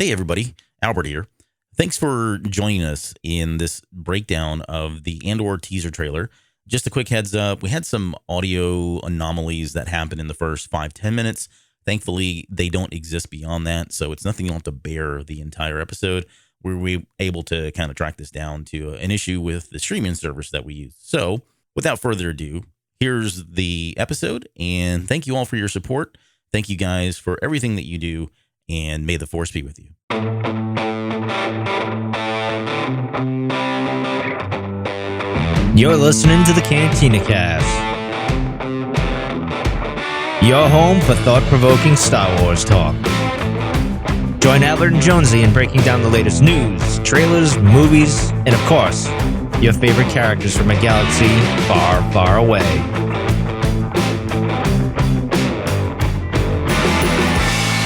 Hey, everybody. Albert here. Thanks for joining us in this breakdown of the Andor teaser trailer. Just a quick heads up. We had some audio anomalies that happened in the first 5-10 minutes. Thankfully, they don't exist beyond that, so it's nothing you'll have to bear the entire episode. We were able to kind of track this down to an issue with the streaming service that we use. So, without further ado, here's the episode, and thank you all for your support. Thank you guys for everything that you do, and may the force be with you. You're listening to the Cantina Cast, your home for thought-provoking Star Wars talk. Join Adler and Jonesy in breaking down the latest news, trailers, movies, and of course, your favorite characters from a galaxy far, far away.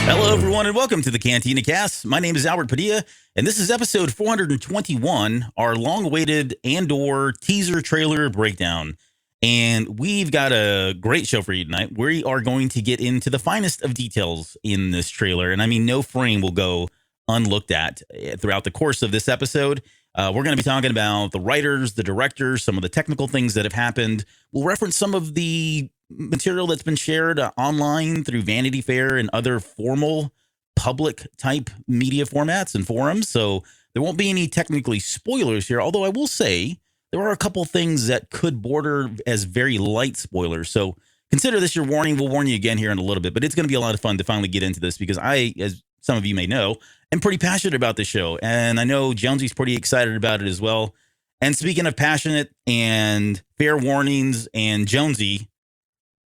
Hello, everyone, and welcome to the Cantina Cast. My name is Albert Padilla, and this is episode 421, our long-awaited Andor teaser trailer breakdown. And we've got a great show for you tonight. We are going to get into the finest of details in this trailer, and I mean, no frame will go unlooked at throughout the course of this episode. We're going to be talking about the writers, the directors, some of the technical things that have happened. We'll reference some of the material that's been shared online through Vanity Fair and other formal public type media formats and forums. So there won't be any technically spoilers here, although I will say there are a couple things that could border as very light spoilers. So consider this your warning. We'll warn you again here in a little bit, but it's going to be a lot of fun to finally get into this because I, as some of you may know, am pretty passionate about this show. And I know Jonesy's pretty excited about it as well. And speaking of passionate and fair warnings and Jonesy,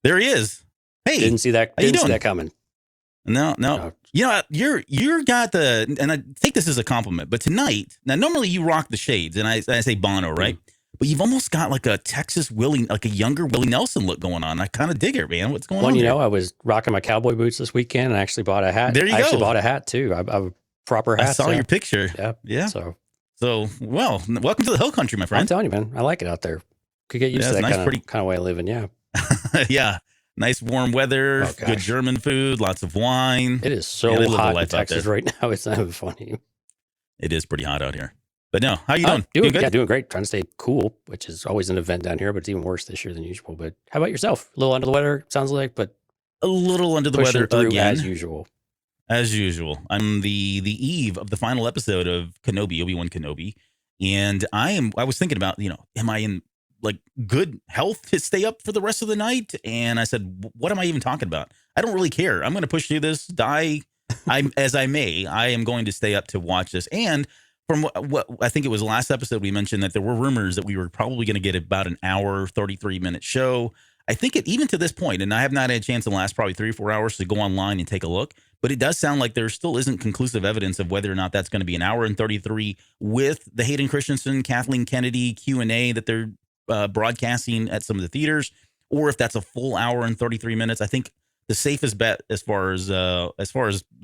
there he is. Hey, didn't see that coming. No. You know, you're got the, and I take this as a compliment, but tonight, now normally you rock the shades, and I say Bono, right? But you've almost got like a Texas Willie, like a younger Willie Nelson look going on. I kind of dig it, man. What's going on? Well, you here? know, I was rocking my cowboy boots this weekend and I actually bought a hat. There you go. I actually bought a hat too. I have a proper hat. I saw your picture. Yeah. So, well, welcome to the hill country, my friend. I'm telling you, man, I like it out there. Could get used to that nice, kind of way of living. Yeah. Yeah. Nice warm weather, good German food, lots of wine. It is so hot in Texas right now. It's not even funny. It is pretty hot out here. But no, how you doing? Doing good? Yeah, doing great. Trying to stay cool, which is always an event down here, but it's even worse this year than usual. But how about yourself? A little under the weather, sounds like, but a little under the weather again. As usual. As usual. I'm the eve of the final episode of Kenobi, Obi-Wan Kenobi. And I was thinking about, am I in like good health to stay up for the rest of the night? And I said, what am I even talking about? I don't really care. I'm going to push through this, die as I may. I am going to stay up to watch this. And from what I think it was last episode, we mentioned that there were rumors that we were probably going to get about an hour, 33-minute show. I think even to this point, and I have not had a chance in the last probably 3 or 4 hours to go online and take a look, but it does sound like there still isn't conclusive evidence of whether or not that's going to be an hour and 33 with the Hayden Christensen, Kathleen Kennedy Q&A that they're broadcasting at some of the theaters, or if that's a full hour and 33 minutes. I think the safest bet as far as the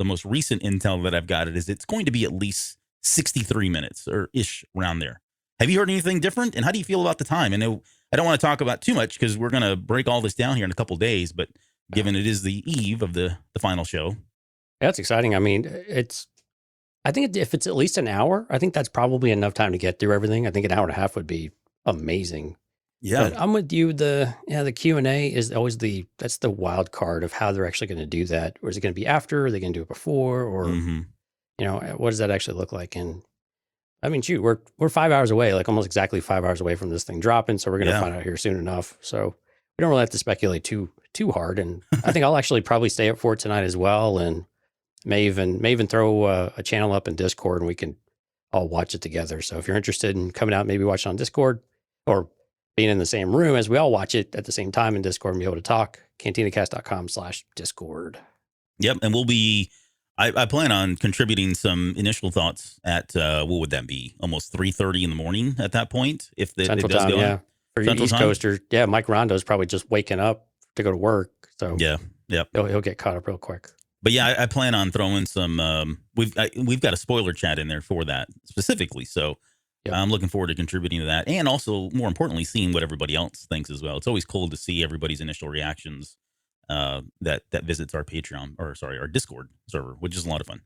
most recent intel that I've got is it's going to be at least 63 minutes or ish around there. Have you heard anything different? And how do you feel about the time? I know I don't want to talk about too much because we're going to break all this down here in a couple of days, but given it is the eve of the final show. Yeah, that's exciting. I mean, I think if it's at least an hour, I think that's probably enough time to get through everything. I think an hour and a half would be amazing. Yeah. But I'm with you. The Q&A is always that's the wild card of how they're actually going to do that. Or is it going to be after? Are they going to do it before? Or, what does that actually look like? And I mean, shoot, we're 5 hours away, like almost exactly 5 hours away from this thing dropping. So we're going to find out here soon enough. So we don't really have to speculate too hard. And I think I'll actually probably stay up for it tonight as well. And may even throw a channel up in Discord and we can all watch it together. So if you're interested in coming out, maybe watch it on Discord or being in the same room as we all watch it at the same time in Discord and be able to talk, cantinacast.com/Discord. Yep. And I plan on contributing some initial thoughts at, what would that be? Almost 3:30 in the morning at that point. If Central it does time, go yeah. For you East Coasters, Mike Rondo's probably just waking up to go to work. So he'll get caught up real quick. But yeah, I plan on throwing some, we've got a spoiler chat in there for that specifically. So I'm looking forward to contributing to that. And also, more importantly, seeing what everybody else thinks as well. It's always cool to see everybody's initial reactions that visits our Patreon, our Discord server, which is a lot of fun.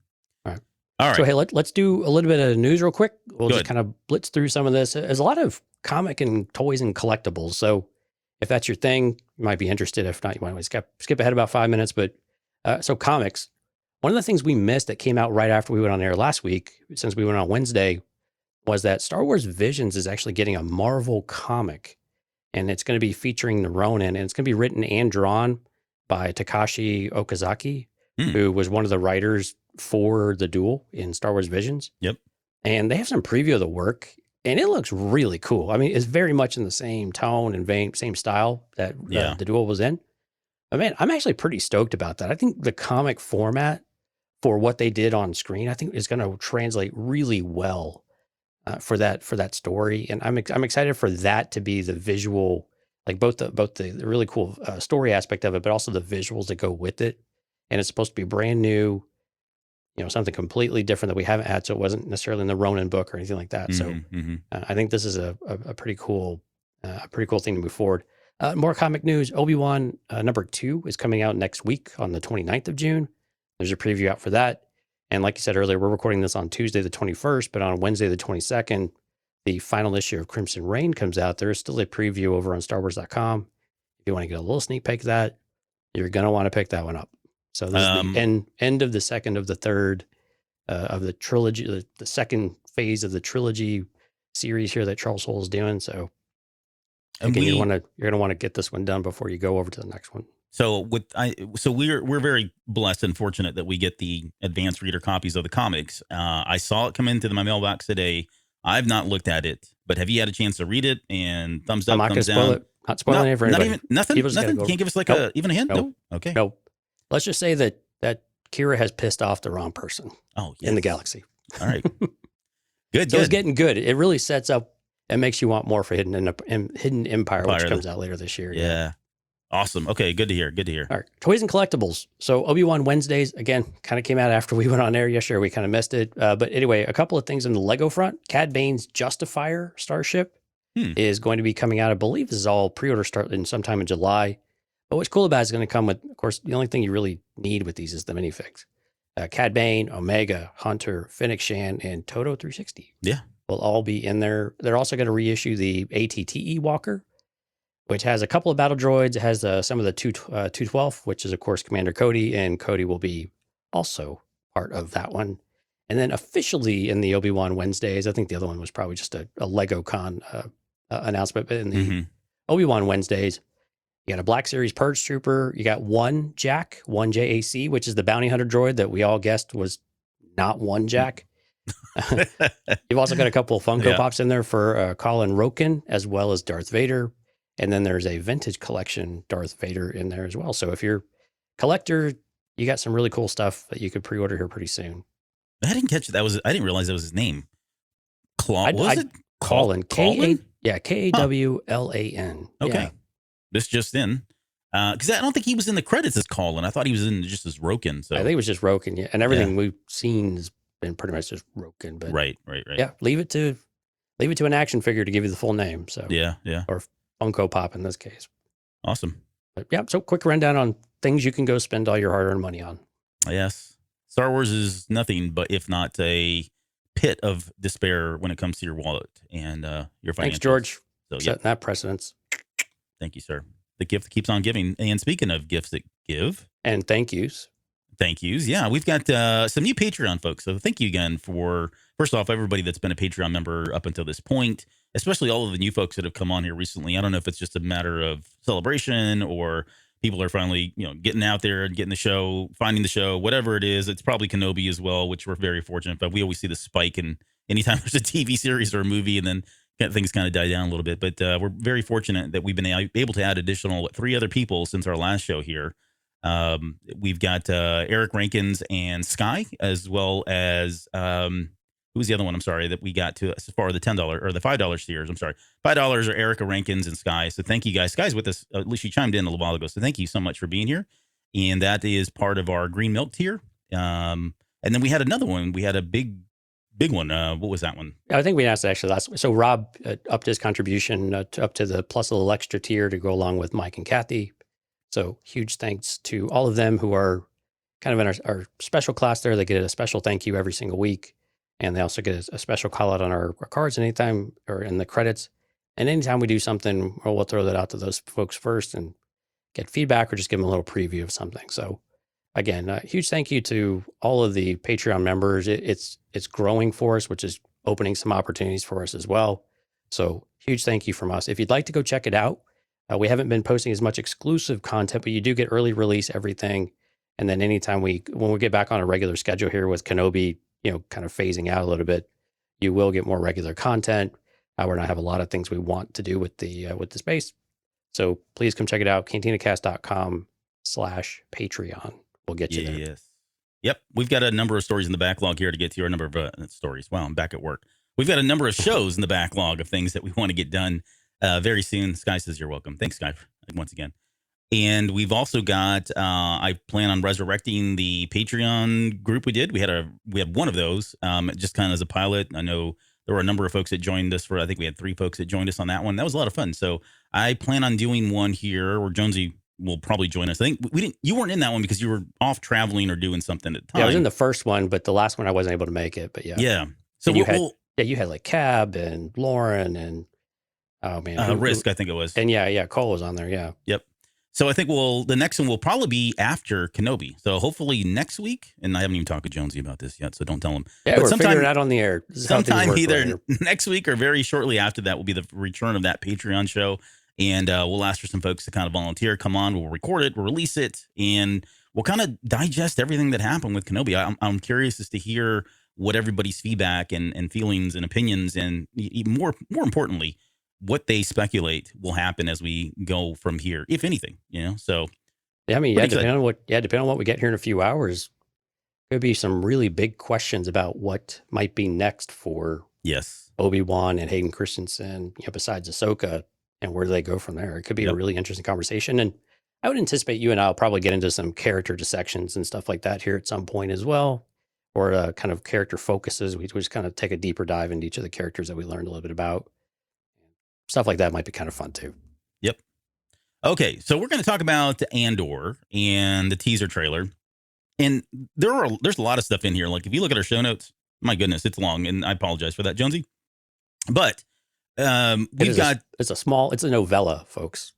All right. All So right. hey, let's do a little bit of news real quick. We'll Good. just kind of blitz through some of this. There's a lot of comic and toys and collectibles. So if that's your thing, you might be interested. If not, you might want to skip ahead about 5 minutes. But so comics, one of the things we missed that came out right after we went on air last week, since we went on Wednesday, was that Star Wars Visions is actually getting a Marvel comic, and it's going to be featuring the Ronin, and it's going to be written and drawn by Takashi Okazaki, who was one of the writers for the Duel in Star Wars Visions. Yep. And they have some preview of the work, and it looks really cool. I mean, it's very much in the same tone and vein, same style that the Duel was in. But man, I'm actually pretty stoked about that. I think the comic format for what they did on screen, I think is going to translate really well for that story. And I'm excited for that to be the visual, like both the really cool story aspect of it, but also the visuals that go with it. And it's supposed to be brand new, something completely different that we haven't had. So it wasn't necessarily in the Ronin book or anything like that. So I think this is a pretty cool thing to move forward. More comic news. Obi-Wan number 2 is coming out next week on the 29th of June. There's a preview out for that. And like you said earlier, we're recording this on Tuesday, the 21st, but on Wednesday, the 22nd, the final issue of Crimson Reign comes out. There is still a preview over on StarWars.com. If you want to get a little sneak peek of that, you're going to want to pick that one up. So this is the end of the second of the third of the trilogy, the second phase of the trilogy series here that Charles Soule is doing. So you're going to want to get this one done before you go over to the next one. So we're very blessed and fortunate that we get the advanced reader copies of the comics. I saw it come into my mailbox today. I've not looked at it, but have you had a chance to read it? And thumbs up, thumbs down. Not spoiling it for anybody. Nothing. Can't give us like even a hint. Nope. Okay. Nope. Let's just say that Kira has pissed off the wrong person. Oh, yes. In the galaxy. All right. Good. So it's getting good. It really sets up and makes you want more for Hidden Empire, which comes out later this year. Yeah. Awesome. Okay. Good to hear. All right. Toys and collectibles. So Obi-Wan Wednesdays, again, kind of came out after we went on air yesterday. We kind of missed it. But anyway, a couple of things in the Lego front. Cad Bane's Justifier Starship is going to be coming out. I believe this is all pre-order starting sometime in July. But what's cool about it is going to come with, of course, the only thing you really need with these is the minifigs. Cad Bane, Omega, Hunter, Fennec Shan, and Toto 360. Yeah. Will all be in there. They're also going to reissue the ATTE Walker, which has a couple of battle droids. It has some of the 212, which is, of course, Commander Cody, and Cody will be also part of that one. And then officially in the Obi-Wan Wednesdays, I think the other one was probably just a Lego Con announcement, but in the Obi-Wan Wednesdays, you got a Black Series Purge Trooper. You got one Jack, one JAC, which is the bounty hunter droid that we all guessed was not one Jack. You've also got a couple of Funko Pops in there for Colin Roken, as well as Darth Vader. And then there's a vintage collection Darth Vader in there as well. So if you're a collector, you got some really cool stuff that you could pre-order here pretty soon. I didn't catch it. I didn't realize that was his name. Was it? Colin. Colin? Kawlan. Okay. Yeah. This just in. Because I don't think he was in the credits as Colin. I thought he was in just as Roken. So I think it was just Roken, yeah. And everything we've seen has been pretty much just Roken. But right. Yeah, leave it to an action figure to give you the full name. So yeah. Or Funko Pop in this case. Awesome. But yeah, so quick rundown on things you can go spend all your hard-earned money on. Yes. Star Wars is nothing but if not a pit of despair when it comes to your wallet and your financials. Thanks, George. So, setting that precedence. Thank you, sir. The gift that keeps on giving. And speaking of gifts that give. And thank yous. Yeah, we've got some new Patreon folks. So thank you again for, first off, everybody that's been a Patreon member up until this point, especially all of the new folks that have come on here recently. I don't know if it's just a matter of celebration or people are finally, getting out there and getting the show, finding the show, whatever it is. It's probably Kenobi as well, which we're very fortunate. But we always see the spike in anytime there's a TV series or a movie, and then things kind of die down a little bit. But we're very fortunate that we've been able to add additional 3 other people since our last show here. We've got Eric Rankins and Sky, as well as who's the other one? I'm sorry, that we got to as far as the $10 or the $5 tiers. I'm sorry, $5 are Erica Rankins and Sky. So thank you guys. Sky's with us. At least she chimed in a little while ago. So thank you so much for being here. And that is part of our green milk tier. And then we had another one. We had a big one. What was that one? I think we asked actually last week. So Rob upped his contribution up to the plus a little extra tier to go along with Mike and Kathy. So huge thanks to all of them who are kind of in our special class there. They get a special thank you every single week. And they also get a special call out on our cards anytime or in the credits. And anytime we do something, we'll throw that out to those folks first and get feedback or just give them a little preview of something. So again, a huge thank you to all of the Patreon members. It's growing for us, which is opening some opportunities for us as well. So huge thank you from us. If you'd like to go check it out, we haven't been posting as much exclusive content, but you do get early release everything. And then anytime when we get back on a regular schedule here with Kenobi, kind of phasing out a little bit, you will get more regular content. We're going to have a lot of things we want to do with the space. So please come check it out. cantinacast.com/Patreon. We'll get you there. Yes. Yep. We've got a number of stories in the backlog here to get to, or a number of stories. Wow, I'm back at work. We've got a number of shows in the backlog of things that we want to get done very soon. Sky says you're welcome. Thanks, Sky, once again. And we've also got, I plan on resurrecting the Patreon group we did. We had one of those just kind of as a pilot. I know there were a number of folks that joined us I think we had 3 folks that joined us on that one. That was a lot of fun. So I plan on doing one here, or Jonesy will probably join us. I think you weren't in that one because you were off traveling or doing something at the time. Yeah, I was in the first one, but the last one I wasn't able to make it, but yeah. Yeah. So you had like Cab and Lauren and, oh man. Risk, I think it was. And yeah, Cole was on there. Yeah. Yep. So I think the next one will probably be after Kenobi. So hopefully next week, and I haven't even talked to Jonesy about this yet, so don't tell him. Yeah, but we're figuring it out on the air. Sometime either next week or very shortly after that will be the return of that Patreon show. And we'll ask for some folks to kind of volunteer, come on, we'll record it, we'll release it, and we'll kind of digest everything that happened with Kenobi. I'm curious as to hear what everybody's feedback and feelings and opinions, and more importantly, what they speculate will happen as we go from here, if anything, So, yeah, I mean, depending on what we get here in a few hours, could be some really big questions about what might be next for Obi-Wan and Hayden Christensen, besides Ahsoka, and where do they go from there? It could be a really interesting conversation, and I would anticipate you and I'll probably get into some character dissections and stuff like that here at some point as well, or kind of character focuses. We just kind of take a deeper dive into each of the characters that we learned a little bit about. Stuff like that might be kind of fun too. Yep. Okay, so we're going to talk about Andor and the teaser trailer. And there's a lot of stuff in here. Like if you look at our show notes, my goodness, it's long, and I apologize for that, Jonesy. But it's a novella, folks.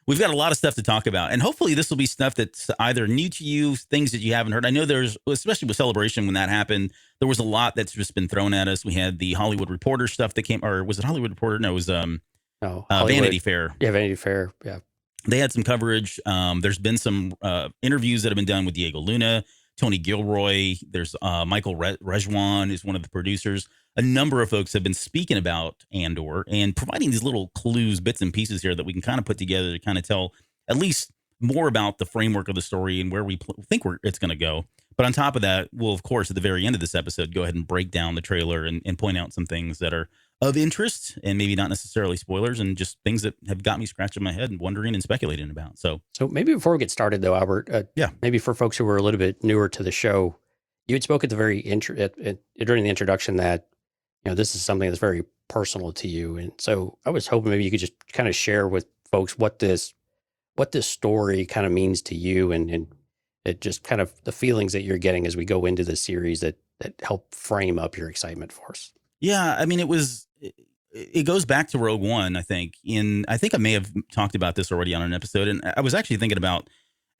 We've got a lot of stuff to talk about, and hopefully this will be stuff that's either new to you, things that you haven't heard. I know especially with Celebration, when that happened, there was a lot that's just been thrown at us. We had the Hollywood Reporter stuff that came, or was it Hollywood Reporter? No, it was Vanity Fair. Yeah, Vanity Fair. Yeah, they had some coverage. There's been some interviews that have been done with Diego Luna, Tony Gilroy. There's Michael Rejwan is one of the producers. A number of folks have been speaking about Andor and providing these little clues, bits and pieces here that we can kind of put together to kind of tell at least more about the framework of the story and where we think it's going to go. But on top of that, we'll, of course, at the very end of this episode, go ahead and break down the trailer and point out some things that are of interest and maybe not necessarily spoilers, and just things that have got me scratching my head and wondering and speculating about. So maybe before we get started, though, Albert, maybe for folks who are a little bit newer to the show, you had spoke at the very during the introduction that this is something that's very personal to you, and so I was hoping maybe you could just kind of share with folks what this story kind of means to you, and it just kind of the feelings that you're getting as we go into the series that help frame up your excitement for us. Yeah, I mean, it goes back to Rogue One, I think. I think I may have talked about this already on an episode, and I was actually thinking about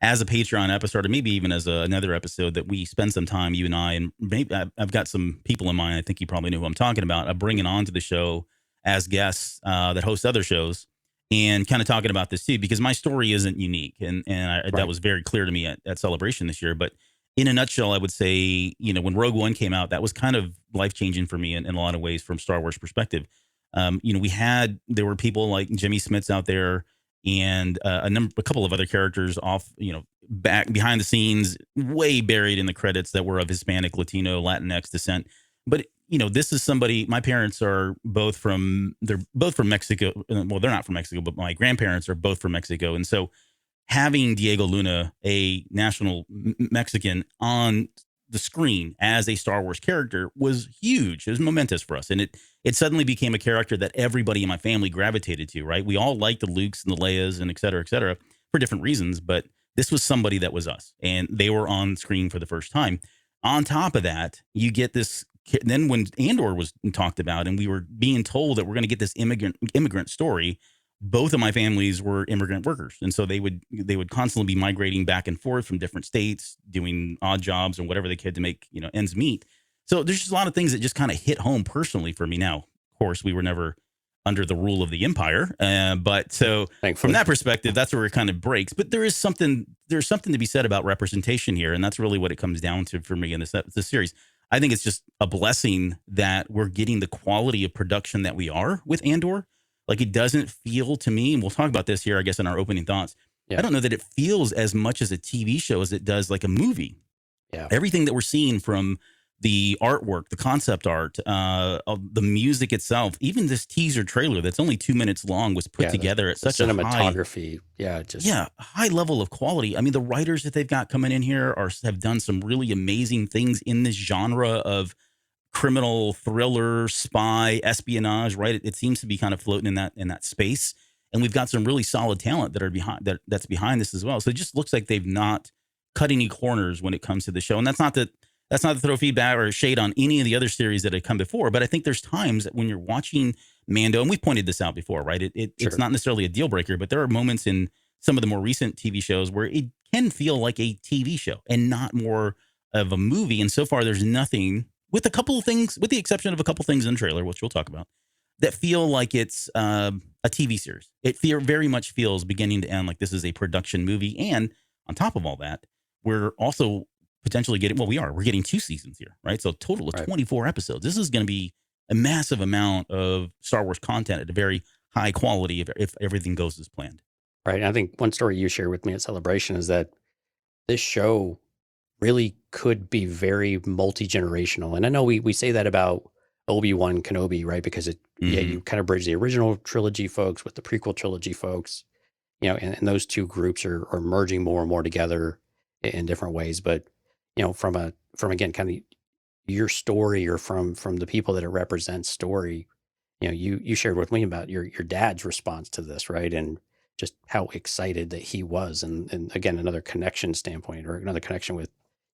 as a Patreon episode, or maybe even as another episode, that we spend some time, you and I, and maybe I've got some people in mind, I think you probably know who I'm talking about, bringing on to the show as guests that host other shows, and kind of talking about this too, because my story isn't unique. And that was very clear to me at Celebration this year. But in a nutshell, I would say, when Rogue One came out, that was kind of life-changing for me in a lot of ways from Star Wars perspective. There were people like Jimmy Smits out there, and a couple of other characters off, back behind the scenes, way buried in the credits, that were of Hispanic, Latino, Latinx descent. But this is somebody. My parents are both from Mexico. Well, they're not from Mexico, but my grandparents are both from Mexico, and so having Diego Luna, a national Mexican, on the screen as a Star Wars character was huge. It was momentous for us. And it suddenly became a character that everybody in my family gravitated to, right? We all liked the Lukes and the Leias and et cetera, for different reasons. But This was somebody that was us, and they were on screen for the first time. On top of that, you get this. Then when Andor was talked about, and we were being told that we're going to get this immigrant story, both of my families were immigrant workers, and so they would constantly be migrating back and forth from different states, doing odd jobs or whatever they could to make ends meet. So there's just a lot of things that just kind of hit home personally for me. Now, of course, we were never under the rule of the empire, but so Thankfully. From that perspective, that's where it kind of breaks. But there's something to be said about representation here, and that's really what it comes down to for me in this series. I think it's just a blessing that we're getting the quality of production that we are with Andor. Like, it doesn't feel to me, and we'll talk about this here, I guess, in our opening thoughts. Yeah. I don't know that it feels as much as a TV show as it does like a movie. Yeah. Everything that we're seeing, from the artwork, the concept art, the music itself, even this teaser trailer that's only 2 minutes long was put together at such a cinematography. High level of quality. I mean, the writers that they've got coming in here have done some really amazing things in this genre of criminal thriller, spy, espionage. Right, it seems to be kind of floating in that space, and we've got some really solid talent that are that's behind this as well. So it just looks like they've not cut any corners when it comes to the show, and that's not to throw feedback or shade on any of the other series that have come before. But I think there's times that when you're watching Mando, and we've pointed this out before, right? It's not necessarily a deal breaker, but there are moments in some of the more recent TV shows where it can feel like a TV show and not more of a movie. And so far, there's nothing, with a couple of things, with the exception of a couple things in the trailer, which we'll talk about, that feel like it's a TV series. It very much feels beginning to end like this is a production movie. And on top of all that, we're also potentially we're getting 2 seasons here, right? So a total of 24 episodes. This is going to be a massive amount of Star Wars content at a very high quality if everything goes as planned. Right. And I think one story you shared with me at Celebration is that this show really could be very multi-generational. And I know we say that about Obi-Wan Kenobi, right? Because you kind of bridge the original trilogy folks with the prequel trilogy folks, and those two groups are merging more and more together in different ways. But from again, kind of your story, or from the people that it represents story, you shared with me about your dad's response to this, right? And just how excited that he was. And again, another connection standpoint, or another connection with,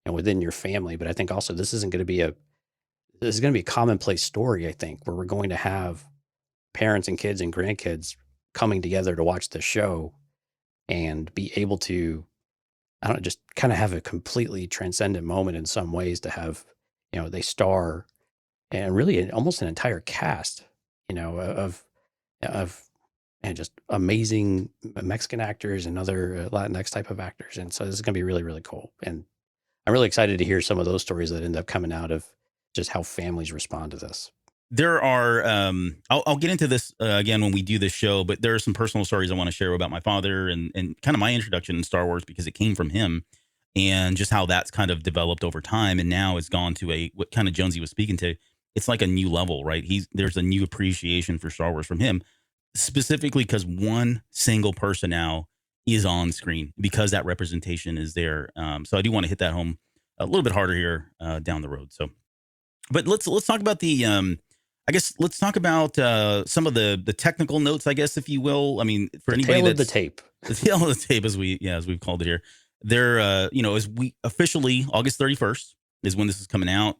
within your family. But I think also this is going to be a commonplace story, I think, where we're going to have parents and kids and grandkids coming together to watch the show and be able to, just kind of have a completely transcendent moment in some ways, to have, they star, and really almost an entire cast, of and just amazing Mexican actors and other Latinx type of actors. And so this is going to be really, really cool. And I'm really excited to hear some of those stories that end up coming out of just how families respond to this. There are, I'll get into this again when we do this show, but there are some personal stories I want to share about my father and kind of my introduction in Star Wars, because it came from him, and just how that's kind of developed over time. And now it's gone to what kind of Jonesy was speaking to. It's like a new level, right? There's a new appreciation for Star Wars from him, specifically because one single person now is on screen, because that representation is there. So I do want to hit that home a little bit harder here down the road. So, but let's talk about let's talk about some of the technical notes, I guess, if you will. I mean, for anybody that's the tape, the tail of the tape, as we've called it here. There, as we officially, August 31st is when this is coming out.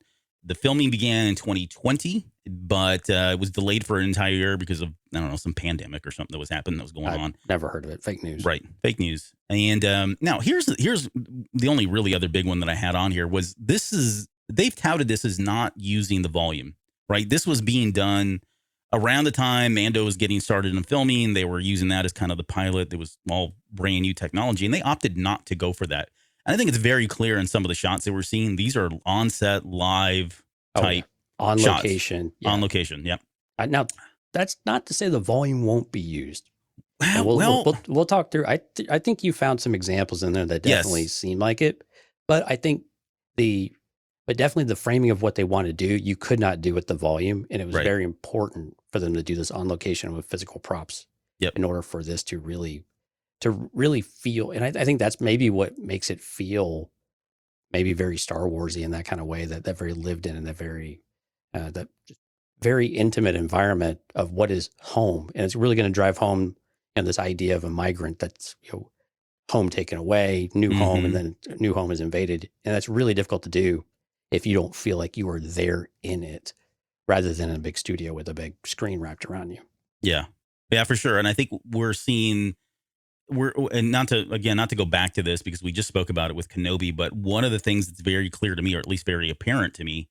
The filming began in 2020, but it was delayed for an entire year because of, some pandemic or something that was happening that was going on. Never heard of it. Fake news. Right. Fake news. And now here's the only really other big one that I had on here was they've touted this as not using the volume, right? This was being done around the time Mando was getting started in filming. They were using that as kind of the pilot. It was all brand new technology, and they opted not to go for that. And I think it's very clear in some of the shots that we're seeing. These are on-set, live type on shots. Location. Yeah. On location, yep. Now, that's not to say the volume won't be used. We'll talk through. I think you found some examples in there that definitely seem like it. But I think definitely the framing of what they want to do, you could not do with the volume. And it was very important for them to do this on location with physical props in order for this to really feel. And I think that's maybe what makes it feel maybe very Star Warsy in that kind of way, that very lived in, and that very intimate environment of what is home. And it's really going to drive home this idea of a migrant that's home taken away, new home, and then new home is invaded. And that's really difficult to do if you don't feel like you are there in it, rather than in a big studio with a big screen wrapped around you. Yeah. Yeah, for sure. And I think and not to go back to this because we just spoke about it with Kenobi, but one of the things that's very clear to me, or at least very apparent to me,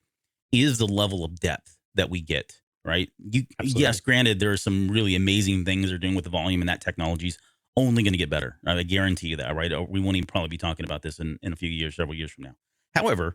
is the level of depth that we get, right? Yes, granted, there are some really amazing things they're doing with the volume, and that technology's only going to get better. I guarantee you that, right? We won't even probably be talking about this in a few years, several years from now. However,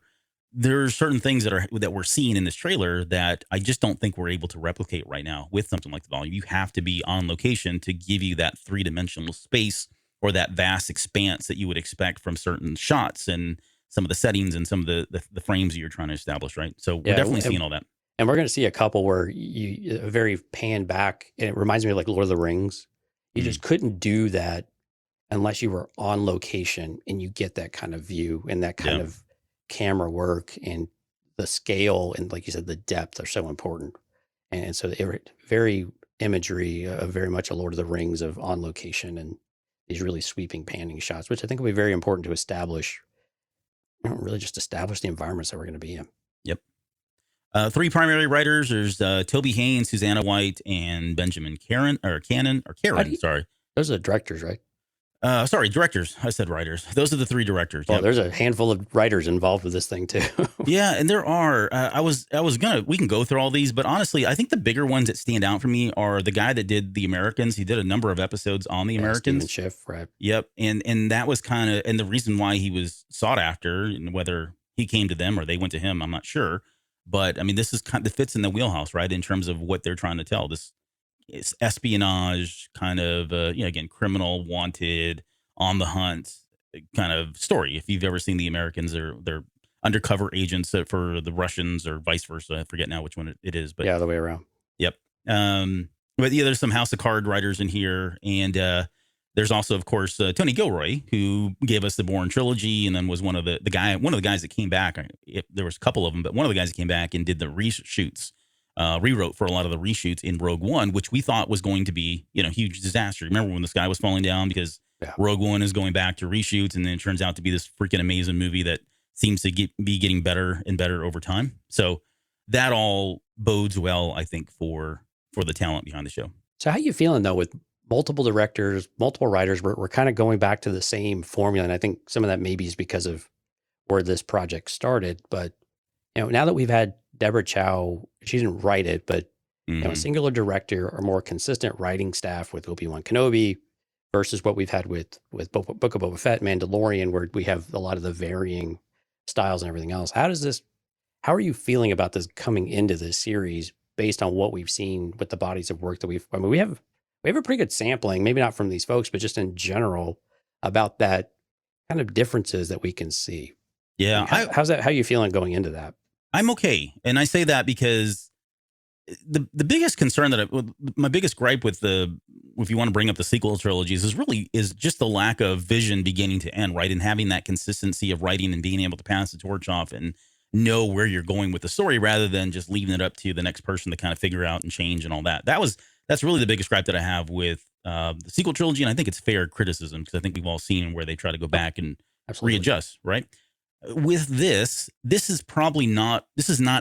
there are certain things that we're seeing in this trailer that I just don't think we're able to replicate right now with something like the volume. You have to be on location to give you that 3-dimensional space or that vast expanse that you would expect from certain shots and some of the settings and some of the frames that you're trying to establish, right? So we're definitely seeing all that. And we're going to see a couple where you very pan back, and it reminds me of like Lord of the Rings. You just couldn't do that unless you were on location and you get that kind of view and that kind of camera work, and the scale and, like you said, the depth are so important. And so very imagery of very much a Lord of the Rings of on location and these really sweeping panning shots, which I think will be very important to establish, really just establish the environments that we're going to be in. Yep. 3 primary writers. There's Toby Haynes, Susanna White, and Benjamin Caron. Sorry. Those are the directors, right? Directors. I said writers. Those are the 3 directors. Well, there's a handful of writers involved with this thing too. Yeah, and there are. We can go through all these, but honestly, I think the bigger ones that stand out for me are the guy that did The Americans. He did a number of episodes on The Americans. Stephen Schiff, right? Yep, and that was kind of, and the reason why he was sought after, and whether he came to them or they went to him, I'm not sure. But I mean, this is kind of fits in the wheelhouse, right? In terms of what they're trying to tell. This is espionage, kind of, again, criminal, wanted, on the hunt kind of story. If you've ever seen The Americans, they're undercover agents for the Russians or vice versa. I forget now which one it is, but the other way around. Yep. But yeah, there's some House of Card writers in here, and there's also, of course, Tony Gilroy, who gave us the Bourne trilogy, and then was one of the guys that came back. There was a couple of them, but one of the guys that came back and did the reshoots, rewrote for a lot of the reshoots in Rogue One, which we thought was going to be, huge disaster. Remember when the sky was falling down because Rogue One is going back to reshoots, and then it turns out to be this freaking amazing movie that seems to be getting better and better over time. So that all bodes well, I think, for the talent behind the show. So how are you feeling though with multiple directors, multiple writers? We're kind of going back to the same formula, and I think some of that maybe is because of where this project started. But now that we've had Deborah Chow, she didn't write it, but a singular director or more consistent writing staff with Obi-Wan Kenobi, versus what we've had with Book of Boba Fett, Mandalorian, where we have a lot of the varying styles and everything else. How are you feeling about this coming into this series based on what we've seen with the bodies of work that we have a pretty good sampling, maybe not from these folks, but just in general about that kind of differences that we can see. Yeah. How are you feeling going into that? I'm okay. And I say that because the biggest concern my biggest gripe with if you want to bring up the sequel trilogies is just the lack of vision beginning to end, right? And having that consistency of writing and being able to pass the torch off and know where you're going with the story rather than just leaving it up to the next person to kind of figure out and change and all that. That's really the biggest gripe that I have with the sequel trilogy. And I think it's fair criticism because I think we've all seen where they try to go back and readjust, right? With this is not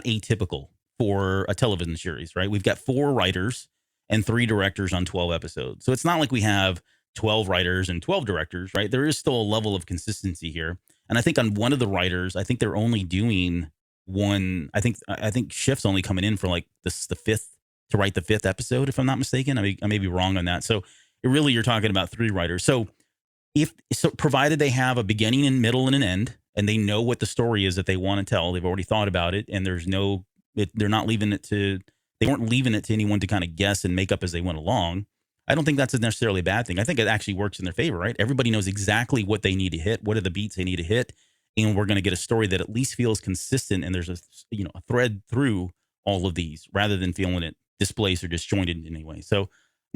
atypical for a television series, right? We've got 4 writers and 3 directors on 12 episodes. So it's not like we have 12 writers and 12 directors, right? There is still a level of consistency here. And I think on one of the writers, I think they're only doing one. I think Schiff's only coming in for like the 5th to write the 5th episode, if I'm not mistaken. I may be wrong on that. So you're talking about 3 writers. So provided they have a beginning and middle and an end, and they know what the story is that they want to tell, they've already thought about it, and they weren't leaving it to anyone to kind of guess and make up as they went along. I don't think that's necessarily a bad thing. I think it actually works in their favor, right? Everybody knows exactly what they need to hit, what are the beats they need to hit, and we're going to get a story that at least feels consistent, and there's a thread through all of these rather than feeling it displaced or disjointed in any way. So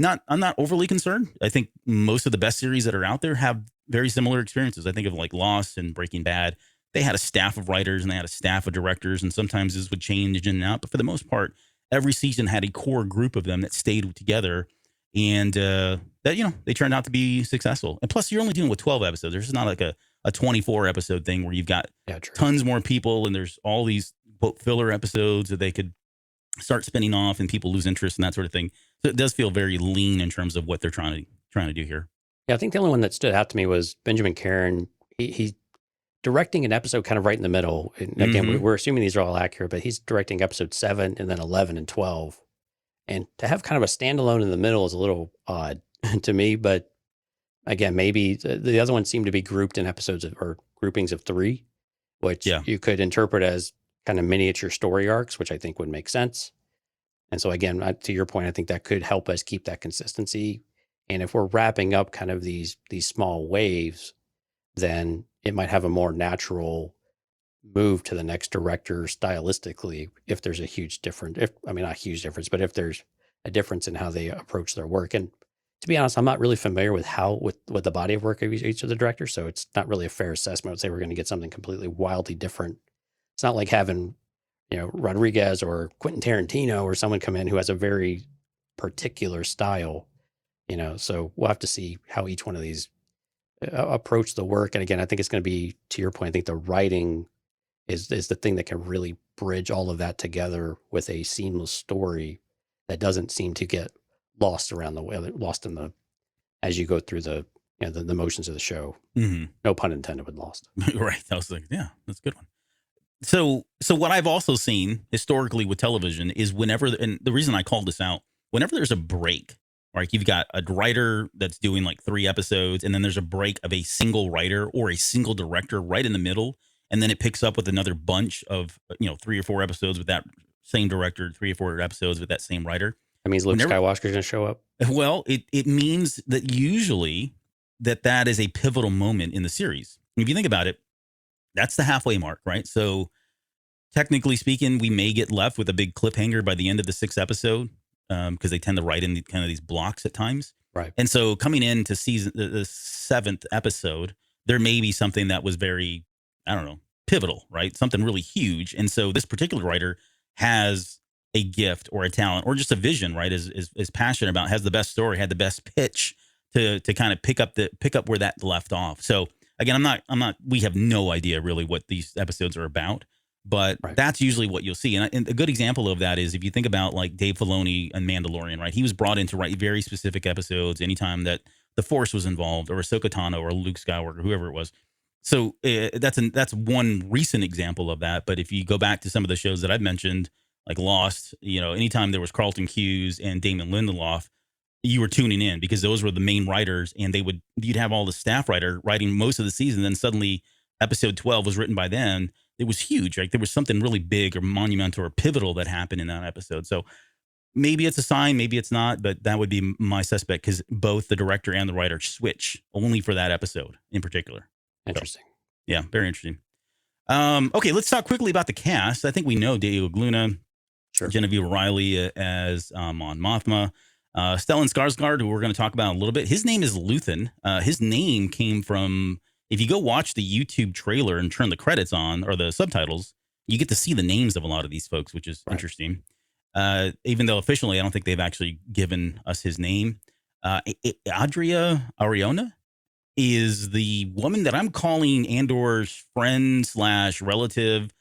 I'm not overly concerned. I think most of the best series that are out there have very similar experiences. I think of like Lost and Breaking Bad. They had a staff of writers and they had a staff of directors, and sometimes this would change in and out. But for the most part, every season had a core group of them that stayed together. And that, they turned out to be successful. And plus, you're only dealing with 12 episodes. There's not like a 24 episode thing where you've got tons more people and there's all these quote filler episodes that they could start spinning off and people lose interest and that sort of thing. So it does feel very lean in terms of what they're trying to do here. Yeah, I think the only one that stood out to me was Benjamin Caron. He's directing an episode kind of right in the middle. And again, we're assuming these are all accurate, but he's directing episode 7 and then 11 and 12. And to have kind of a standalone in the middle is a little odd to me. But again, maybe the other ones seem to be grouped in episodes or groupings of 3, which you could interpret as kind of miniature story arcs, which I think would make sense. And so again, to your point, I think that could help us keep that consistency. And if we're wrapping up kind of these small waves, then it might have a more natural move to the next director stylistically if there's a huge difference. Not huge difference, but if there's a difference in how they approach their work. And to be honest, I'm not really familiar with with the body of work of each of the directors, so it's not really a fair assessment. I would say we're going to get something completely wildly different. It's not like having, Rodriguez or Quentin Tarantino or someone come in who has a very particular style, so we'll have to see how each one of these approach the work. And again, I think it's going to be, to your point, I think the writing is the thing that can really bridge all of that together with a seamless story that doesn't seem to get lost as you go through the motions of the show. Mm-hmm. No pun intended with lost. Right. I was like, yeah, that's a good one. So what I've also seen historically with television is and the reason I called this out, whenever there's a break, like you've got a writer that's doing like 3 episodes, and then there's a break of a single writer or a single director right in the middle, and then it picks up with another bunch of 3 or 4 episodes with that same director, 3 or 4 episodes with that same writer. That means Luke Skywalker's going to show up. Well, it means that usually that is a pivotal moment in the series. And if you think about it, that's the halfway mark, right? So technically speaking, we may get left with a big cliffhanger by the end of the 6th episode, because they tend to write in kind of these blocks at times. Right. And so coming into the 7th episode, there may be something that was very, I don't know, pivotal, right? Something really huge. And so this particular writer has a gift or a talent or just a vision, right? Is passionate about, has the best story, had the best pitch to kind of pick up where that left off. So again, I'm not, we have no idea really what these episodes are about, but that's usually what you'll see. And a good example of that is if you think about like Dave Filoni and Mandalorian, right? He was brought in to write very specific episodes anytime that the Force was involved, or Ahsoka Tano or Luke Skywalker, whoever it was. So that's one recent example of that. But if you go back to some of the shows that I've mentioned, like Lost, anytime there was Carlton Cuse and Damon Lindelof, you were tuning in because those were the main writers, and you'd have all the staff writer writing most of the season. Then suddenly episode 12 was written by them. It was huge. Like there was something really big or monumental or pivotal that happened in that episode. So maybe it's a sign, maybe it's not, but that would be my suspect because both the director and the writer switch only for that episode in particular. Interesting. So, yeah, very interesting. Okay, let's talk quickly about the cast. I think we know Diego Luna, Genevieve Riley as Mon Mothma, Stellan Skarsgård, who we're going to talk about in a little bit. His name is Luthen. His name came from, if you go watch the YouTube trailer and turn the credits on or the subtitles, you get to see the names of a lot of these folks, which is interesting. Even though officially, I don't think they've actually given us his name. Adria Ariona is the woman that I'm calling Andor's friend / relative.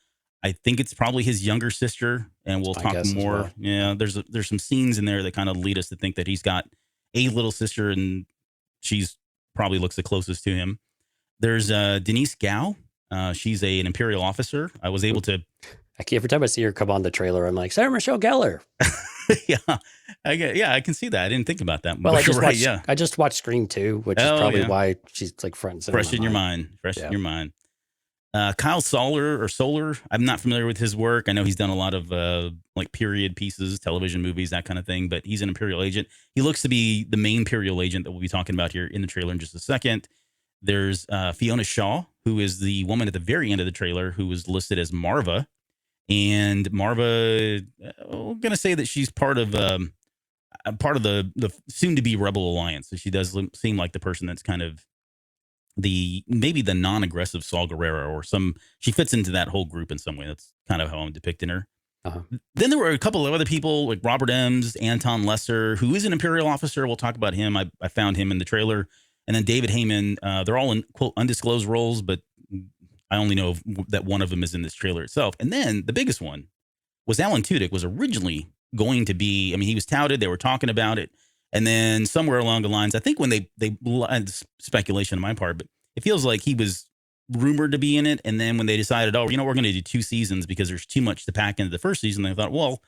I think it's probably his younger sister, and we'll talk more. Well. Yeah, there's some scenes in there that kind of lead us to think that he's got a little sister, and she's probably looks the closest to him. There's Denise Gao. She's an Imperial officer. I was able to. Every time I see her come on the trailer, I'm like, Sarah Michelle Gellar. I can see that. I didn't think about that. Well, I just watched Scream 2, which is probably why she's like front and center. Fresh in your mind. In your mind. Kyle Soller. I'm not familiar with his work. I know he's done a lot of like period pieces, television movies, that kind of thing, but he's an Imperial agent. He looks to be the main Imperial agent that we'll be talking about here in the trailer in just a second. There's Fiona Shaw, who is the woman at the very end of the trailer who was listed as Marva. And Marva, I'm going to say that she's part of the soon-to-be Rebel Alliance. So she does seem like the person that's kind of maybe the non-aggressive Saw Gerrera or she fits into that whole group in some way. That's kind of how I'm depicting her. Uh-huh. Then there were a couple of other people like Robert Ems, Anton Lesser, who is an Imperial officer. We'll talk about him. I found him in the trailer. And then David Heyman. They're all in, quote, undisclosed roles, but I only know that one of them is in this trailer itself. And then the biggest one was Alan Tudyk was originally going to be, I mean, he was touted. They were talking about it. And then somewhere along the lines, I think when they speculation on my part, but it feels like he was rumored to be in it. And then when they decided, oh, we're going to do 2 seasons because there's too much to pack into the first season, they thought, well,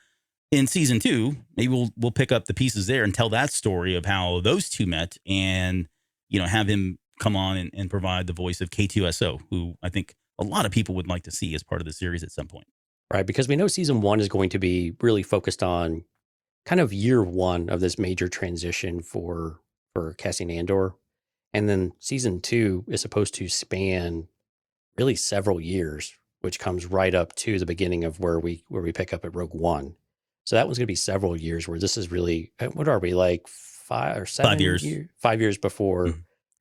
in season 2, maybe we'll pick up the pieces there and tell that story of how those two met and, have him come on and provide the voice of K2SO, who I think a lot of people would like to see as part of the series at some point. Right, because we know season 1 is going to be really focused on kind of year 1 of this major transition for Cassian Andor. And then season 2 is supposed to span really several years, which comes right up to the beginning of where we pick up at Rogue One. So that one's going to be several years where this is really, what are we, like 5 or 7 5 years? 5 years before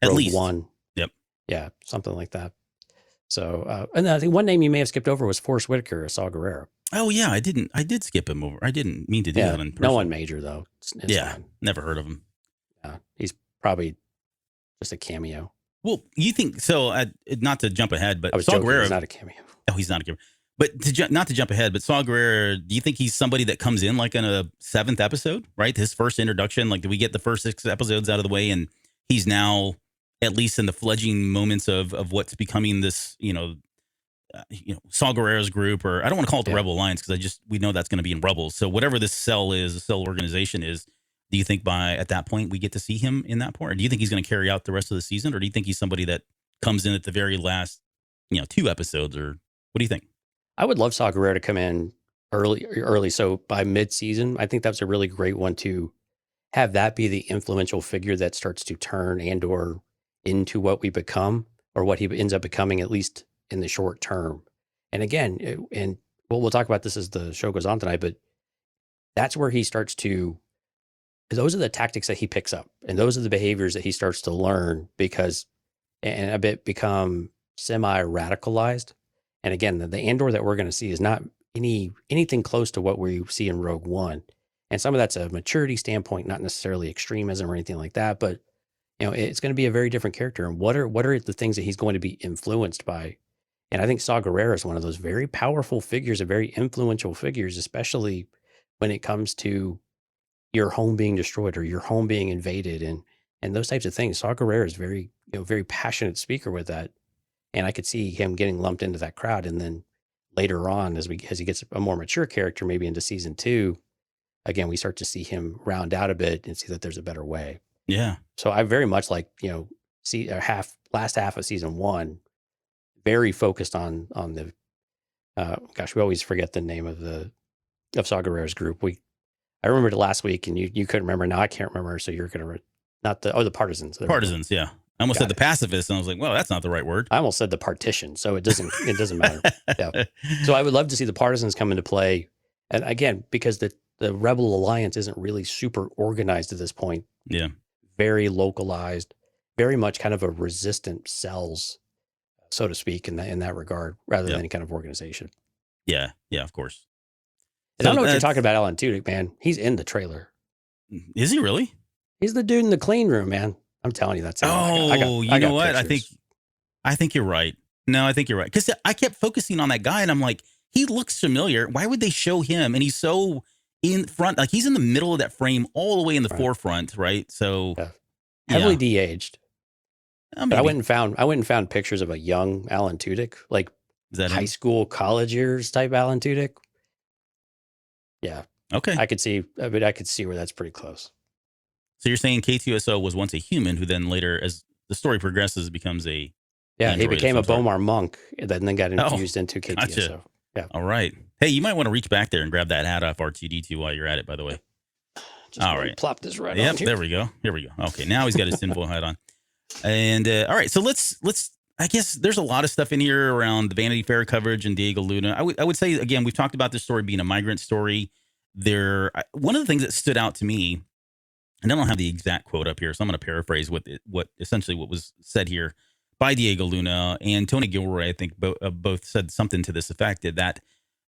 At Rogue least. One. Yep. Yeah, something like that. So, and I think one name you may have skipped over was Forrest Whitaker, Sagar. Oh yeah, I did skip him over. I didn't mean to do that in person. No one major though. It's fine. Never heard of him. Yeah, he's probably just a cameo. Well, you think so? Not to jump ahead, but I was Saw joking. Gerrera, He's not a cameo. Oh, he's not a cameo. But not to jump ahead, but Saw Gerrera, do you think he's somebody that comes in like in a 7th episode, right? His first introduction, like, do we get the first 6 episodes out of the way, and he's now at least in the fledgling moments of what's becoming this, Saw Gerrera's group, or I don't want to call it the Rebel Alliance because we know that's going to be in Rebels. So whatever this cell is, the cell organization is. Do you think at that point we get to see him in that point? Or do you think he's going to carry out the rest of the season? Or do you think he's somebody that comes in at the very last, 2 episodes? Or what do you think? I would love Saw Gerrera to come in early. So by mid-season, I think that's a really great one to have that be the influential figure that starts to turn Andor into what we become, or what he ends up becoming, at least in the short term. And again, we'll talk about this as the show goes on tonight, but that's where he starts to, those are the tactics that he picks up, and those are the behaviors that he starts to learn and a bit become semi-radicalized. And again, the Andor that we're going to see is not anything close to what we see in Rogue One. And some of that's a maturity standpoint, not necessarily extremism or anything like that, but it's going to be a very different character. And what are the things that he's going to be influenced by? And I think Saw Gerrera is one of those very powerful figures, and very influential figures, especially when it comes to your home being destroyed or your home being invaded and those types of things. Saw Gerrera is very, very passionate speaker with that. And I could see him getting lumped into that crowd. And then later on, as he gets a more mature character, maybe into season 2, again, we start to see him round out a bit and see that there's a better way. Yeah. So I very much like, last half of season 1, very focused on the, we always forget the name of Saw Gerrera's group. I remembered it last week and you couldn't remember. Now I can't remember. So you're going to, the Partisans. Partisans. Yeah. I almost said the pacifists, and I was like, well, that's not the right word. I almost said the partition. So it doesn't matter. Yeah. So I would love to see the Partisans come into play. And again, because the Rebel Alliance isn't really super organized at this point. Yeah. Very localized, very much kind of a resistant cells, so to speak, in that regard, rather than any kind of organization. Yeah. Yeah, of course. And I don't know what you're talking about, Alan Tudyk, man. He's in the trailer. Is he really? He's the dude in the clean room, man. I'm telling you, that's it. You know what? I think you're right. No, I think you're right. Because I kept focusing on that guy, and I'm like, he looks familiar. Why would they show him? And he's so in front, like he's in the middle of that frame, all the way in the forefront, right? So heavily de-aged. But I went and found pictures of a young Alan Tudyk, like high school, college years type Alan Tudyk. Yeah. Okay. I could see where that's pretty close. So you're saying K2SO was once a human who then later, as the story progresses, becomes a he became a Bomar monk and then got infused into K2SO. Gotcha. Yeah. All right. Hey, you might want to reach back there and grab that hat off R2D2 while you're at it, by the way. All right. Plop this right on here. There we go. Here we go. Okay. Now he's got his tinfoil hat on. And all right. So let's, I guess there's a lot of stuff in here around the Vanity Fair coverage and Diego Luna. I would say, again, we've talked about this story being a migrant story. One of the things that stood out to me, and I don't have the exact quote up here, so I'm going to paraphrase what was said here by Diego Luna and Tony Gilroy. I think both said something to this effect, that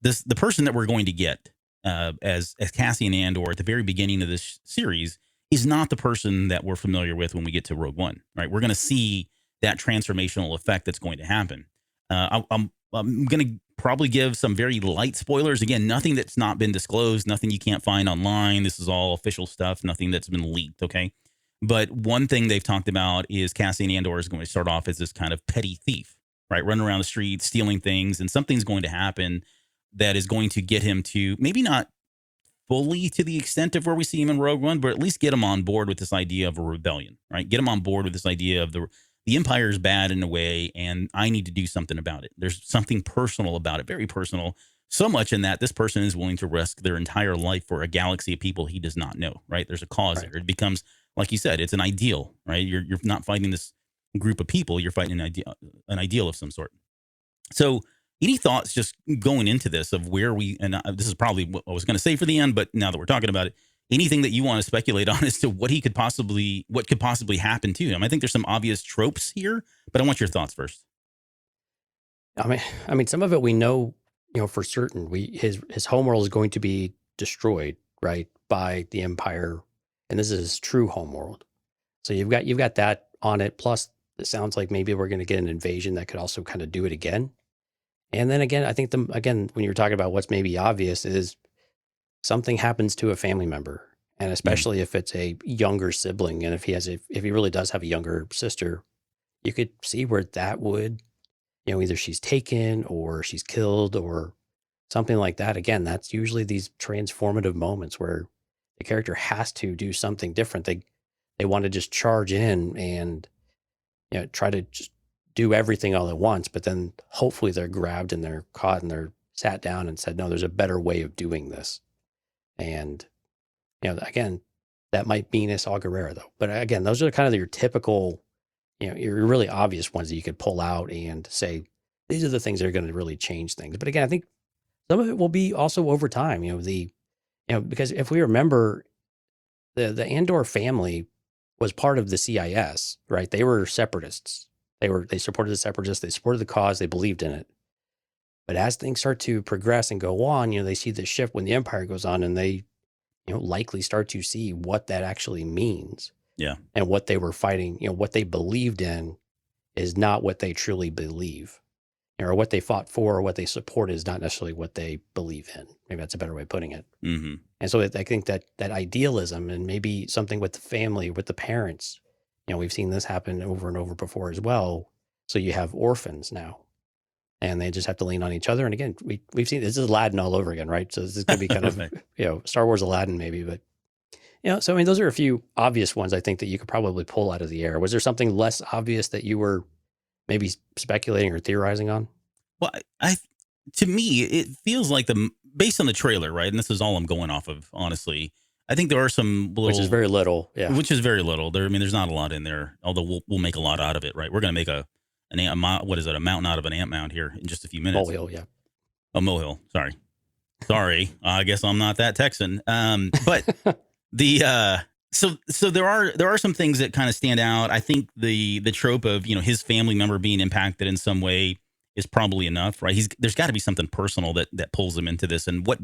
the person that we're going to get as Cassian Andor at the very beginning of this series is not the person that we're familiar with when we get to Rogue One, right? We're going to see that transformational effect that's going to happen. I'm going to probably give some very light spoilers. Again, nothing that's not been disclosed, nothing you can't find online. This is all official stuff, nothing that's been leaked, okay? But one thing they've talked about is Cassian Andor is going to start off as this kind of petty thief, right? Running around the streets, stealing things, and something's going to happen that is going to get him to maybe not fully to the extent of where we see him in Rogue One, but at least get him on board with this idea of a rebellion, right? Get him on board with this idea of the Empire is bad in a way, and I need to do something about it. There's something personal about it, very personal, so much in that this person is willing to risk their entire life for a galaxy of people he does not know, right? There's a cause there. It becomes, like you said, it's an ideal, right? You're not fighting this group of people. You're fighting an ideal of some sort. So any thoughts just going into this of where we, and this is probably what I was going to say for the end, but now that we're talking about it, anything that you want to speculate on as to what could possibly happen to him? I think there's some obvious tropes here, but I want your thoughts first. I mean, some of it we know, for certain. His homeworld is going to be destroyed, right, by the Empire, and this is his true homeworld. So you've got that on it. Plus, it sounds like maybe we're going to get an invasion that could also kind of do it again. And then again, I think when you're talking about what's maybe obvious is something happens to a family member, and especially if it's a younger sibling, and if he really does have a younger sister, you could see where that would, either she's taken or she's killed or something like that. Again, that's usually these transformative moments where the character has to do something different. They want to just charge in and try to just do everything all at once, but then hopefully they're grabbed and they're caught and they're sat down and said, no, there's a better way of doing this. And, again, that might mean Saw Gerrera though. But again, those are kind of your typical, your really obvious ones that you could pull out and say, these are the things that are going to really change things. But again, I think some of it will be also over time, because if we remember the Andor family was part of the CIS, right? They were separatists. They supported the separatists. They supported the cause. They believed in it. But as things start to progress and go on, they see the shift when the Empire goes on, and they, likely start to see what that actually means. Yeah. And what they were fighting, what they believed in is not what they truly believe. Or what they fought for or what they support is not necessarily what they believe in. Maybe that's a better way of putting it. Mm-hmm. And so I think that idealism and maybe something with the family, with the parents, we've seen this happen over and over before as well. So you have orphans now, and they just have to lean on each other. And again, we've seen this is Aladdin all over again, right? So this is going to be kind of, Star Wars Aladdin maybe, but so I mean, those are a few obvious ones I think that you could probably pull out of the air. Was there something less obvious that you were maybe speculating or theorizing on? Well, to me, it feels like based on the trailer, right? And this is all I'm going off of, honestly. I think there are some little, which is very little, yeah. Which is very little. There's not a lot in there. Although we'll make a lot out of it, right? We're going to make a mountain out of an ant mound here in just a few minutes. Molehill, yeah. A molehill. Sorry. I guess I'm not that Texan. But so there are some things that kind of stand out. I think the trope of his family member being impacted in some way is probably enough, right? There's got to be something personal that pulls him into this, and what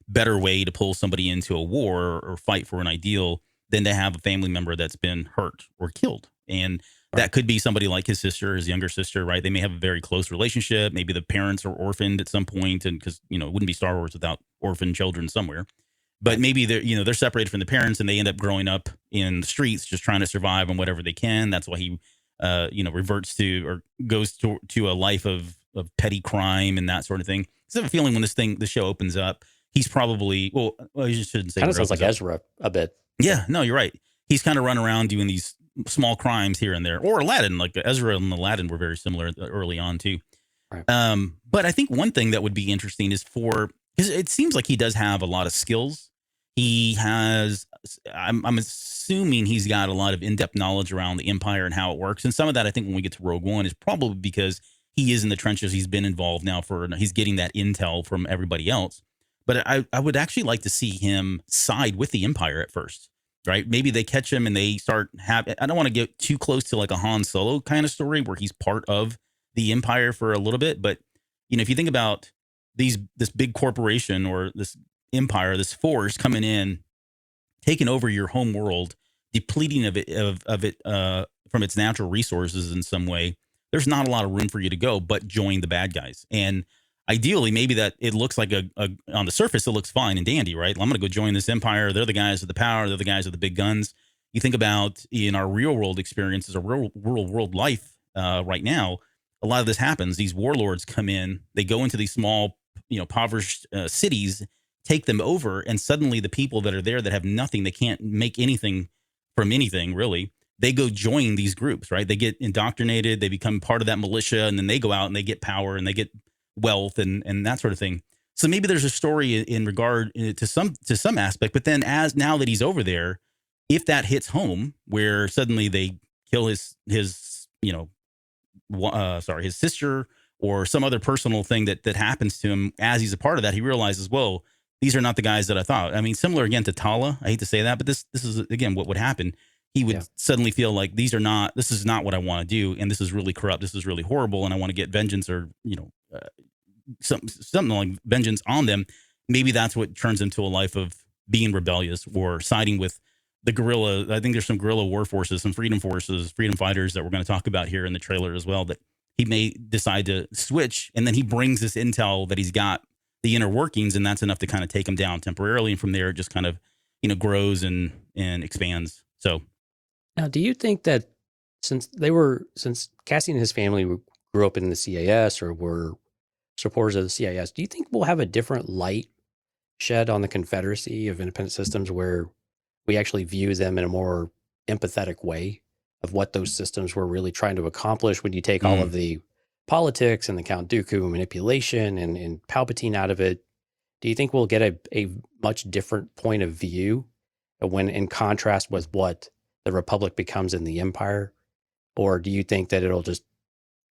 better way to pull somebody into a war or fight for an ideal than to have a family member that's been hurt or killed. And that could be somebody like his sister, his younger sister, right? They may have a very close relationship. Maybe the parents are orphaned at some point, and because it wouldn't be Star Wars without orphaned children somewhere. But maybe they're separated from the parents and they end up growing up in the streets just trying to survive on whatever they can. That's why he reverts to or goes to a life of petty crime and that sort of thing. I have a feeling when the show opens up, he's probably, you shouldn't say. Kind of sounds like Ezra a bit. Yeah, no, you're right. He's kind of running around doing these small crimes here and there. Or Aladdin, like Ezra and Aladdin were very similar early on too. Right. But I think one thing that would be interesting is because it seems like he does have a lot of skills. He has, I'm assuming he's got a lot of in-depth knowledge around the Empire and how it works. And some of that, I think when we get to Rogue One, is probably because he is in the trenches. He's been involved now he's getting that intel from everybody else. But I would actually like to see him side with the Empire at first, right? Maybe they catch him and they start I don't want to get too close to like a Han Solo kind of story where he's part of the Empire for a little bit. But, if you think about this big corporation or this empire, this force coming in, taking over your home world, depleting of it from its natural resources in some way. There's not a lot of room for you to go, but join the bad guys. And ideally, maybe that it looks like on the surface, it looks fine and dandy, right? Well, I'm going to go join this empire. They're the guys with the power. They're the guys with the big guns. You think about in our real world experiences, our real world life right now, a lot of this happens. These warlords come in, they go into these small, impoverished cities, take them over, and suddenly the people that are there that have nothing, they can't make anything from anything really. They go join these groups, right? They get indoctrinated, they become part of that militia, and then they go out and they get power and they get wealth and that sort of thing. So maybe there's a story in regard to some aspect, but then now that he's over there, if that hits home, where suddenly they kill his sister or some other personal thing that happens to him as he's a part of that, he realizes, whoa, these are not the guys that I thought. I mean, similar again to Tala. I hate to say that, but this is again what would happen. He would suddenly feel like this is not what I want to do, and this is really corrupt. This is really horrible, and I want to get vengeance or something like vengeance on them. Maybe that's what turns him to a life of being rebellious or siding with the guerrilla. I think there's some guerrilla war forces, some freedom fighters that we're going to talk about here in the trailer as well, that he may decide to switch. And then he brings this intel that he's got the inner workings, and that's enough to kind of take him down temporarily. And from there, it just kind of, grows and expands. So now, do you think that since Cassian and his family grew up in the CAS or were supporters of the CIS, do you think we'll have a different light shed on the Confederacy of Independent Systems where we actually view them in a more empathetic way of what those systems were really trying to accomplish when you take all of the politics and the Count Dooku manipulation and Palpatine out of it? Do you think we'll get a much different point of view when in contrast with what the Republic becomes in the Empire? Or do you think that it'll just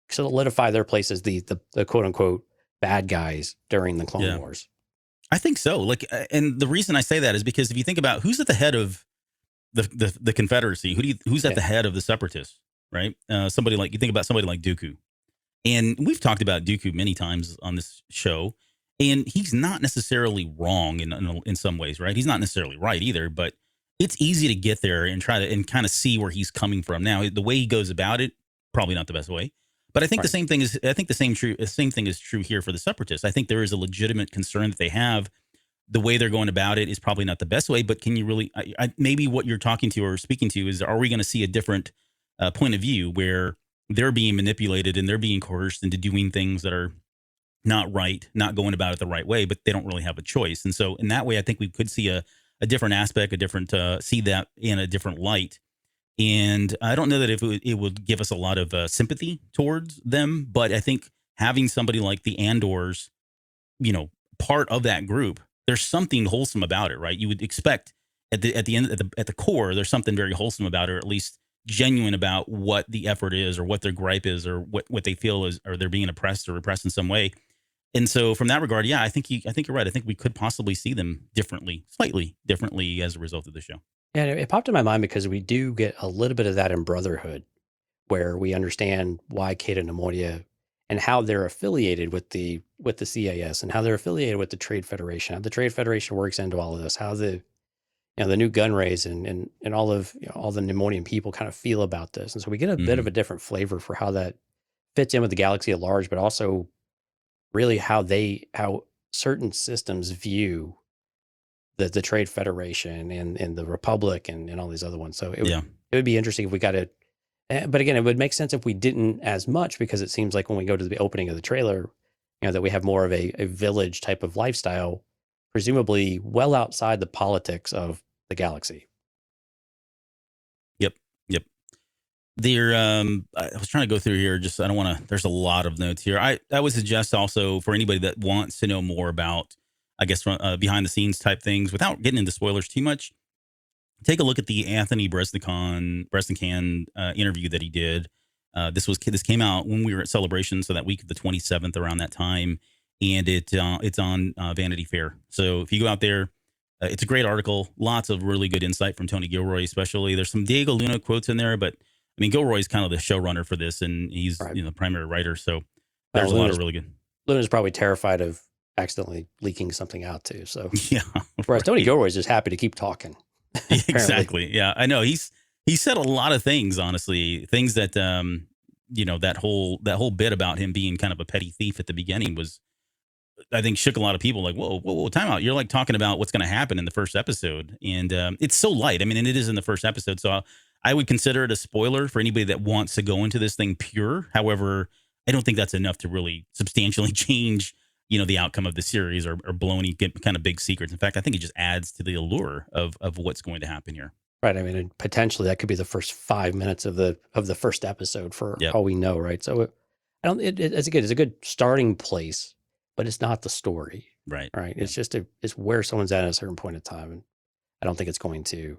solidify their place as the quote unquote bad guys during the Clone Wars? I think so. And the reason I say that is because if you think about who's at the head of the Confederacy, who's at the head of the Separatists, right? You think about somebody like Dooku, and we've talked about Dooku many times on this show, and he's not necessarily wrong in some ways, right? He's not necessarily right either, but it's easy to get there and try to kind of see where he's coming from. Now, the way he goes about it, probably not the best way. But I think the same thing is true here for the Separatists. I think there is a legitimate concern that they have. The way they're going about it is probably not the best way, but can you really, maybe what you're talking to or speaking to is, are we going to see a different point of view where they're being manipulated and they're being coerced into doing things that are not right, not going about it the right way, but they don't really have a choice. And so in that way, I think we could see a different aspect, see that in a different light. And I don't know that it would give us a lot of sympathy towards them, but I think having somebody like the Andors, part of that group, there's something wholesome about it, right? You would expect at the core, there's something very wholesome about it, or at least genuine about what the effort is, or what their gripe is, or what they feel is, or they're being oppressed or repressed in some way. And so from that regard, I think you're right. I think we could possibly see them slightly differently as a result of the show. Yeah, it popped in my mind because we do get a little bit of that in Brotherhood, where we understand why Kate and Nemoria and how they're affiliated with the CAS and how they're affiliated with the Trade Federation, how the Trade Federation works into all of this, how the new Gunrays and all of all the Nemorian people kind of feel about this. And so we get a bit of a different flavor for how that fits in with the galaxy at large, but also really how certain systems view the Trade Federation and the Republic and all these other ones. So it would be interesting if we got it. But again, it would make sense if we didn't as much, because it seems like when we go to the opening of the trailer, that we have more of a village type of lifestyle, presumably well outside the politics of the galaxy. Yep. There, I was trying to go through here. I don't want to. There's a lot of notes here. I would suggest also for anybody that wants to know more about, I guess, behind the scenes type things without getting into spoilers too much, take a look at the Anthony Bresnikan interview that he did. This came out when we were at Celebration, so that week of the 27th, around that time, and it's on Vanity Fair. So if you go out there, it's a great article. Lots of really good insight from Tony Gilroy, especially. There's some Diego Luna quotes in there, but I mean, Gilroy's kind of the showrunner for this, and he's the primary writer. So there's a lot of really good. Luna's probably terrified of accidentally leaking something out too. So Yeah. whereas Tony Gilroy is just happy to keep talking. Exactly. Yeah, I know. He said a lot of things, honestly, things that that whole bit about him being kind of a petty thief at the beginning was, I think, shook a lot of people. Like, whoa, time out. You're like talking about what's going to happen in the first episode, and it's so light. I mean, and it is in the first episode, so I would consider it a spoiler for anybody that wants to go into this thing pure. However, I don't think that's enough to really substantially change, the outcome of the series or blow any kind of big secrets. In fact, I think it just adds to the allure of what's going to happen here. Right. I mean, and potentially that could be the first 5 minutes of the first episode for Yep. all we know, right? So it's a good starting place, but it's not the story. Right. Right. It's just it's where someone's at a certain point in time. And I don't think it's going to,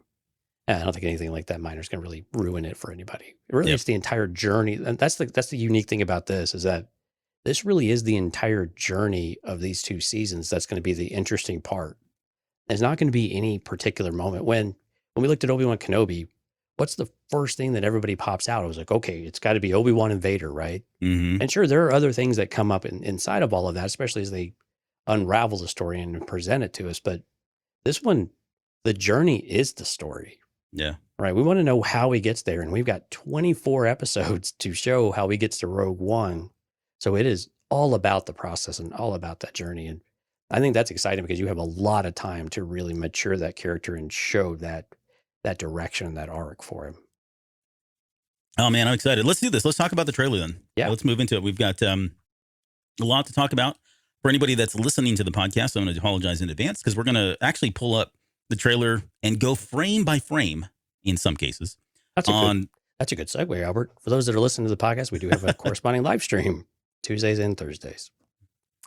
I don't think anything like that minor is going to really ruin it for anybody. It really is the entire journey. And that's the unique thing about this, is that this really is the entire journey of these 2 seasons. That's going to be the interesting part. There's not going to be any particular moment when we looked at Obi-Wan Kenobi, what's the first thing that everybody pops out? It was like, okay, it's got to be Obi-Wan and Vader, right? Mm-hmm. And sure, there are other things that come up inside of all of that, especially as they unravel the story and present it to us. But this one, the journey is the story. Yeah. Right. We want to know how he gets there. And we've got 24 episodes to show how he gets to Rogue One. So it is all about the process and all about that journey. And I think that's exciting because you have a lot of time to really mature that character and show that direction, that arc for him. Oh man, I'm excited. Let's do this. Let's talk about the trailer then. Yeah. Let's move into it. We've got a lot to talk about. For anybody that's listening to the podcast, I'm going to apologize in advance because we're going to actually pull up the trailer and go frame by frame in some cases. That's a good segue, Albert. For those that are listening to the podcast, we do have a corresponding live stream Tuesdays and Thursdays.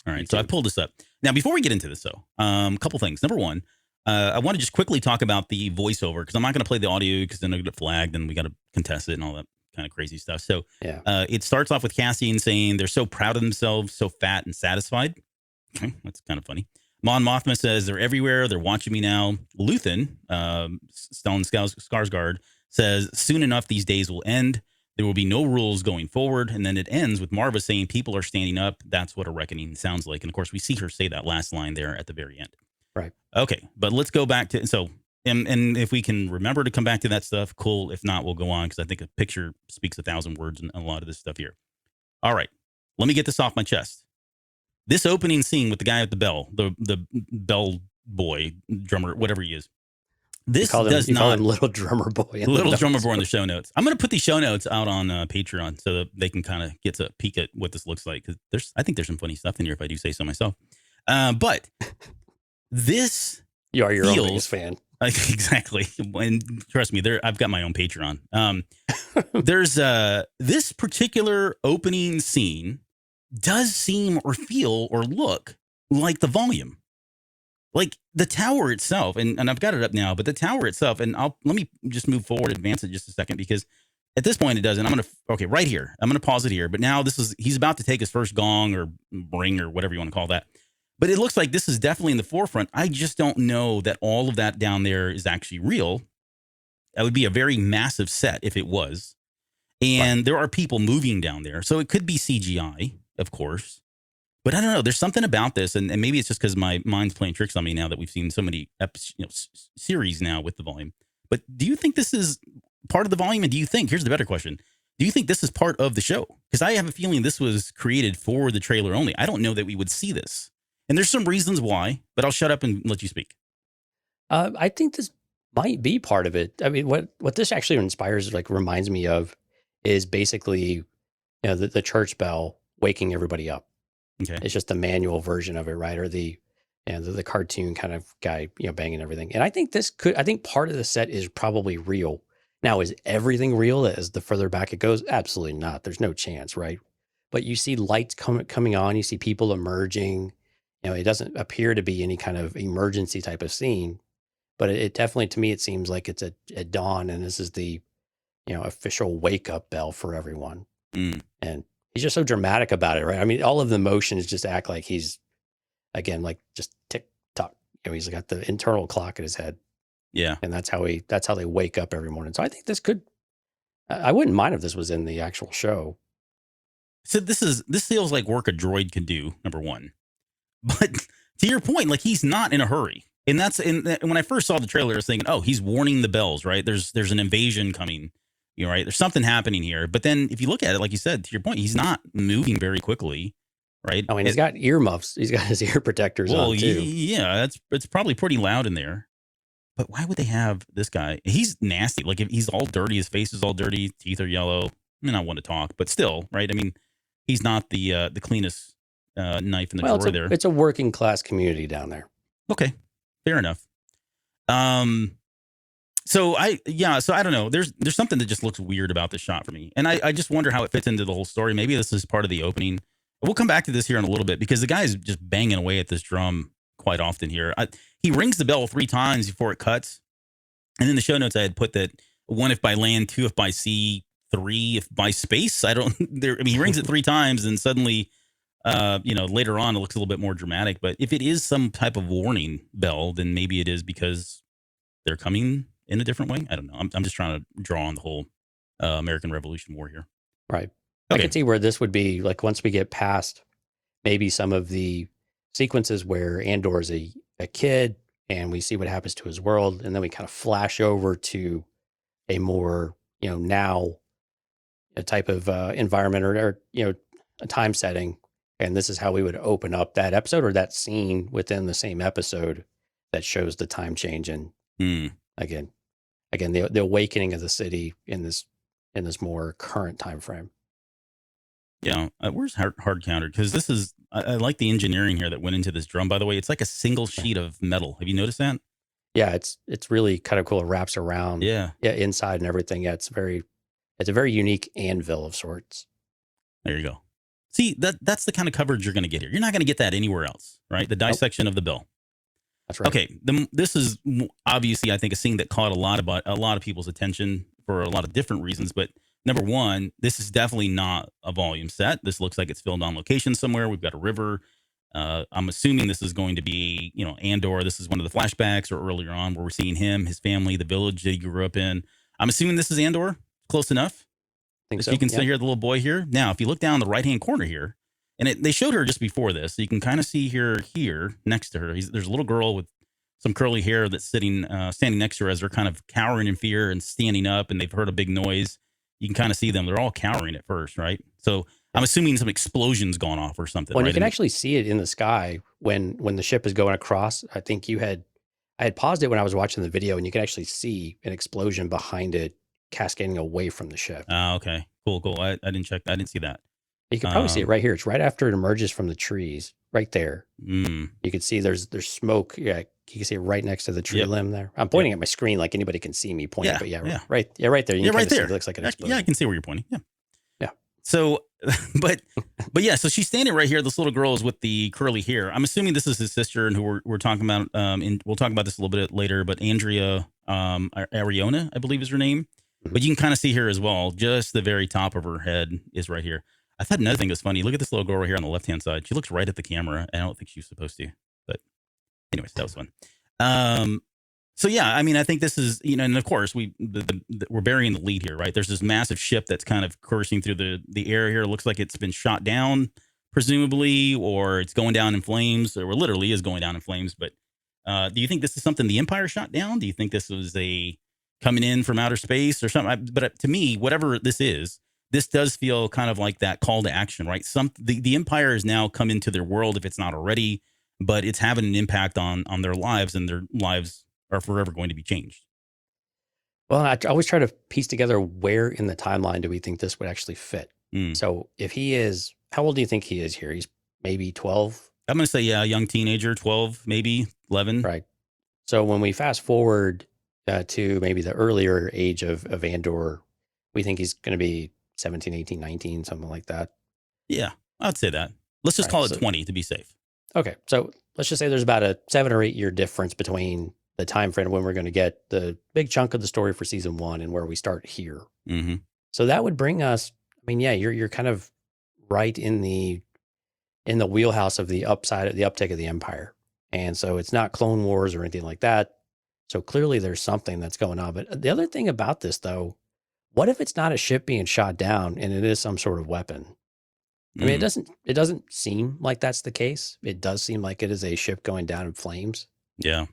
All right. So I pulled this up. Now, before we get into this, though, a couple things. Number one, I want to just quickly talk about the voiceover because I'm not going to play the audio because then it'll get flagged and we got to contest it and all that kind of crazy stuff. So it starts off with Cassian saying they're so proud of themselves, so fat and satisfied. Okay, that's kind of funny. Mon Mothma says they're everywhere. They're watching me now. Luthen, Stellan Skarsgård, says soon enough these days will end. There will be no rules going forward. And then it ends with Marva saying people are standing up. That's what a reckoning sounds like. And of course, we see her say that last line there at the very end. Right. Okay, but let's go back to and if we can remember to come back to that stuff, cool. If not, we'll go on because I think a picture speaks 1,000 words and a lot of this stuff here. All right, let me get this off my chest. This opening scene with the guy at the bell, the bell boy, drummer, whatever he is. This does not. Call him Little Drummer Boy. Little Drummer Boy in the show notes. I'm going to put these show notes out on Patreon so that they can kind of get a peek at what this looks like. Because I think there's some funny stuff in here if I do say so myself. But this, you are your own biggest fan. Exactly. And trust me, I've got my own Patreon. There's this particular opening scene does seem or feel or look like the volume. Like the tower itself, and I've got it up now, but the tower itself, and let me just move forward, advance it just a second, because at this point it doesn't. Okay, right here. I'm going to pause it here, but now he's about to take his first gong or ring or whatever you want to call that. But it looks like this is definitely in the forefront. I just don't know that all of that down there is actually real. That would be a very massive set if it was. And there are people moving down there. So it could be CGI, of course. But I don't know. There's something about this, and maybe it's just because my mind's playing tricks on me now that we've seen so many series now with the volume. But do you think this is part of the volume? And here's the better question, do you think this is part of the show? Because I have a feeling this was created for the trailer only. I don't know that we would see this. And there's some reasons why, but I'll shut up and let you speak. I think this might be part of it. I mean, what this actually inspires, reminds me of, is basically, the church bell waking everybody up. Okay. It's just the manual version of it, right? Or the cartoon kind of guy, banging everything. And I think part of the set is probably real. Now, is everything real as the further back it goes? Absolutely not. There's no chance, right? But you see lights coming on. You see people emerging. It doesn't appear to be any kind of emergency type of scene, but it definitely, to me, it seems like it's at dawn, and this is the, official wake up bell for everyone. Mm. And he's just so dramatic about it, right? I mean, all of the motions just act like he's, again, like just tick tock. He's got the internal clock in his head. Yeah, and that's how they wake up every morning. So I think this could. I wouldn't mind if this was in the actual show. So this feels like work a droid could do. Number one. But to your point, like he's not in a hurry. And when I first saw the trailer, I was thinking, oh, he's warning the bells, right? There's an invasion coming, right? There's something happening here. But then if you look at it, like you said, to your point, he's not moving very quickly, right? I mean, he's got earmuffs. He's got his ear protectors on too. Yeah, it's probably pretty loud in there. But why would they have this guy? He's nasty. Like if he's all dirty, his face is all dirty, teeth are yellow. I mean, I want to talk, but still, right? I mean, he's not the cleanest knife in the drawer there. It's a working class community down there. Okay, fair enough. So I don't know. There's something that just looks weird about this shot for me, and I just wonder how it fits into the whole story. Maybe this is part of the opening. We'll come back to this here in a little bit because the guy's just banging away at this drum quite often here. He rings the bell 3 times before it cuts, and in the show notes I had put that 1 if by land, 2 if by sea, 3 if by space. I mean, he rings it 3 times, and suddenly, later on it looks a little bit more dramatic. But if it is some type of warning bell, then maybe it is because they're coming in a different way. I don't know. I'm just trying to draw on the whole American Revolution War here. Right. Okay. I can see where this would be like once we get past maybe some of the sequences where Andor is a kid and we see what happens to his world, and then we kind of flash over to a more now a type of environment or a time setting, and this is how we would open up that episode or that scene within the same episode that shows the time change and again the awakening of the city in this more current time frame. Yeah, where's hard counter? Because this is I like the engineering here that went into this drum. By the way, it's like a single sheet of metal. Have you noticed that? Yeah, it's really kind of cool. It wraps around. Yeah, inside and everything. Yeah, it's a very unique anvil of sorts. There you go. See, that's the kind of coverage you're going to get here. You're not going to get that anywhere else, right? The dissection of the bill. That's right. Okay, this is obviously, I think, a scene that caught a lot of people's attention for a lot of different reasons. But number one, this is definitely not a volume set. This looks like it's filmed on location somewhere. We've got a river. I'm assuming this is going to be, Andor. This is one of the flashbacks or earlier on where we're seeing him, his family, the village that he grew up in. I'm assuming this is Andor. Close enough. I think so. You can see here the little boy here. Now, if you look down the right-hand corner here, and they showed her just before this, so you can kind of see here next to her. There's a little girl with some curly hair that's standing next to her as they're kind of cowering in fear and standing up, and they've heard a big noise. You can kind of see them. They're all cowering at first, right? So I'm assuming some explosion's gone off or something. Well, right? You can actually see it in the sky when the ship is going across. I think I had paused it when I was watching the video, and you can actually see an explosion behind it cascading away from the ship. Oh, okay. Cool. I didn't check. I didn't see that. You can probably see it right here. It's right after it emerges from the trees, right there. You can see there's smoke. Yeah, you can see it right next to the tree limb there. I'm pointing at my screen like anybody can see me pointing, but right there. You can right there. It looks like an explosion. Yeah, I can see where you're pointing. Yeah. So, but yeah, so she's standing right here. This little girl is with the curly hair. I'm assuming this is his sister, and who we're talking about. And we'll talk about this a little bit later. But Andrea Ariona, I believe is her name. But you can kind of see her as well. Just the very top of her head is right here. I thought another thing was funny. Look at this little girl right here on the left-hand side. She looks right at the camera. I don't think she's supposed to. But anyways, that was fun. So yeah, I mean, I think this is, and of course we're burying the lead here, right? There's this massive ship that's kind of coursing through the air here. It looks like it's been shot down, presumably, or it's going down in flames, or literally is going down in flames. But do you think this is something the Empire shot down? Do you think this was coming in from outer space or something? But to me, whatever this is, this does feel kind of like that call to action, right? The Empire has now come into their world, if it's not already, but it's having an impact on their lives, and their lives are forever going to be changed. Well, I always try to piece together where in the timeline do we think this would actually fit. So if he is, how old do you think he is here? He's maybe 12? I'm going to say, yeah, young teenager, 12, maybe 11. Right. So when we fast forward to maybe the earlier age of Andor, we think he's going to be 17, 18, 19, something like that. Yeah, I'd say that. Let's just call it 20 to be safe. Okay. So let's just say there's about a 7 or 8 year difference between the time frame when we're going to get the big chunk of the story for season 1 and where we start here. Mm-hmm. So that would bring us, I mean, yeah, you're kind of right in the wheelhouse of the uptick of the Empire. And so it's not Clone Wars or anything like that. So clearly there's something that's going on. But the other thing about this, though, what if it's not a ship being shot down and it is some sort of weapon? I mean, it doesn't seem like that's the case. It does seem like it is a ship going down in flames. Yeah.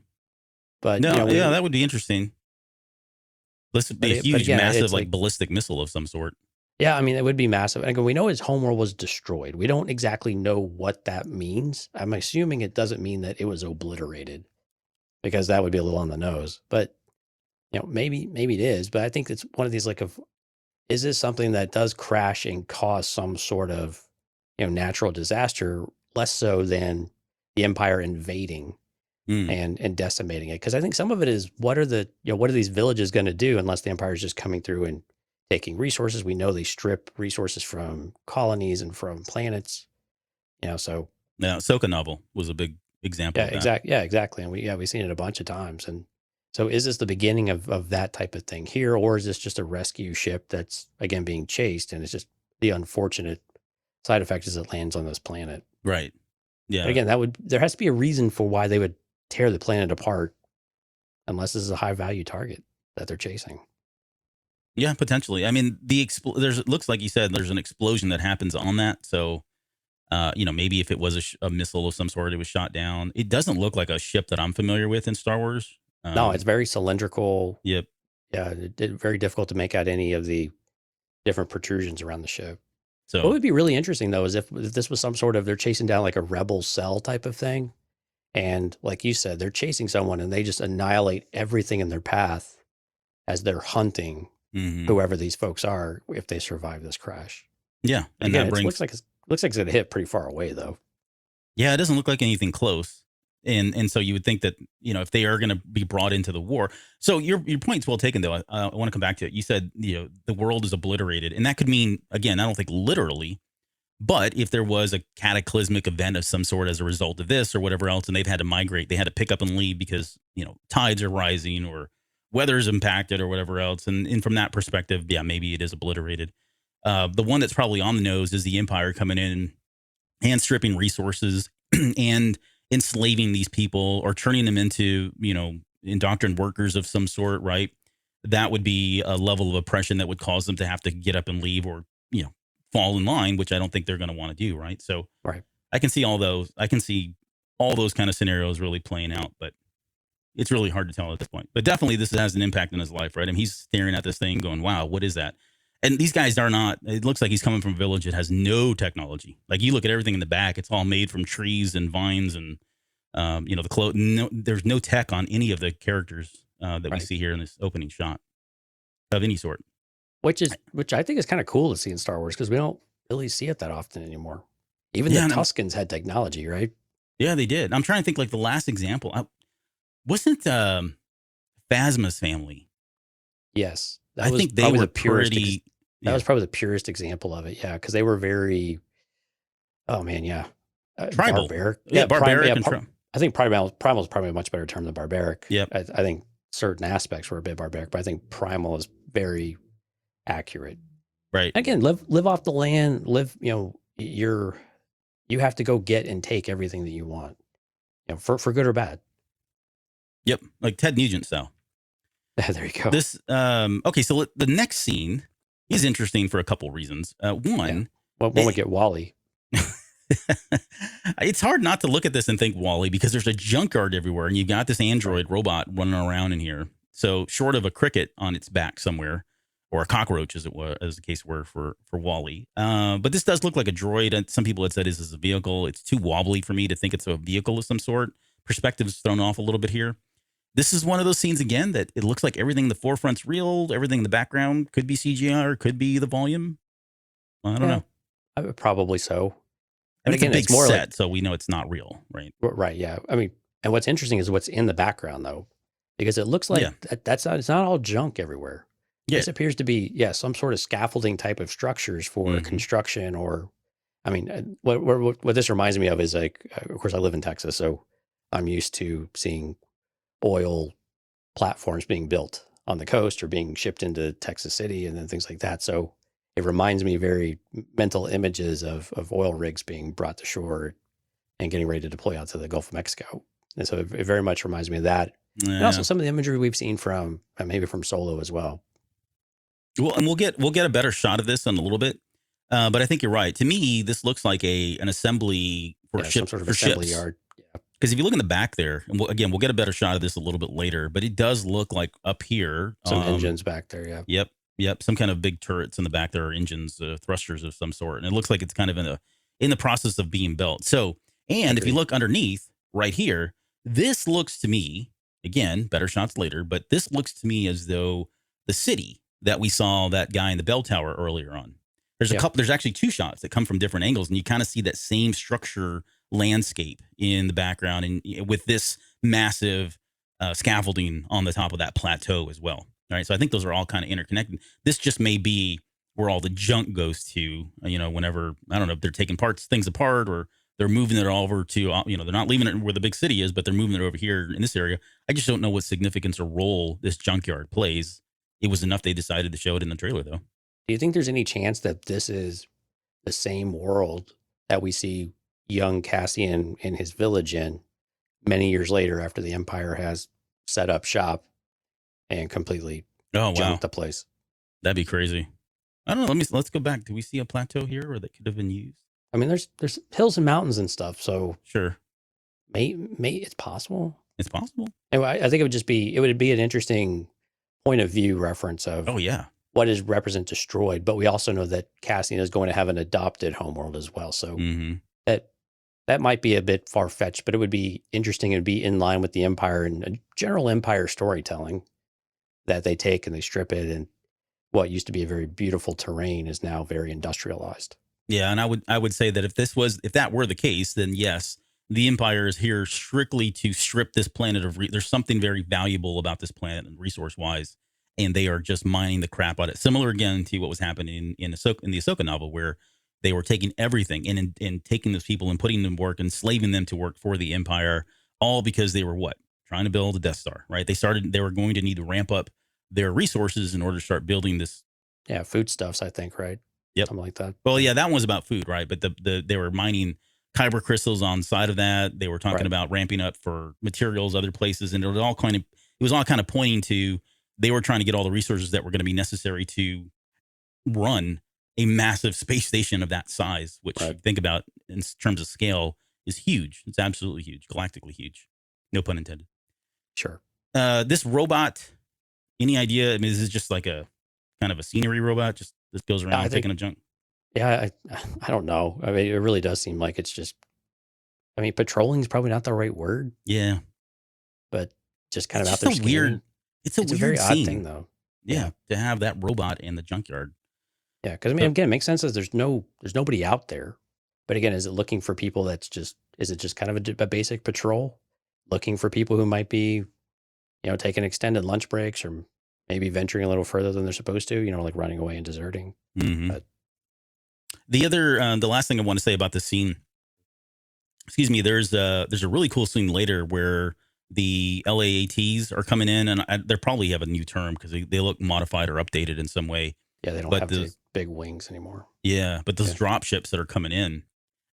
But No, that would be interesting. This would be a huge, massive, like ballistic missile of some sort. Yeah, I mean, it would be massive. And we know his homeworld was destroyed. We don't exactly know what that means. I'm assuming it doesn't mean that it was obliterated, because that would be a little on the nose. But maybe it is. But I think it's one of these is this something that does crash and cause some sort of natural disaster, less so than the Empire invading and decimating it? Because I think some of it is, what are these villages going to do unless the Empire is just coming through and taking resources? We know they strip resources from colonies and from planets. So Ahsoka novel was a big example. Yeah, exactly. Yeah, exactly. And we've seen it a bunch of times. And so, is this the beginning of that type of thing here, or is this just a rescue ship that's again being chased, and it's just the unfortunate side effect is it lands on this planet? Right. Yeah. But again, there has to be a reason for why they would tear the planet apart, unless this is a high value target that they're chasing. Yeah, potentially. I mean, it looks like you said there's an explosion that happens on that. So, maybe if it was a missile of some sort, it was shot down. It doesn't look like a ship that I'm familiar with in Star Wars. No, it's very cylindrical. Yep. Yeah, very difficult to make out any of the different protrusions around the ship. So what would be really interesting, though, is if this was some sort of, they're chasing down like a rebel cell type of thing. And like you said, they're chasing someone and they just annihilate everything in their path as they're hunting whoever these folks are, if they survive this crash. Yeah. And again, it looks like it's going to hit pretty far away, though. Yeah, it doesn't look like anything close. And so you would think that, if they are going to be brought into the war. So your point's well taken, though. I want to come back to it. You said, the world is obliterated. And that could mean, again, I don't think literally, but if there was a cataclysmic event of some sort as a result of this or whatever else, and they've had to migrate, they had to pick up and leave because, tides are rising or weather's impacted or whatever else. And from that perspective, yeah, maybe it is obliterated. The one that's probably on the nose is the Empire coming in and stripping resources and enslaving these people or turning them into, indoctrined workers of some sort, right? That would be a level of oppression that would cause them to have to get up and leave or, fall in line, which I don't think they're going to want to do, right? So right. I can see all those. I can see all those kind of scenarios really playing out, but it's really hard to tell at this point. But definitely this has an impact in his life, right? I mean, he's staring at this thing going, wow, what is that? And these guys are not, it looks like he's coming from a village that has no technology. Like you look at everything in the back, it's all made from trees and vines and, the clothes. No, there's no tech on any of the characters that we see here in this opening shot of any sort. Which I think is kind of cool to see in Star Wars, because we don't really see it that often anymore. Even the Tuskens had technology, right? Yeah, they did. I'm trying to think, like the last example. Wasn't Phasma's family? Yes. I think they were the purest. That was probably the purest example of it. Yeah, because they were very. Oh man, yeah. Tribal. Barbaric. Yeah, barbaric. I think primal is probably a much better term than barbaric. Yeah. I think certain aspects were a bit barbaric, but I think primal is very accurate. Right. Again, live off the land. You have to go get and take everything that you want, for good or bad. Yep, like Ted Nugent style. There you go. This okay. So the next scene is interesting for a couple reasons. One, when we get Walle. It's hard not to look at this and think Walle, because there's a junkyard everywhere, and you got this android robot running around in here. So short of a cricket on its back somewhere, or a cockroach, as the case were for Walle. But this does look like a droid. And some people had said, is this a vehicle? It's too wobbly for me to think it's a vehicle of some sort. Perspective's thrown off a little bit here. This is one of those scenes, again, that it looks like everything in the forefront's real. Everything in the background could be CGI or could be the volume. I don't know. Probably so. And again, it's a big set, so we know it's not real, right? Right, yeah. I mean, and what's interesting is what's in the background, though, because it looks like it's not all junk everywhere. Yeah. This appears to be, some sort of scaffolding type of structures for construction, or, I mean, what this reminds me of is, like, of course, I live in Texas, so I'm used to seeing oil platforms being built on the coast or being shipped into Texas City and then things like that. So it reminds me very mental images of oil rigs being brought to shore and getting ready to deploy out to the Gulf of Mexico. And so it very much reminds me of that. Yeah. And also some of the imagery we've seen from maybe from Solo as well. Well, and we'll get a better shot of this in a little bit. But I think you're right. To me, this looks like an assembly for some sort of assembly yard. Yeah. Because if you look in the back there, and we'll get a better shot of this a little bit later, but it does look like up here. Some engines back there, yeah. Yep. Some kind of big turrets in the back there, are engines, thrusters of some sort. And it looks like it's kind of in the process of being built. So, and if you look underneath right here, this looks to me, again, better shots later, but this looks to me as though the city that we saw that guy in the bell tower earlier on. There's actually two shots that come from different angles, and you kind of see that same structure landscape in the background, and with this massive scaffolding on the top of that plateau as well. All right, so I think those are all kind of interconnected. This just may be where all the junk goes to. Whenever, I don't know if they're taking things apart, or they're moving it all over to. They're not leaving it where the big city is, but they're moving it over here in this area. I just don't know what significance or role this junkyard plays. It was enough they decided to show it in the trailer, though. Do you think there's any chance that this is the same world that we see young Cassian in his village in many years later, after the Empire has set up shop and completely junked the place? That'd be crazy. I don't know. Let's go back. Do we see a plateau here where that could have been used? I mean, there's hills and mountains and stuff, so sure, may it's possible. It's possible. Anyway, I think it would be an interesting point of view reference of what is represent destroyed, but we also know that Cassian is going to have an adopted homeworld as well. So that might be a bit far fetched, but it would be interesting and be in line with the Empire and a general Empire storytelling that they take and they strip it, and what used to be a very beautiful terrain is now very industrialized. Yeah, and I would say that if that were the case, then yes, the Empire is here strictly to strip this planet of. There's something very valuable about this planet and resource wise, and they are just mining the crap out of it. Similar again to what was happening in the Ahsoka novel, where they were taking everything and taking those people and putting them to work, enslaving them to work for the Empire, all because they were trying to build a Death Star, right? They were going to need to ramp up their resources in order to start building this. Yeah, foodstuffs, I think, right? Yep. Something like that. Well, yeah, that one was about food, right? But they were mining kyber crystals on the side of that. They were talking about ramping up for materials other places, and it was all kind of pointing to they were trying to get all the resources that were going to be necessary to run a massive space station of that size, which think about in terms of scale is huge. It's absolutely huge, galactically huge. No pun intended. Sure. This robot, any idea? I mean, this is just like a kind of a scenery robot. Just this goes around taking a junk. Yeah, I don't know. I mean, it really does seem like it's just. I mean, patrolling is probably not the right word. Yeah, but just kind of out there. It's a weird very scene. odd thing, though. Yeah, to have that robot in the junkyard. Yeah, because I mean, again, it makes sense as there's nobody out there. But again, is it looking for people is it just kind of a basic patrol, looking for people who might be, taking extended lunch breaks or maybe venturing a little further than they're supposed to, like running away and deserting. Mm-hmm. But, the last thing I want to say about this scene, excuse me, there's a really cool scene later where the LAATs are coming in, and they probably have a new term because they look modified or updated in some way. Yeah, they don't have the big wings anymore. Yeah, but those drop ships that are coming in,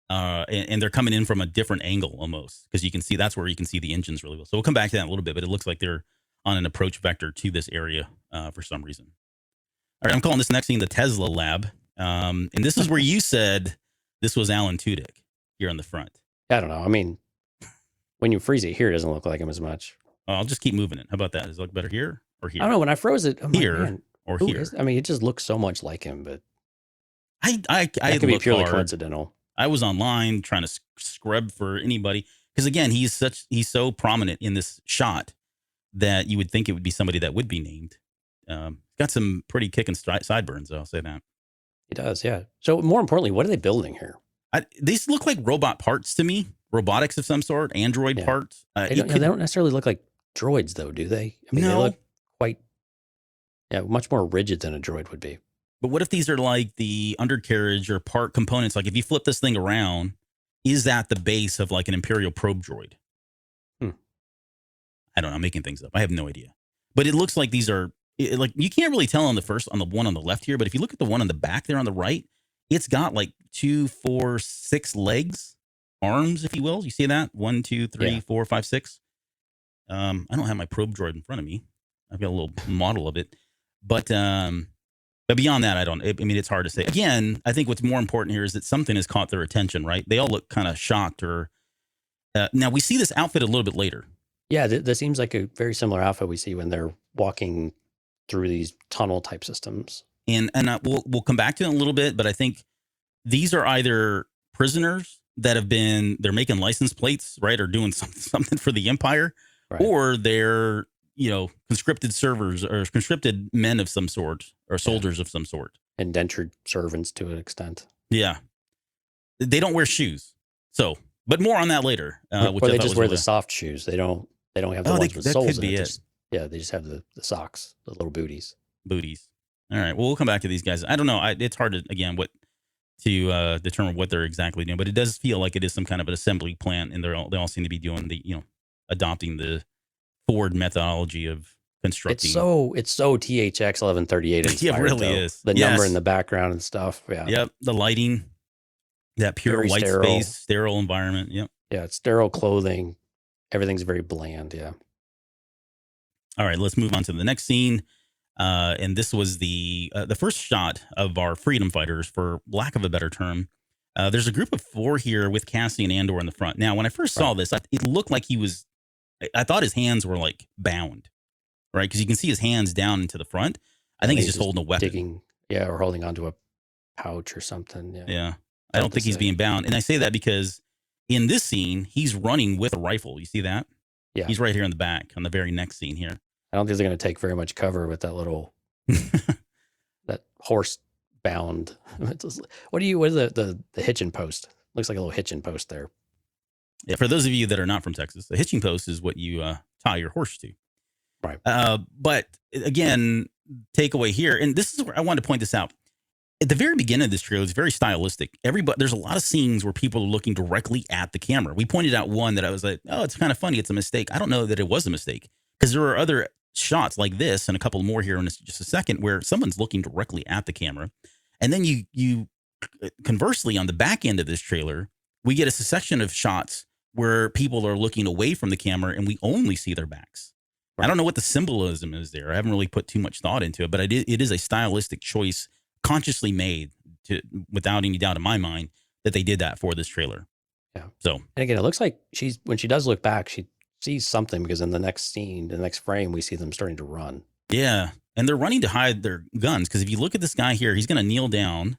and they're coming in from a different angle almost, because you can see that's where you can see the engines really well. So we'll come back to that in a little bit, but it looks like they're on an approach vector to this area for some reason. All right, I'm calling this next scene the Tesla lab. And this is where you said this was Alan Tudyk here on the front. I don't know. I mean, when you freeze it here, it doesn't look like him as much. Oh, I'll just keep moving it. How about that? Does it look better here or here? I don't know. When I froze it, here or here. I mean, it just looks so much like him, but I could be purely coincidental. I was online trying to scrub for anybody because again, he's so prominent in this shot that you would think it would be somebody that would be named. Got some pretty kicking sideburns, I'll say that. He does, yeah. So more importantly, what are they building here? These look like robot parts to me, robotics of some sort, android parts. They don't necessarily look like droids, though, do they? I mean, they look quite, much more rigid than a droid would be. But what if these are like the undercarriage or part components? Like if you flip this thing around, is that the base of like an Imperial probe droid? I don't know. I'm making things up. I have no idea. But it looks like these are like you can't really tell on the one on the left here. But if you look at the one on the back there on the right, it's got like 2, 4, 6 legs, arms, if you will. You see that? 1, 2, 3, 4, 5, 6. I don't have my probe droid in front of me. I've got a little model of it, but But beyond that, I mean, it's hard to say. Again, I think what's more important here is that something has caught their attention, right? They all look kind of shocked or. Now, we see this outfit a little bit later. Yeah, that seems like a very similar outfit we see when they're walking through these tunnel type systems. And we'll come back to it in a little bit, but I think these are either prisoners that they're making license plates, right, or doing something for the Empire, right, or they're conscripted servers or conscripted men of some sort or soldiers of some sort, indentured servants to an extent. Yeah, they don't wear shoes, so. But more on that later. Or they just wear the soft shoes. They don't have the ones with soles in it. They just have the socks, the little booties. All right. Well, we'll come back to these guys. I don't know. It's hard to determine what they're exactly doing, but it does feel like it is some kind of an assembly plant, and they all seem to be doing adopting the Ford methodology of constructing. It's so THX 1138 inspired. It really is. The number in the background and stuff. Yeah. Yep. The lighting. That pure very white space, sterile environment. Yep. Yeah, it's sterile clothing. Everything's very bland. Yeah. All right, let's move on to the next scene. And this was the first shot of our freedom fighters, for lack of a better term. There's a group of 4 here with Cassie and Andor in the front. Now, when I first saw this, it looked like I thought his hands were like bound, right? Because you can see his hands down into the front. I think he's just holding a weapon. Or holding onto a pouch or something. Yeah. I don't think he's being bound. And I say that because in this scene, he's running with a rifle. You see that? Yeah. He's right here in the back on the very next scene here. I don't think they're going to take very much cover with that little, that horse bound. What is the hitching post? Looks like a little hitching post there. Yeah. For those of you that are not from Texas, a hitching post is what you tie your horse to. Right. But again, takeaway here, and this is where I wanted to point this out. At the very beginning of this trailer, it's very stylistic. There's a lot of scenes where people are looking directly at the camera. We pointed out one that I was like, oh, it's kind of funny. It's a mistake. I don't know that it was a mistake, because there are other shots like this and a couple more here in just a second where someone's looking directly at the camera. And then you conversely, on the back end of this trailer, we get a succession of shots where people are looking away from the camera and we only see their backs. Right. I don't know what the symbolism is there. I haven't really put too much thought into it, but it is a stylistic choice consciously made, without any doubt in my mind, that they did that for this trailer. Yeah. So, and again, it looks like when she does look back, she sees something, because in the next scene, the next frame, we see them starting to run. Yeah. And they're running to hide their guns. Because if you look at this guy here, he's going to kneel down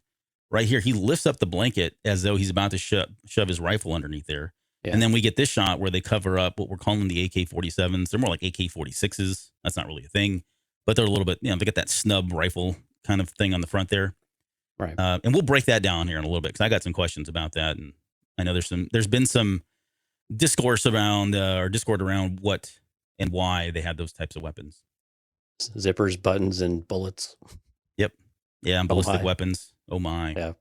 right here. He lifts up the blanket as though he's about to shove his rifle underneath there. Yeah. And then we get this shot where they cover up what we're calling the AK-47s. They're more like AK-46s. That's not really a thing, but they're a little bit, they get that snub rifle kind of thing on the front there. Right. And we'll break that down here in a little bit, because I got some questions about that. And I know there's been some discourse around discord around what and why they had those types of weapons. Zippers, buttons, and bullets. Yep. Yeah. And ballistic weapons. Oh my. Yeah.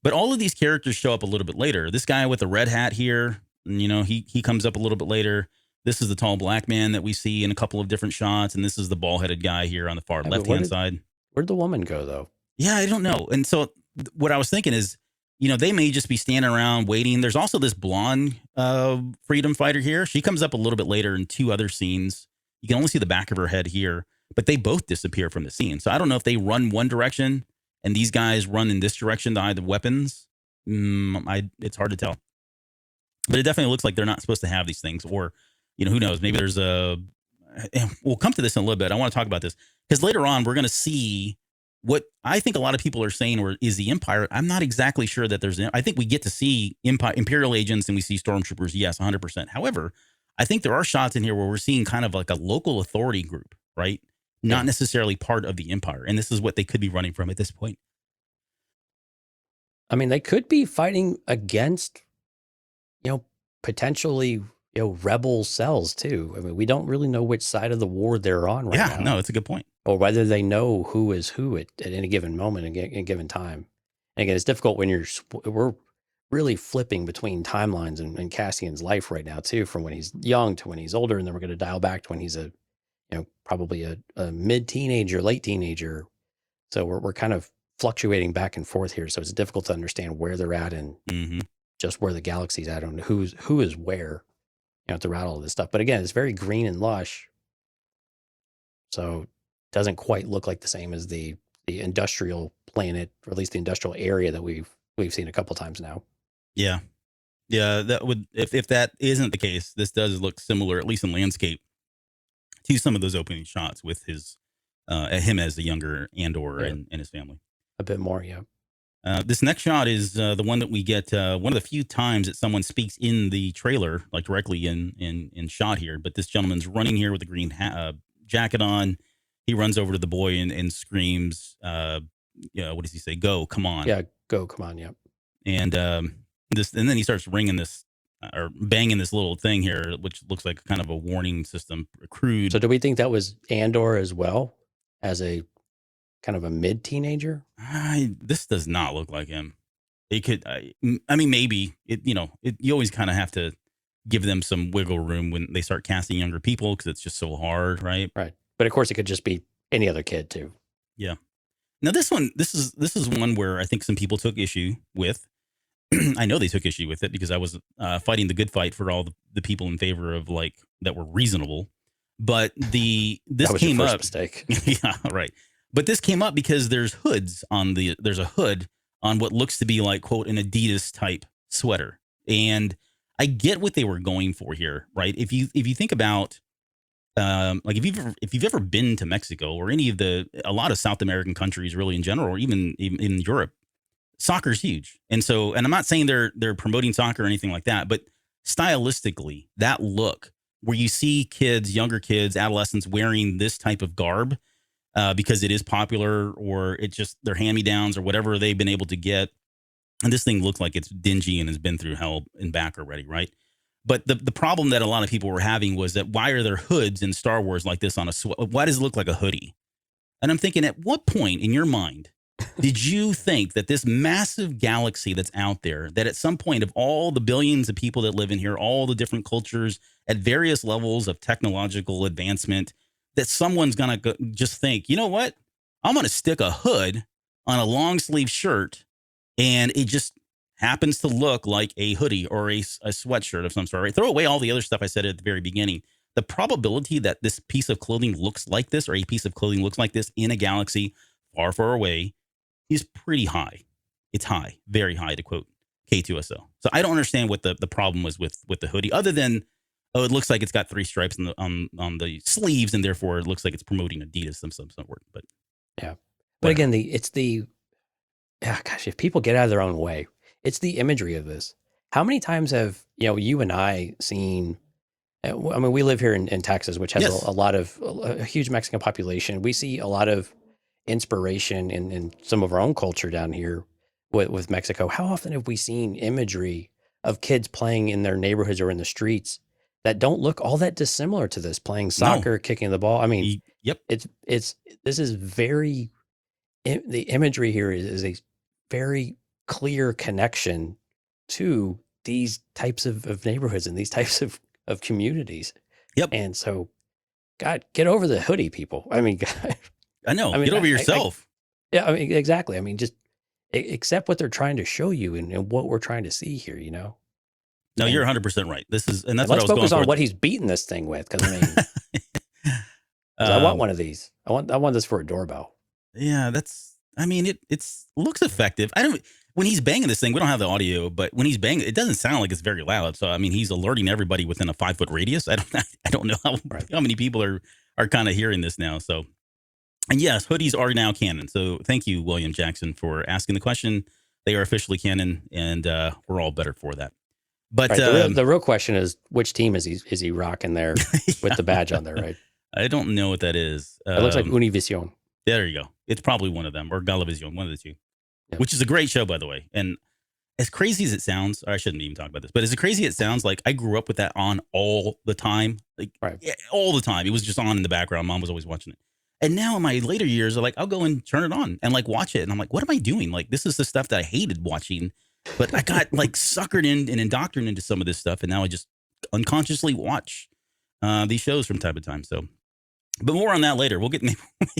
But all of these characters show up a little bit later. This guy with the red hat here, he comes up a little bit later. This is the tall black man that we see in a couple of different shots. And this is the bald-headed guy here on the far left-hand side. Where'd the woman go, though? Yeah, I don't know. And so what I was thinking is, they may just be standing around waiting. There's also this blonde freedom fighter here. She comes up a little bit later in 2 other scenes. You can only see the back of her head here, but they both disappear from the scene. So I don't know if they run one direction and these guys run in this direction to hide the weapons. It's hard to tell. But it definitely looks like they're not supposed to have these things. Or, who knows? Maybe there's we'll come to this in a little bit. I want to talk about this because later on we're going to see what I think a lot of people are saying is the Empire. I'm not exactly sure that I think we get to see Imperial agents and we see stormtroopers. Yes, 100%. However, I think there are shots in here where we're seeing kind of like a local authority group, right? Not necessarily part of the Empire. And this is what they could be running from at this point. I mean, they could be fighting against, potentially, rebel cells too. I mean, we don't really know which side of the war they're on right now. Yeah, no, that's a good point. Or whether they know who is who at any given moment and any given time. And again, it's difficult when we're really flipping between timelines and Cassian's life right now too, from when he's young to when he's older, and then we're going to dial back to when he's probably a mid-teenager, late teenager. So we're kind of fluctuating back and forth here. So it's difficult to understand where they're at and just where the galaxy's at and who is where, throughout all of this stuff. But again, it's very green and lush. So it doesn't quite look like the same as the the industrial planet, or at least the industrial area that we've seen a couple times now. Yeah. Yeah, that would if that isn't the case, this does look similar, at least in landscape, to some of those opening shots with his him as the younger Andor Yeah. and his family. A bit more, yeah. This next shot is the one that we get one of the few times that someone speaks in the trailer, like directly in shot here. But this gentleman's running here with a green jacket on. He runs over to the boy and screams, what does he say? Go, come on. Yeah, go, come on, yeah. And then he starts ringing this or banging this little thing here, which looks like kind of a warning system, crude. So do we think that was Andor as well, as a kind of a mid-teenager? This does not look like him. It could, I mean, maybe you always kind of have to give them some wiggle room when they start casting younger people, because it's just so hard, right? Right. But of course, it could just be any other kid too. Yeah. Now this is one where I think some people took issue with. I know they took issue with it because I was fighting the good fight for all the people in favor of like that were reasonable. But this that was came your first up. mistake. Yeah, right. But this came up because there's a hood on what looks to be like, quote, an Adidas type sweater. And I get what they were going for here, right? If you think about like if you've ever been to Mexico or a lot of South American countries really in general, or even in Europe, soccer's huge. And I'm not saying they're promoting soccer or anything like that, but stylistically, that look where you see younger kids, adolescents wearing this type of garb, because it is popular, or it just their hand-me-downs or whatever they've been able to get. And this thing looks like it's dingy and has been through hell and back already, right? But the problem that a lot of people were having was that why are there hoods in Star Wars like this on a why does it look like a hoodie? And I'm thinking, at what point in your mind did you think that this massive galaxy that's out there, that at some point of all the billions of people that live in here, all the different cultures at various levels of technological advancement, that someone's going to just think, you know what? I'm going to stick a hood on a long sleeve shirt, and it just happens to look like a hoodie or a sweatshirt of some sort, right? Throw away all the other stuff I said at the very beginning. The probability that this piece of clothing looks like this, or a piece of clothing looks like this in a galaxy far, far away, is pretty high. It's high, very high, to quote K2SO. So I don't understand what the problem was with the hoodie, other than, oh, it looks like it's got 3 stripes on the sleeves, and therefore it looks like it's promoting Adidas of some sort. But yeah, but again, if people get out of their own way, it's the imagery of this. How many times have you and I seen? I mean, we live here in Texas, which has Yes. a huge Mexican population. We see a lot of inspiration in some of our own culture down here with Mexico. How often have we seen imagery of kids playing in their neighborhoods or in the streets that don't look all that dissimilar to this, playing soccer, kicking the ball? I mean, yep. This is the imagery here is a very clear connection to these types of neighborhoods and these types of communities. Yep. And so, God, get over the hoodie, people. I mean, God, I know. Get over yourself. Yeah, I mean, exactly. I mean, just accept what they're trying to show you and what we're trying to see here, No, you're 100% right. This is, and that's what I was let's focus going on for. what he's beating this thing with, because I mean, 'cause I want one of these. I want this for a doorbell. Yeah, it looks effective. When he's banging this thing, we don't have the audio, but when he's banging, it doesn't sound like it's very loud. So I mean, he's alerting everybody within a 5-foot radius. I don't know how many people are kind of hearing this now. So, and yes, hoodies are now canon. So thank you, William Jackson, for asking the question. They are officially canon, and we're all better for that. But the real question is, which team is he rocking there with the badge on there, right? I don't know what that is. It looks like Univision. There you go. It's probably one of them, or Galavision, one of the two. Yep. Which is a great show, by the way. And as crazy as it sounds, or I shouldn't even talk about this, but as crazy as it sounds, like I grew up with that on all the time, all the time. It was just on in the background. Mom was always watching it. And now in my later years, I'll go and turn it on and watch it. And I'm like, what am I doing? Like, this is the stuff that I hated watching, but I got suckered in and indoctrinated into some of this stuff. And now I just unconsciously watch these shows from time to time. So, but more on that later. We'll get,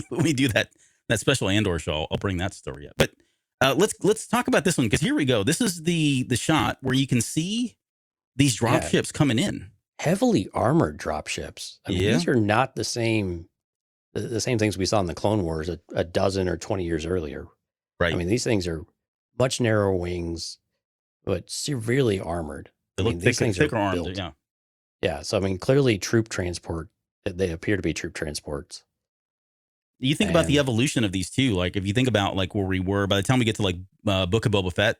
when we do that special Andor show, I'll bring that story up. But let's talk about this one, because here we go. This is the shot where you can see these drop ships coming in. Heavily armored drop ships. I mean, these are not the same the same things we saw in the Clone Wars a dozen or 20 years earlier. Right. I mean, these things are much narrower wings, but severely armored. They I look mean, these things thicker are armed. built. Yeah. Yeah. So, I mean, clearly troop transport, they appear to be troop transports. You think about the evolution of these too. Like if you think about like where we were by the time we get to like Book of Boba Fett,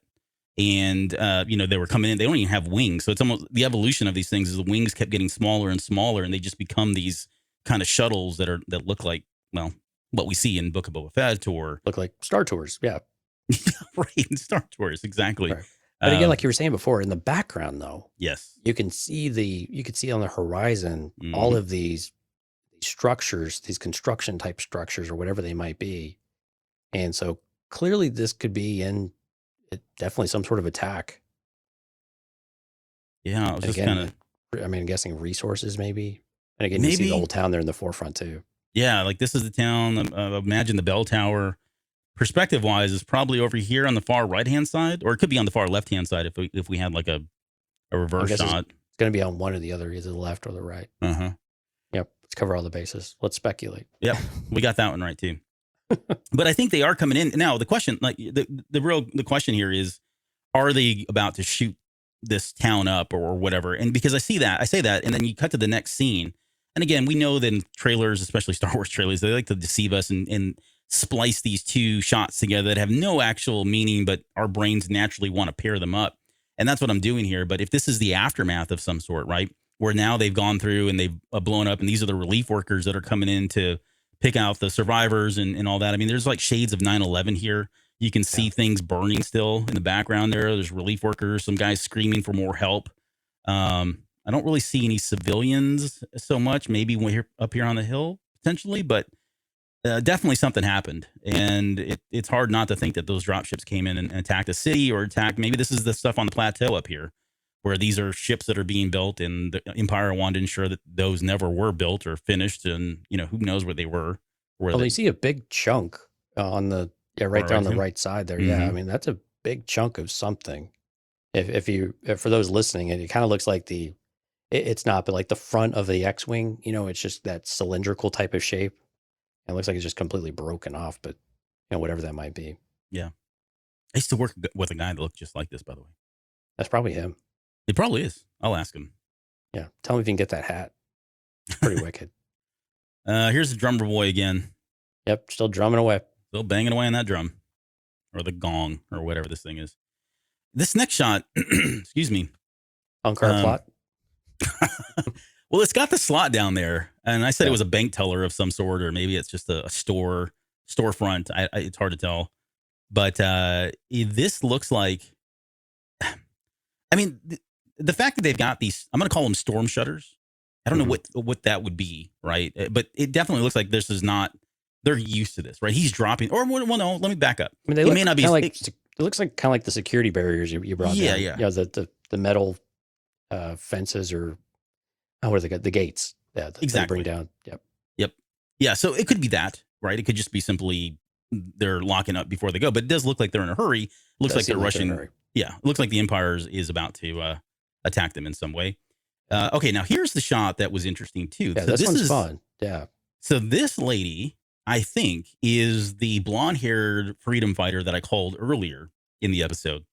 and they were coming in, they don't even have wings. So it's almost the evolution of these things is the wings kept getting smaller and smaller, and they just become these kind of shuttles that look like, well, what we see in Book of Boba Fett, or look like Star Tours. Yeah. Right. Star Tours. Exactly. Right. But again, like you were saying before, in the background though, yes, you can see on the horizon all of these structures, these construction type structures or whatever they might be. And so clearly this could be definitely some sort of attack. Yeah, I was just kind of, I mean, I'm guessing resources maybe. And again, you see the whole town there in the forefront too. Yeah, like this is the town. Imagine the bell tower. Perspective wise, is probably over here on the far right hand side, or it could be on the far left hand side if we had like a reverse shot. It's going to be on one or the other, either the left or the right. Yep. Let's cover all the bases. Let's speculate. Yep, we got that one right too. But I think they are coming in now. The question, like the question here is, are they about to shoot this town up or whatever? And because I say that, and then you cut to the next scene, and again, we know that in trailers, especially Star Wars trailers, they like to deceive us and splice these two shots together that have no actual meaning, but our brains naturally want to pair them up, and that's what I'm doing here. But if this is the aftermath of some sort, right, where now they've gone through and they've blown up, and these are the relief workers that are coming in to pick out the survivors and all that. I mean, there's like shades of 9/11 here. You can see things burning still in the background there. There's relief workers, some guys screaming for more help. I don't really see any civilians so much. Maybe we're up here on the hill potentially, but definitely something happened. And it's hard not to think that those dropships came in and attacked a city or attacked. Maybe this is the stuff on the plateau up here, where these are ships that are being built, and the Empire wanted to ensure that those never were built or finished, and who knows where they were. Well, you see a big chunk on the right there on the right side there. Yeah, I mean that's a big chunk of something. If for those listening, it kind of looks like it's not, but like the front of the X-wing, it's just that cylindrical type of shape. It looks like it's just completely broken off, but whatever that might be. Yeah, I used to work with a guy that looked just like this, by the way. That's probably him. It probably is. I'll ask him. Yeah. Tell him if you can get that hat. Pretty wicked. Here's the drummer boy again. Yep. Still drumming away. Still banging away on that drum, or the gong, or whatever this thing is. This next shot, excuse me. On-car plot? Well, it's got the slot down there. And I said it was a bank teller of some sort, or maybe it's just a storefront. It's hard to tell. But this looks like, I mean, the fact that they've got these, I'm going to call them storm shutters. I don't know what that would be, right? But it definitely looks like this is not, they're used to this, right? He's dropping, or well, no, let me back up. I mean, they may not be like, it looks like kind of like the security barriers you brought down. Yeah. The metal fences, or what are they got? The gates. Yeah, exactly. They bring down. Yep. Yeah, so it could be that, right? It could just be simply they're locking up before they go, but it does look like they're in a hurry. It looks like they're rushing. Yeah, it looks like the Empire is about to attack them in some way. Okay, now here's the shot that was interesting too. Yeah, so this one's fun. Yeah. So this lady, I think, is the blonde-haired freedom fighter that I called earlier in the episode.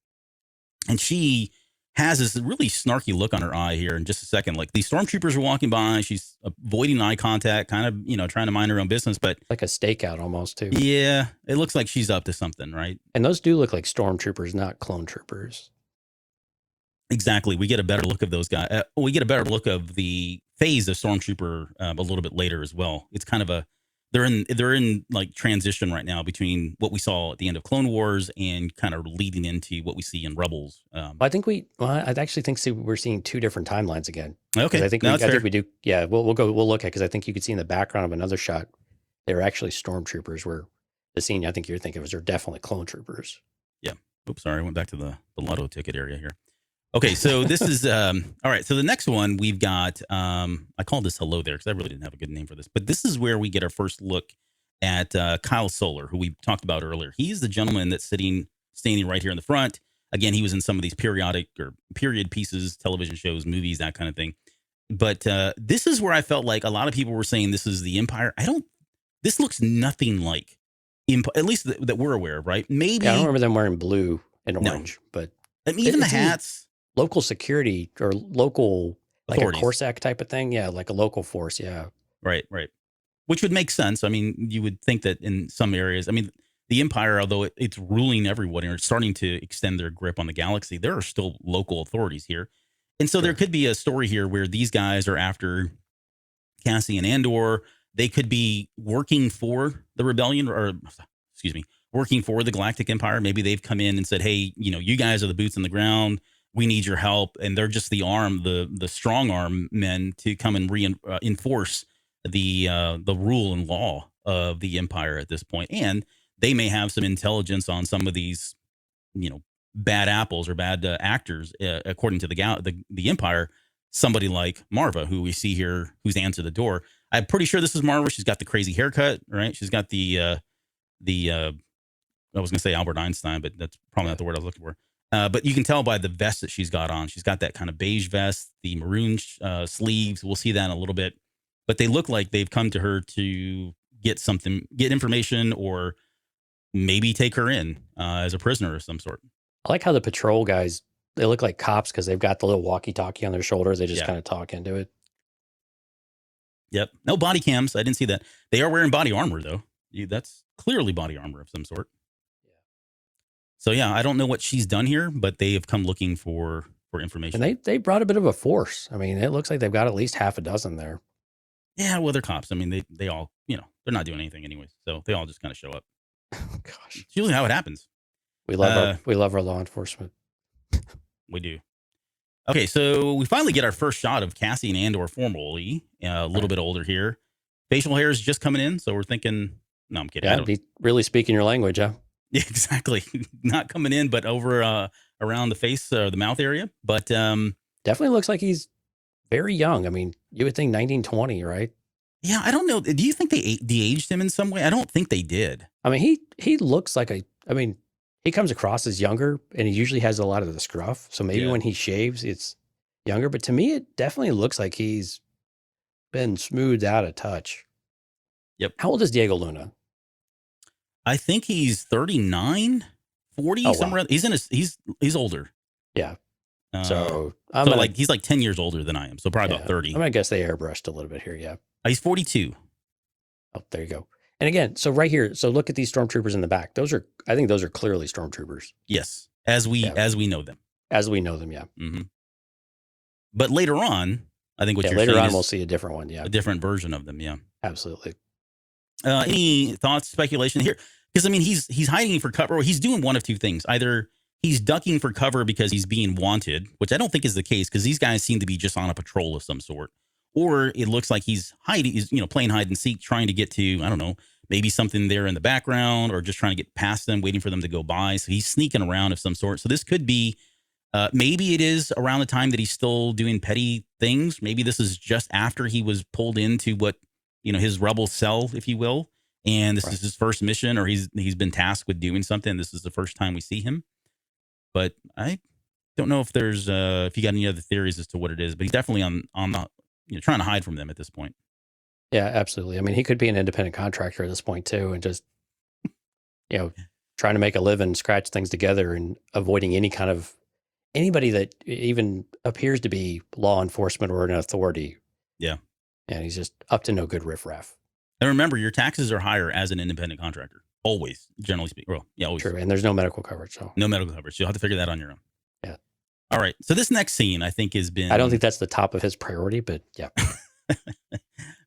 And she has this really snarky look on her eye here in just a second. Like these stormtroopers are walking by. She's avoiding eye contact, kind of, trying to mind her own business. But like a stakeout almost too. Yeah, it looks like she's up to something, right? And those do look like stormtroopers, not clone troopers. Exactly. We get a better look of those guys. We get a better look of the phase of stormtrooper a little bit later as well. It's kind of they're in like transition right now between what we saw at the end of Clone Wars and kind of leading into what we see in Rebels. I actually think we're seeing two different timelines again. Okay, I think we do. Yeah, we'll look at, because I think you could see in the background of another shot they were actually stormtroopers. Where the scene I think you're thinking was, they're definitely clone troopers. Yeah. Oops, sorry, I went back to the lotto ticket area here. Okay, so this is all right. So the next one we've got, I called this Hello There because I really didn't have a good name for this, but this is where we get our first look at Kyle Solar, who we talked about earlier. He's the gentleman that's standing right here in the front. Again, he was in some of these periodic or period pieces, television shows, movies, that kind of thing. But this is where I felt like a lot of people were saying this is the Empire. This looks nothing like, at least that we're aware of, right? Maybe Yeah, I don't remember them wearing blue and No. orange, but I mean, even the it seems hats, local security or local, like a authorities. Corsac type of thing. Yeah, like a local force. Yeah. Right. Which would make sense. I mean, you would think that in some areas, I mean, the Empire, although it's ruling everyone or it's starting to extend their grip on the galaxy, there are still local authorities here. And so there could be a story here where these guys are after Cassian Andor. They could be working for the rebellion, or excuse me, working for the Galactic Empire. Maybe they've come in and said, hey, you guys are the boots on the ground. We need your help. And they're just the arm, the strong arm men to come and enforce the rule and law of the Empire at this point. And they may have some intelligence on some of these, bad apples or bad actors, according to the Empire. Somebody like Marva, who we see here, who's answered the door. I'm pretty sure this is Marva. She's got the crazy haircut, right? She's got the I was going to say Albert Einstein, but that's probably not the word I was looking for. But you can tell by the vest that she's got on. She's got that kind of beige vest, the maroon sleeves. We'll see that in a little bit. But they look like they've come to her to get information, or maybe take her in as a prisoner of some sort. I like how the patrol guys, they look like cops because they've got the little walkie-talkie on their shoulders. They just kind of talk into it. Yep. No body cams. I didn't see that. They are wearing body armor, though. That's clearly body armor of some sort. Yeah. So, yeah, I don't know what she's done here, but they have come looking for information. And they brought a bit of a force. I mean, it looks like they've got at least half a dozen there. Yeah, well, they're cops. I mean, they all, they're not doing anything anyways. So they all just kind of show up. Gosh. It's usually how it happens. We love our law enforcement. We do. Okay, so we finally get our first shot of Cassian Andor formally, a little bit older here. Facial hair is just coming in, so we're thinking, no, I'm kidding. Yeah, be really speaking your language, huh? Yeah, exactly. Not coming in, but over around the face, the mouth area. But definitely looks like he's very young. I mean, you would think 1920, right? Yeah, I don't know. Do you think they de-aged him in some way? I don't think they did. I mean, he looks like he comes across as younger, and he usually has a lot of the scruff. So maybe when he shaves, it's younger. But to me, it definitely looks like he's been smoothed out a touch. Yep. How old is Diego Luna? I think he's 39, 40, somewhere. Wow. He's older. Yeah. So he's like 10 years older than I am. So probably about 30. I'm going to guess they airbrushed a little bit here. Yeah. He's 42. Oh, there you go. And again, so right here, so look at these stormtroopers in the back. I think those are clearly stormtroopers. Yes. As we know them. As we know them. Yeah. Mm-hmm. But later on, I think later on we'll see a different one. Yeah. A different version of them. Yeah. Absolutely. Any thoughts, speculation here? Because I mean, he's hiding for cover. Or he's doing one of two things. Either he's ducking for cover because he's being wanted, which I don't think is the case, because these guys seem to be just on a patrol of some sort. Or it looks like he's hiding, playing hide and seek, trying to get to, I don't know, maybe something there in the background, or just trying to get past them, waiting for them to go by. So he's sneaking around of some sort. So this could be, maybe it is around the time that he's still doing petty things. Maybe this is just after he was pulled into what, his rebel cell, if you will. And this is his first mission, or he's been tasked with doing something. This is the first time we see him. But I don't know if there's, if you got any other theories as to what it is, but he's definitely on the, trying to hide from them at this point. Yeah, absolutely. I mean, he could be an independent contractor at this point too, and just, trying to make a living, scratch things together, and avoiding anybody that even appears to be law enforcement or an authority. Yeah. And he's just up to no good riffraff. And remember, your taxes are higher as an independent contractor. Always, generally speaking. Well, yeah, always. True. And there's no medical coverage. So no medical coverage. You'll have to figure that on your own. Yeah. All right. So this next scene, I think, has been. I don't think that's the top of his priority, but yeah.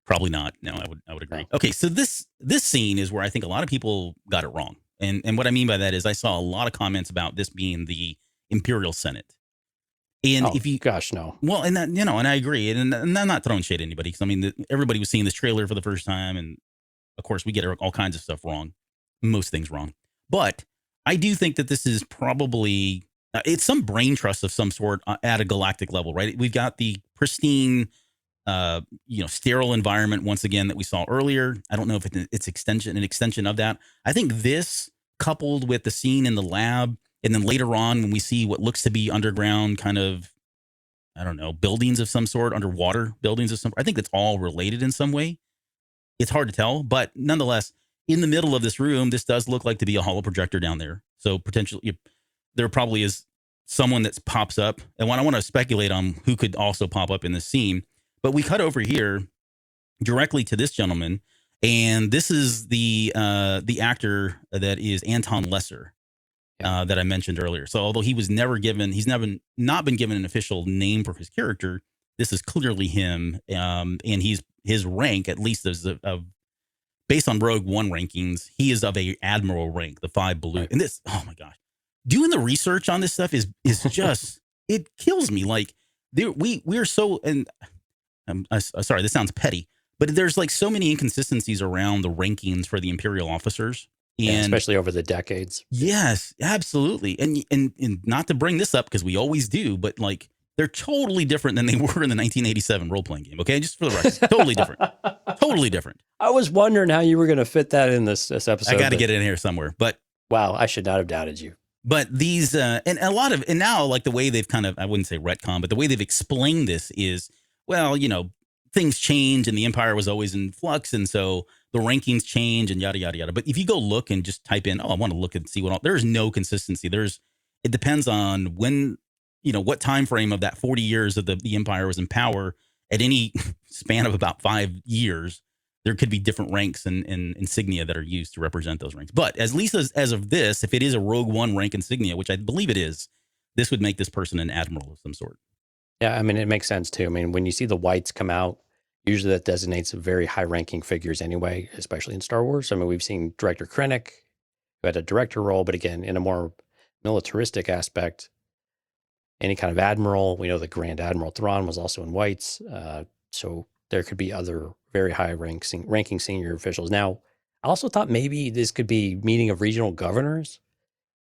Probably not. No, I would agree. No. Okay. So this scene is where I think a lot of people got it wrong. And what I mean by that is I saw a lot of comments about this being the Imperial Senate. And if you, gosh, no. Well, and that, and I agree. And I'm not throwing shade at anybody, because I mean, everybody was seeing this trailer for the first time. And of course, we get all kinds of stuff wrong, most things wrong. But I do think that this is probably, it's some brain trust of some sort at a galactic level, right? We've got the pristine, sterile environment once again that we saw earlier. I don't know if it's an extension of that. I think this, coupled with the scene in the lab, and then later on when we see what looks to be underground kind of, I don't know, buildings of some sort, underwater buildings of some, I think that's all related in some way. it's hard to tell. But nonetheless, in the middle of this room, this does look like to be a holo projector down there. So potentially, there probably is someone that pops up. And when I want to speculate on who could also pop up in this scene, but we cut over here directly to this gentleman, and this is the actor that is Anton Lesser. That I mentioned earlier. So although he's never not been given an official name for his character, this is clearly him. And his rank, at least as based on Rogue One rankings, he is of a admiral rank, the 5 blue. Right. And this, oh my gosh, doing the research on this stuff is just it kills me. Like we're so, and I'm sorry, this sounds petty, but there's like so many inconsistencies around the rankings for the Imperial officers. And especially over the decades. Yes, absolutely. And not to bring this up because we always do, but like they're totally different than they were in the 1987 role-playing game. Okay, just for the record, totally different. Totally different. I was wondering how you were going to fit that in this episode. I got to get it in here somewhere. But wow, I should not have doubted you. But these and now like the way they've kind of, I wouldn't say retcon, but the way they've explained this is, well, things change and the Empire was always in flux, and so the rankings change and yada, yada, yada. But if you go look and just type in, I want to look and see there's no consistency. It depends on when, what time frame of that 40 years of the Empire was in power. At any span of about 5 years, there could be different ranks and insignia that are used to represent those ranks. But at least as of this, if it is a Rogue One rank insignia, which I believe it is, this would make this person an admiral of some sort. Yeah, I mean, it makes sense too. I mean, when you see the whites come out, usually that designates very high-ranking figures anyway, especially in Star Wars. I mean, we've seen Director Krennic, who had a director role, but again, in a more militaristic aspect, any kind of admiral. We know that Grand Admiral Thrawn was also in whites. So there could be other very high-ranking senior officials. Now, I also thought maybe this could be meeting of regional governors,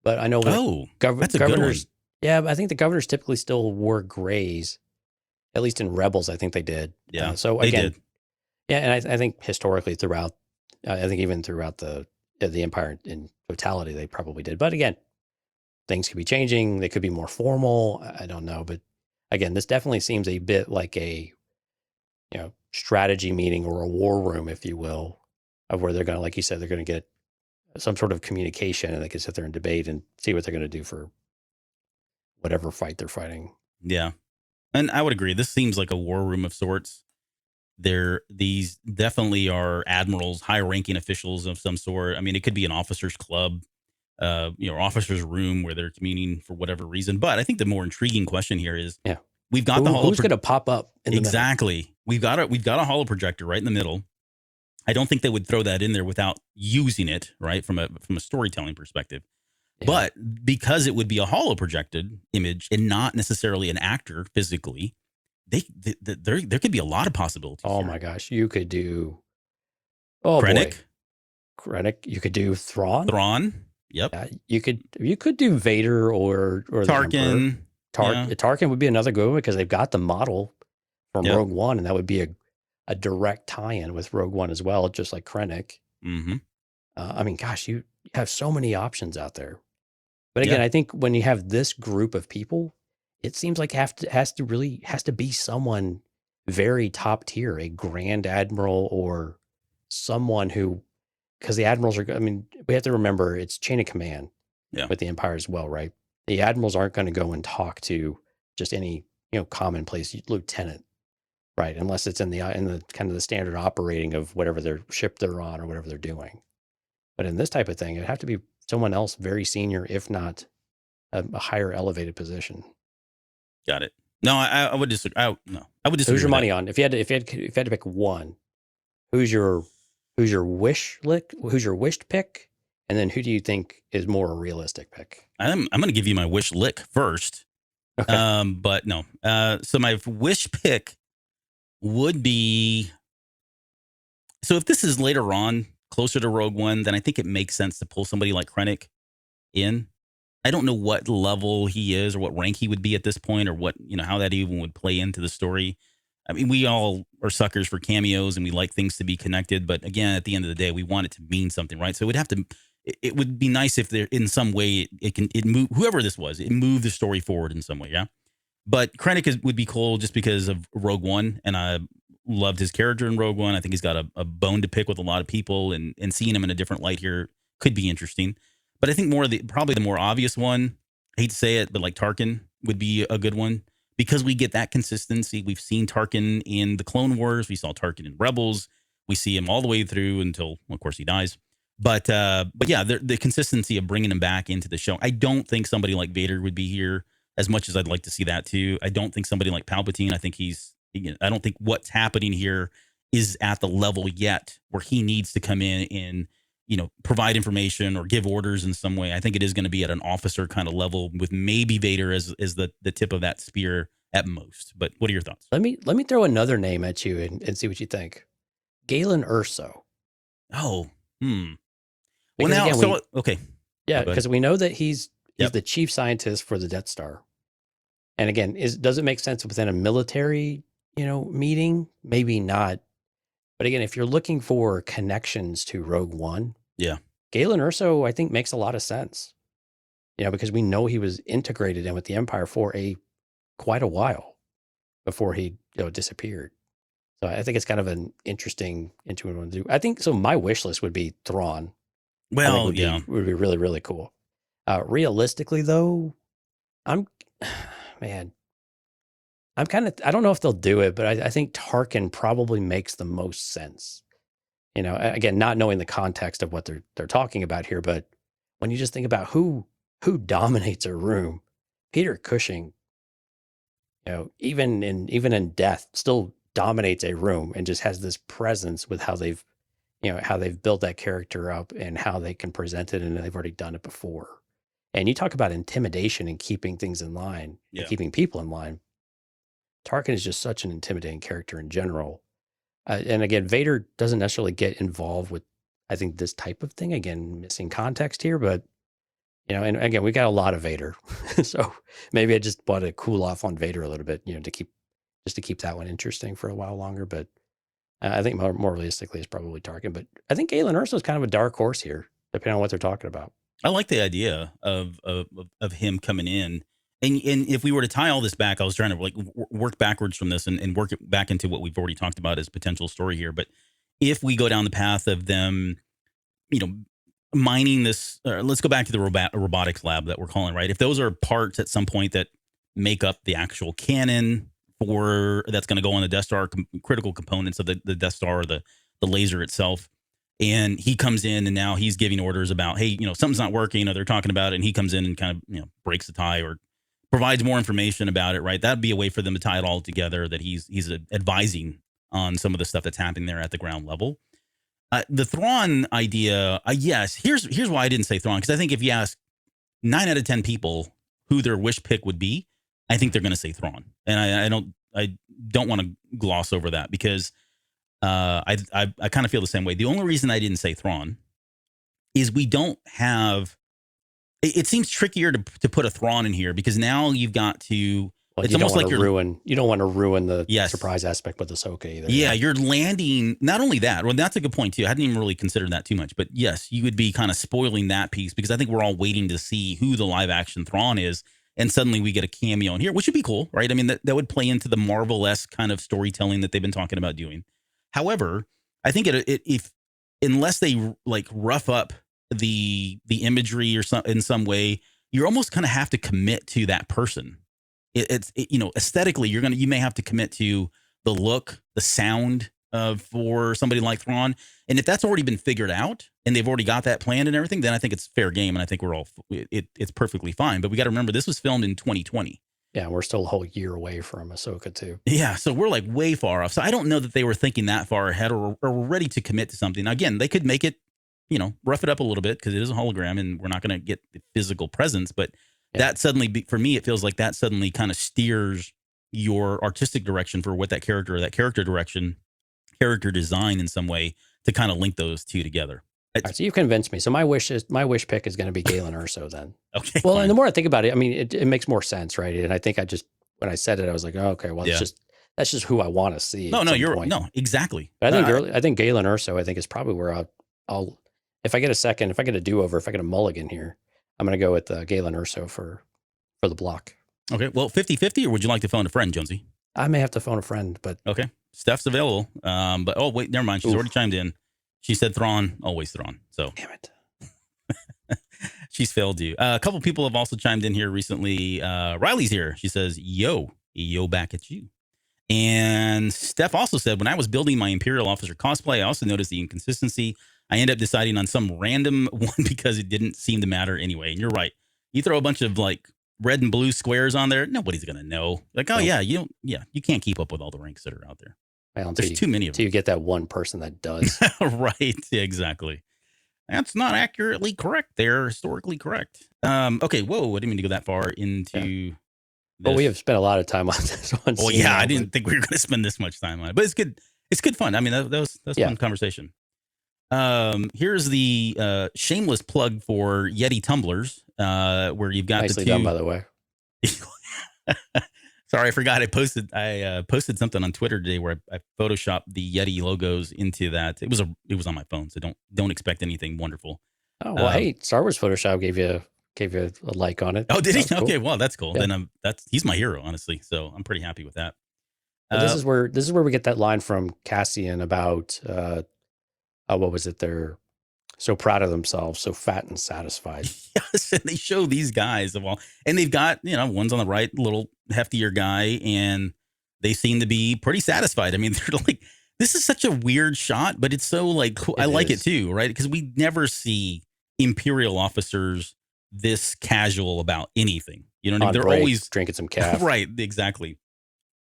but I know that's a governors. good one. Yeah, I think the governors typically still wore grays. At least in Rebels, I think they did. Yeah, so they again, did. Yeah, and I think historically throughout, I think even throughout the Empire in totality, they probably did. But again, things could be changing. They could be more formal. I don't know. But again, this definitely seems a bit like a, strategy meeting or a war room, if you will, of where they're going to, like you said, they're going to get some sort of communication and they can sit there and debate and see what they're going to do for whatever fight they're fighting. Yeah. And I would agree. This seems like a war room of sorts. These definitely are admirals, high-ranking officials of some sort. I mean, it could be an officers' club, officers' room where they're communing for whatever reason. But I think the more intriguing question here is, we've got who's going to pop up in exactly. The middle? We've got a holo projector right in the middle. I don't think they would throw that in there without using it, right, from a storytelling perspective. Yeah. But because it would be a holo projected image and not necessarily an actor physically, there could be a lot of possibilities. Oh here. My gosh, you could do Krennic. You could do Thrawn. Yep. You could do Vader or Tarkin. Tarkin would be another good one because they've got the model from Rogue One, and that would be a direct tie-in with Rogue One as well, just like Krennic. Mm-hmm. I mean, gosh, you have so many options out there. But again, I think when you have this group of people, it seems like has to be someone very top tier, a Grand Admiral or someone who, because the admirals are, I mean, we have to remember it's chain of command with the Empire as well, right? The admirals aren't going to go and talk to just any, commonplace lieutenant, right? Unless it's in the kind of the standard operating of whatever their ship they're on or whatever they're doing. But in this type of thing, it'd have to be someone else very senior, if not a higher elevated position. Got it. No, I would disagree. I would disagree. Who's your money on? If you had to pick one, who's your wished pick, and then who do you think is more a realistic pick? I'm going to give you my wish lick first. Okay. But no. So my wish pick would be. So if this is later on, closer to Rogue One, then I think it makes sense to pull somebody like Krennic in. I don't know what level he is or what rank he would be at this point or what, how that even would play into the story. I mean, we all are suckers for cameos and we like things to be connected. But again, at the end of the day, we want it to mean something, right? So it would be nice if there, in some way, it move, whoever this was, it moved the story forward in some way. Yeah. But Krennic would be cool just because of Rogue One. And loved his character in Rogue One. I think he's got a bone to pick with a lot of people, and seeing him in a different light here could be interesting. But I think probably the more obvious one, I hate to say it, but like Tarkin would be a good one because we get that consistency. We've seen Tarkin in the Clone Wars. We saw Tarkin in Rebels. We see him all the way through until, of course, he dies. But yeah, the consistency of bringing him back into the show. I don't think somebody like Vader would be here as much as I'd like to see that too. I don't think somebody like Palpatine. I don't think what's happening here is at the level yet where he needs to come in and, provide information or give orders in some way. I think it is going to be at an officer kind of level with maybe Vader as the tip of that spear at most. But what are your thoughts? Let me throw another name at you and see what you think. Galen Erso. Oh, Because well, now, again, okay. Yeah, because we know that he's Yep. the chief scientist for the Death Star. And again, does it make sense within a military, meeting? Maybe not. But again, if you're looking for connections to Rogue One, Yeah. Galen Erso, I think, makes a lot of sense. Because we know he was integrated in with the Empire for quite a while before he disappeared. So I think it's kind of an interesting one to do. I think so. My wish list would be Thrawn. Well, would be really, really cool. Realistically, though, I don't know if they'll do it, but I think Tarkin probably makes the most sense. Again, not knowing the context of what they're talking about here, but when you just think about who dominates a room, Peter Cushing, even in death, still dominates a room and just has this presence with how they've built that character up and how they can present it, and they've already done it before. And you talk about intimidation and keeping things in line, and keeping people in line. Tarkin is just such an intimidating character in general. And again, Vader doesn't necessarily get involved with, I think, this type of thing. Again, missing context here, but and again, we got a lot of Vader, so maybe I just want to cool off on Vader a little bit, to keep that one interesting for a while longer. But I think more realistically is probably Tarkin. But I think Galen Erso is kind of a dark horse here, depending on what they're talking about. I like the idea of him coming in. And if we were to tie all this back, I was trying to work backwards from this and work it back into what we've already talked about as potential story here. But if we go down the path of them, mining this, let's go back to the robotics lab that we're calling, right? If those are parts at some point that make up the actual cannon that's going to go on the Death Star, critical components of the Death Star, the laser itself. And he comes in and now he's giving orders about, hey, something's not working, or they're talking about it. And he comes in and kind of, breaks the tie or provides more information about it, right? That'd be a way for them to tie it all together, that he's advising on some of the stuff that's happening there at the ground level. The Thrawn idea, yes. Here's why I didn't say Thrawn, because I think if you ask 9 out of 10 people who their wish pick would be, I think they're going to say Thrawn, and I don't want to gloss over that, because I kind of feel the same way. The only reason I didn't say Thrawn is we don't have. It seems trickier to put a Thrawn in here, because now you've got to. Well, it's almost like you don't want to ruin the surprise aspect with Ahsoka either. Yeah, you're landing. Not only that, well, that's a good point too. I hadn't even really considered that too much, but yes, you would be kind of spoiling that piece, because I think we're all waiting to see who the live action Thrawn is, and suddenly we get a cameo in here, which would be cool, right? I mean, that would play into the Marvel-esque kind of storytelling that they've been talking about doing. However, I think unless they rough up the imagery or in some way, you're almost kind of have to commit to that person. Aesthetically, you may have to commit to the look, the sound for somebody like Thrawn. And if that's already been figured out and they've already got that planned and everything, then I think it's fair game. And I think it's perfectly fine. But we got to remember, this was filmed in 2020. Yeah, we're still a whole year away from Ahsoka too. Yeah, so we're way far off. So I don't know that they were thinking that far ahead or ready to commit to something. Again, they could make it, rough it up a little bit, because it is a hologram and we're not going to get the physical presence. But that suddenly, for me, it feels like that suddenly kind of steers your artistic direction for what that character design in some way, to kind of link those two together. All right, so you convinced me. So my wish pick is going to be Galen Erso then. Okay. Well, fine. And the more I think about it, I mean, it makes more sense, right? And I think when I said it, I was like, oh, okay, well, that's just who I want to see. No, exactly. But I think Galen Erso, I think, is probably where I'll if I get a do-over, if I get a mulligan here, I'm going to go with Galen Erso for the block. Okay. Well, 50-50, or would you like to phone a friend, Jonesy? I may have to phone a friend, but okay. Steph's available. But oh wait, never mind. She's already chimed in. She said Thrawn, always Thrawn. So Damn it. she's failed you. A couple people have also chimed in here recently. Riley's here. She says, yo back at you. And Steph also said, when I was building my Imperial officer cosplay, I also noticed the inconsistency. I ended up deciding on some random one because it didn't seem to matter anyway. And you're right. You throw a bunch of like red and blue squares on there, nobody's going to know. Like, oh yeah, you can't keep up with all the ranks that are out there. Well, there's too many of them. Until you get that one person that does. Right. Yeah, exactly. That's not accurately correct. They're historically correct. Okay. Whoa. I didn't mean to go that far into But we have spent a lot of time on this one. Well, yeah, I didn't think we were going to spend this much time on it, but it's good. It's good fun. I mean, that was fun conversation. Here's the shameless plug for Yeti tumblers, where you've got nicely the two. done, by the way. Sorry, I forgot. I posted something on Twitter today where I photoshopped the Yeti logos into that. It was on my phone, so don't expect anything wonderful. Oh well, hey, Star Wars Photoshop gave you a like on it. Oh, did he? Cool. Okay, well, that's cool. Yeah. Then he's my hero, honestly. So I'm pretty happy with that. This is where we get that line from Cassian about what was it? They're so proud of themselves, so fat and satisfied. Yes, and they show these guys of all, and they've got, one's on the right, little heftier guy, and they seem to be pretty satisfied. I mean, they're like, this is such a weird shot, but it's so like cool. I like it too, right? Because we never see Imperial officers this casual about anything. You know what I mean? They're always drinking some calf. Right, exactly.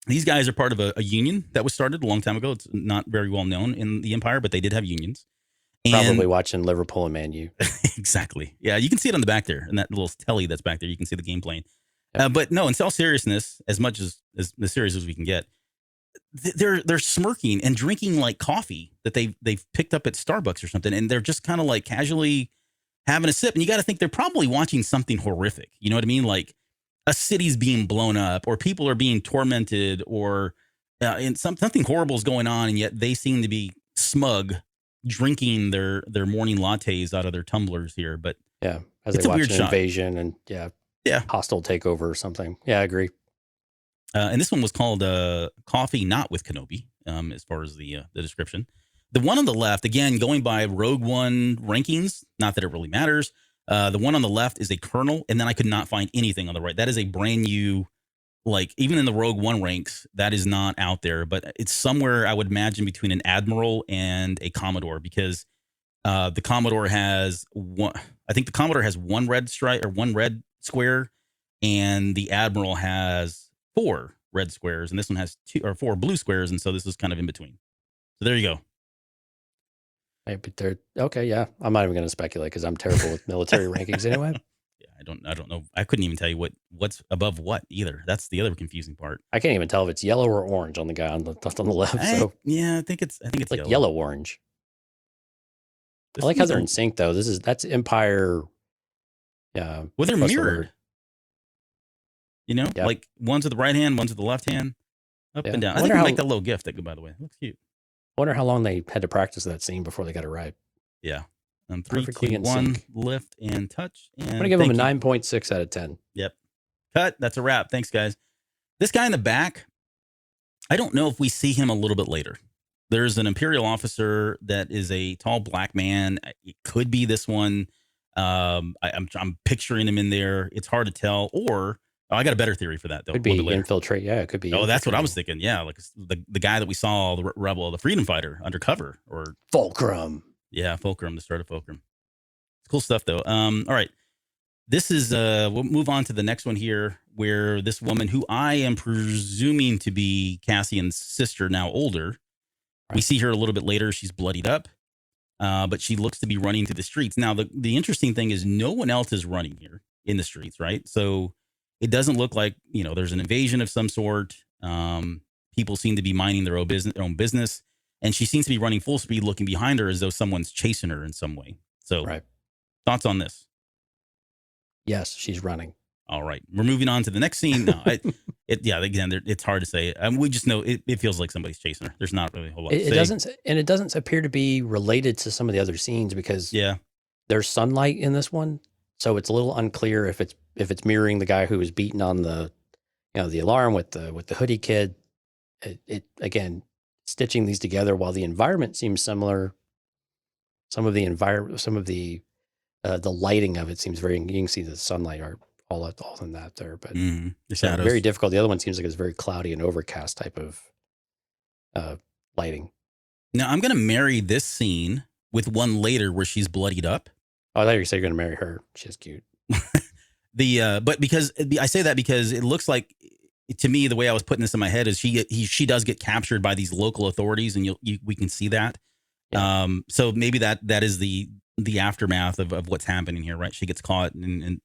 These guys are part of a union that was started a long time ago. It's not very well known in the Empire, but they did have unions. Probably watching Liverpool and Man U. Exactly. Yeah, you can see it on the back there, and that little telly that's back there. You can see the game playing. Yep. But no, in all seriousness, as much as serious as we can get, they're smirking and drinking like coffee that they've picked up at Starbucks or something, and they're just kind of like casually having a sip. And you got to think they're probably watching something horrific. You know what I mean? Like a city's being blown up, or people are being tormented, or and something horrible is going on, and yet they seem to be smug, drinking their morning lattes out of their tumblers here. But yeah, as they watch an invasion and hostile takeover or something. Yeah, I agree. And this one was called Coffee Not with Kenobi, as far as the description. The one on the left, again, going by Rogue One rankings, not that it really matters. The one on the left is a colonel, and then I could not find anything on the right. That is a brand new, like, even in the Rogue One ranks, that is not out there, but it's somewhere, I would imagine, between an admiral and a commodore, because the commodore has one. I think the commodore has one red stripe or one red square, and the admiral has 4 red squares, and this one has 2 or 4 blue squares, and so this is kind of in between. So there you go. Hey, but they're okay. Yeah, I'm not even going to speculate because I'm terrible with military rankings anyway. Yeah, I don't know. I couldn't even tell you what's above what either. That's the other confusing part. I can't even tell if it's yellow or orange on the guy on the left. So yeah, I think it's like yellow orange. I like how they're in sync though. That's Empire. Yeah, well, they're mirrored. You know, like one's with the right hand, one's with the left hand, up and down. I think they make that little gift. That, by the way, it looks cute. I wonder how long they had to practice that scene before they got it right. Yeah. 3, 2, 1, lift and touch. And I'm going to give them a 9.6 out of 10. Yep. Cut. That's a wrap. Thanks, guys. This guy in the back, I don't know if we see him a little bit later. There's an Imperial officer that is a tall black man. It could be this one. I'm picturing him in there. It's hard to tell. Or I got a better theory for that, though. Could be infiltrate. Yeah, it could be. Oh, that's what I was thinking. Yeah, like the guy that we saw, the rebel, the freedom fighter, undercover, or Fulcrum. Yeah, Fulcrum, the start of Fulcrum. It's cool stuff, though. All right, this is we'll move on to the next one here, where this woman, who I am presuming to be Cassian's sister, now older. Right. We see her a little bit later. She's bloodied up, but she looks to be running through the streets. Now, the interesting thing is no one else is running here in the streets, right? So it doesn't look like, there's an invasion of some sort. People seem to be minding their own business. And she seems to be running full speed, looking behind her as though someone's chasing her in some way. So thoughts on this? Yes, she's running. All right. We're moving on to the next scene. No, again, it's hard to say. We just know it feels like somebody's chasing her. There's not really a whole lot to say. It doesn't appear to be related to some of the other scenes because there's sunlight in this one. So it's a little unclear if it's mirroring the guy who was beaten on the alarm with the hoodie kid. It again, stitching these together while the environment seems similar. Some of the the lighting of it seems very. You can see the sunlight are all in that there, but the so shadows. very difficult. The other one seems like it's very cloudy and overcast type of lighting. Now I'm gonna marry this scene with one later where she's bloodied up. Oh, I thought you were saying you're gonna marry her. She's cute. But because I say that because it looks like, to me, the way I was putting this in my head is she does get captured by these local authorities, and we can see that. Yeah. So maybe that is the aftermath of what's happening here, right? She gets caught and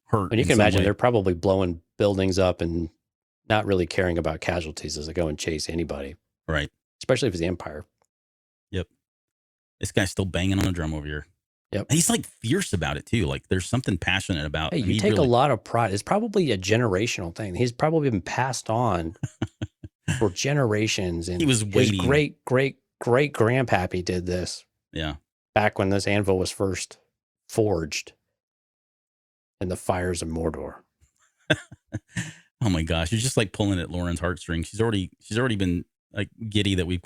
hurt. And you can imagine they're probably blowing buildings up and not really caring about casualties as they go and chase anybody, right? Especially if it's the Empire. Yep. This guy's still banging on the drum over here. Yep. He's like fierce about it too. Like there's something passionate about. Hey, you take a lot of pride. It's probably a generational thing. He's probably been passed on for generations. And he was waiting. His great grandpappy did this. Yeah. Back when this anvil was first forged in the fires of Mordor. Oh my gosh. You're just like pulling at Lauren's heartstrings. She's already been like giddy that we've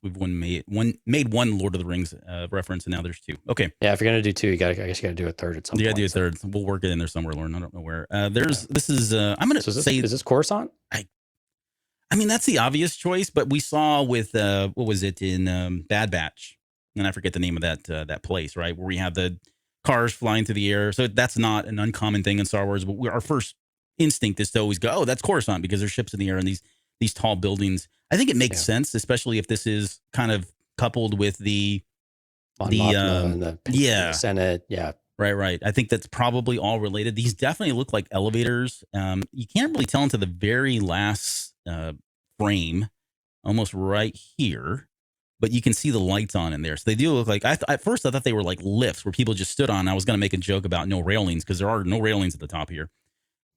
made one Lord of the Rings reference, and now there's two. Okay. Yeah, if you're gonna do two, I guess you gotta do a third at some point. Yeah, do a third. We'll work it in there somewhere, Lauren. I don't know where. This is I'm gonna say, is this Coruscant? I mean, that's the obvious choice, but we saw with what was it in Bad Batch, and I forget the name of that place, right, where we have the cars flying through the air. So that's not an uncommon thing in Star Wars. But our first instinct is to always go, oh, that's Coruscant, because there's ships in the air and these tall buildings. I think it makes sense, especially if this is kind of coupled with the Senate. Yeah. Right. I think that's probably all related. These definitely look like elevators. You can't really tell into the very last frame, almost right here, but you can see the lights on in there. So they do look like, at first I thought they were like lifts where people just stood on. I was going to make a joke about no railings, because there are no railings at the top here.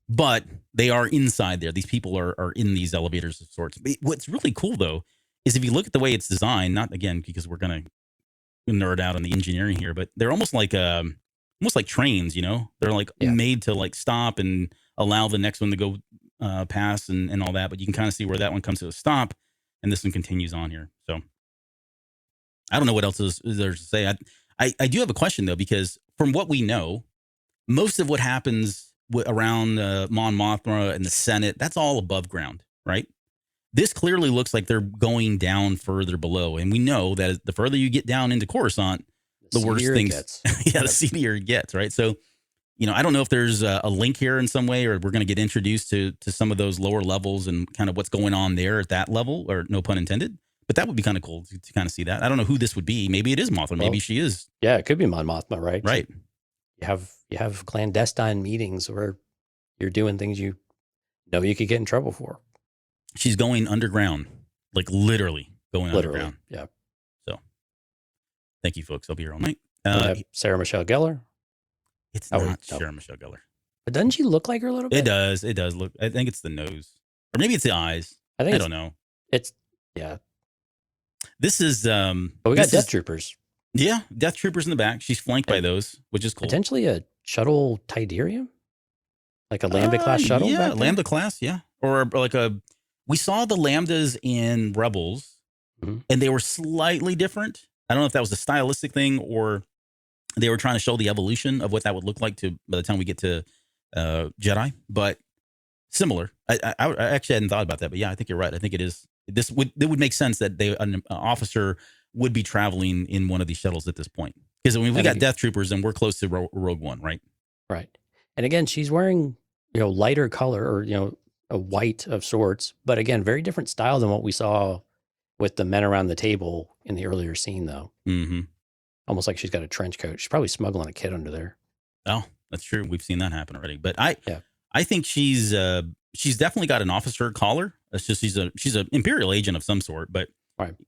But they are inside there. These people are in these elevators of sorts. But what's really cool, though, is if you look at the way it's designed, not again because we're going to nerd out on the engineering here, but they're almost like trains, you know? They're like made to like stop and allow the next one to go pass and all that. But you can kind of see where that one comes to a stop, and this one continues on here. So I don't know what else is there to say. I do have a question, though, because from what we know, most of what happens around Mon Mothma and the Senate, that's all above ground, right? This clearly looks like they're going down further below, and we know that the further you get down into Coruscant, the worse things. The seedier it gets, right? So, I don't know if there's a link here in some way, or we're going to get introduced to some of those lower levels and kind of what's going on there at that level, or no pun intended. But that would be kind of cool to kind of see that. I don't know who this would be. Maybe it is Mothma. Maybe she is. Yeah, it could be Mon Mothma, right? Right. You have clandestine meetings where you're doing things you know you could get in trouble for. She's going underground, like literally going underground. Yeah. So, thank you, folks. I'll be here all night. Sarah Michelle Gellar. It's not Sarah Michelle Gellar. But doesn't she look like her a little bit? It does look. I think it's the nose, or maybe it's the eyes. I don't know. This is. But we got Death Troopers. Yeah, Death Troopers in the back. She's flanked by those, which is cool. Potentially a shuttle Tidarium? Like a Lambda class shuttle? Yeah, Lambda class, yeah. Or like we saw the Lambdas in Rebels, and they were slightly different. I don't know if that was a stylistic thing, or they were trying to show the evolution of what that would look like by the time we get to Jedi, but similar. I actually hadn't thought about that, but yeah, I think you're right. I think it is. It would make sense that an officer would be traveling in one of these shuttles at this point, because we got Death Troopers and we're close to Rogue One, right? Right. And again, she's wearing lighter color, or a white of sorts, but again, very different style than what we saw with the men around the table in the earlier scene, though. Mm-hmm. Almost like she's got a trench coat. She's probably smuggling a kid under there. Oh, that's true. We've seen that happen already. But I think she's definitely got an officer collar. It's just she's an Imperial agent of some sort, but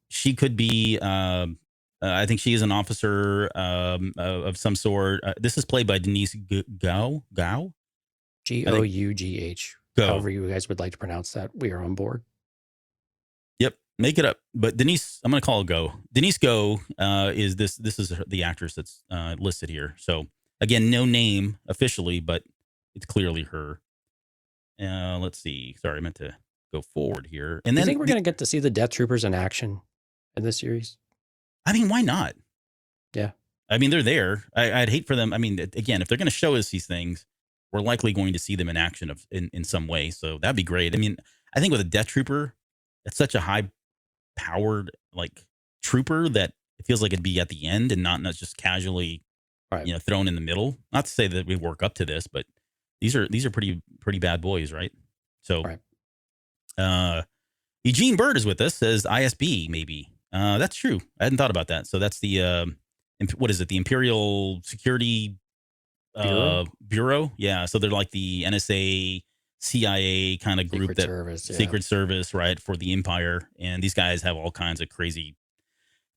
she could be. I think she is an officer of some sort. This is played by Denise Gough. Gough. However you guys would like to pronounce that, we are on board. Yep, make it up. But Denise, I'm going to call it Go. Denise Go is this. This is the actress that's listed here. So again, no name officially, but it's clearly her. Let's see. Sorry, I meant to go forward here. And Do you then think we're going to get to see the Death Troopers in action in this series? I mean, why not? Yeah. I mean, they're there. I'd hate for them. I mean, again, if they're going to show us these things, we're likely going to see them in action in some way. So that'd be great. I mean, I think with a Death Trooper, it's such a high powered like trooper that it feels like it'd be at the end and not just casually, thrown in the middle. Not to say that we work up to this, but these are pretty bad boys, right? So, Eugene Bird is with us, says ISB maybe. That's true. I hadn't thought about that. So that's the what is it? The Imperial Security Bureau? Yeah. So they're like the NSA, CIA kind of group Secret Service, right, for the Empire. And these guys have all kinds of crazy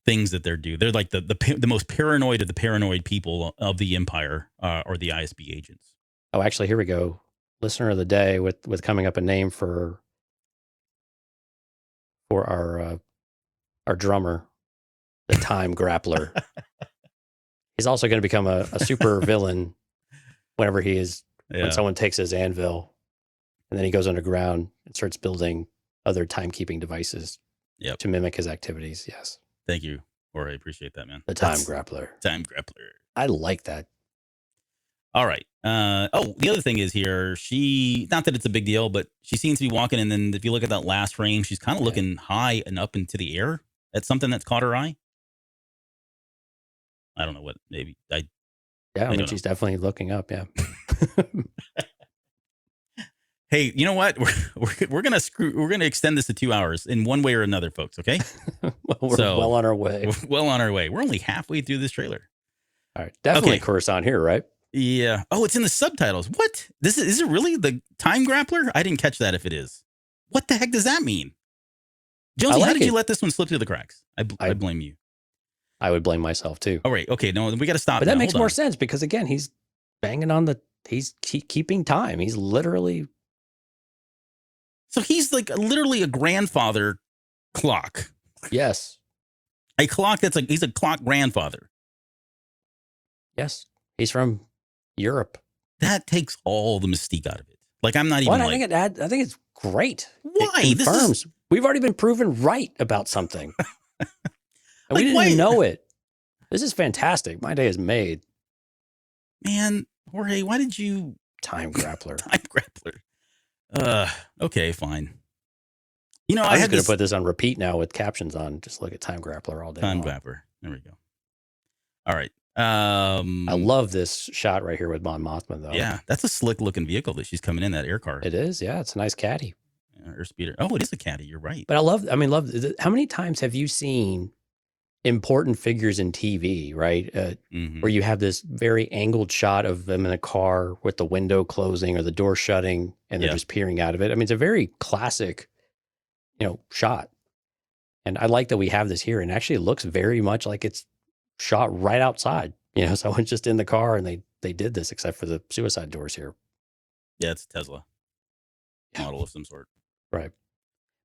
things that they're do. They're like the most paranoid of the paranoid people of the Empire, or the ISB agents. Oh, actually, here we go. Listener of the day with coming up a name for our drummer, the Time Grappler. He's also going to become a super villain whenever when someone takes his anvil and then he goes underground and starts building other timekeeping devices to mimic his activities. Yes. Thank you, Jorge. I appreciate that, man. The Time Grappler. Time Grappler. I like that. All right. The other thing is here, not that it's a big deal, but she seems to be walking. And then if you look at that last frame, she's kind of looking high and up into the air. That's something that's caught her eye. I don't know what, maybe. I mean, she's definitely looking up. Yeah. Hey, you know what? We're going to extend this to 2 hours in one way or another, folks. Okay. We're well on our way. We're well on our way. We're only halfway through this trailer. All right. Definitely Coruscant here, right? Yeah. Oh, it's in the subtitles. What? Is it really the Time Grappler? I didn't catch that if it is. What the heck does that mean? Jonesy, how did you let this one slip through the cracks? I blame you. I would blame myself too. All right. Okay. No, we got to stop. But that makes more sense because again, he's banging on he's keeping time. He's literally. So he's like literally a grandfather clock. Yes. A clock he's a clock grandfather. Yes. He's from Europe. That takes all the mystique out of it. Like, I'm not even I think it's great. Why? It confirms. We've already been proven right about something. And we didn't even know it. This is fantastic. My day is made. Man, Jorge, why did you... Time Grappler. Time Grappler. Okay, fine. You know, I'm just going to put this on repeat now with captions on. Just look at Time Grappler all day long. Time Grappler. There we go. All right. I love this shot right here with Mon Mothma, though. Yeah, that's a slick looking vehicle that she's coming in, that air car. It is, yeah. It's a nice caddy. Air speeder. Oh, it is a caddy. You're right. But how many times have you seen important figures in TV, right? Where you have this very angled shot of them in a car with the window closing or the door shutting and they're just peering out of it. I mean, it's a very classic, shot. And I like that we have this here, and actually it looks very much like it's shot right outside. Someone's just in the car and they did this, except for the suicide doors here. Yeah, it's a Tesla model of some sort. Right.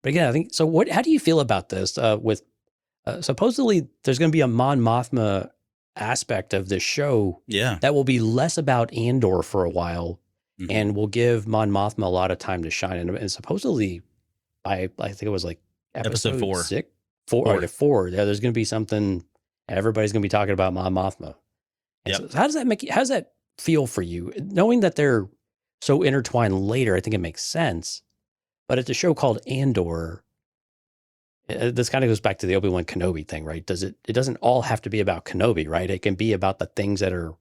But again, I think, so how do you feel about this with supposedly there's going to be a Mon Mothma aspect of this show that will be less about Andor for a while and will give Mon Mothma a lot of time to shine. And supposedly I think it was like episode 4. 4. Yeah, there's going to be something, everybody's going to be talking about Mon Mothma. So how does that feel for you? Knowing that they're so intertwined later, I think it makes sense. But it's a show called Andor. This kind of goes back to the Obi-Wan Kenobi thing, right? It doesn't all have to be about Kenobi, right? It can be about the things that are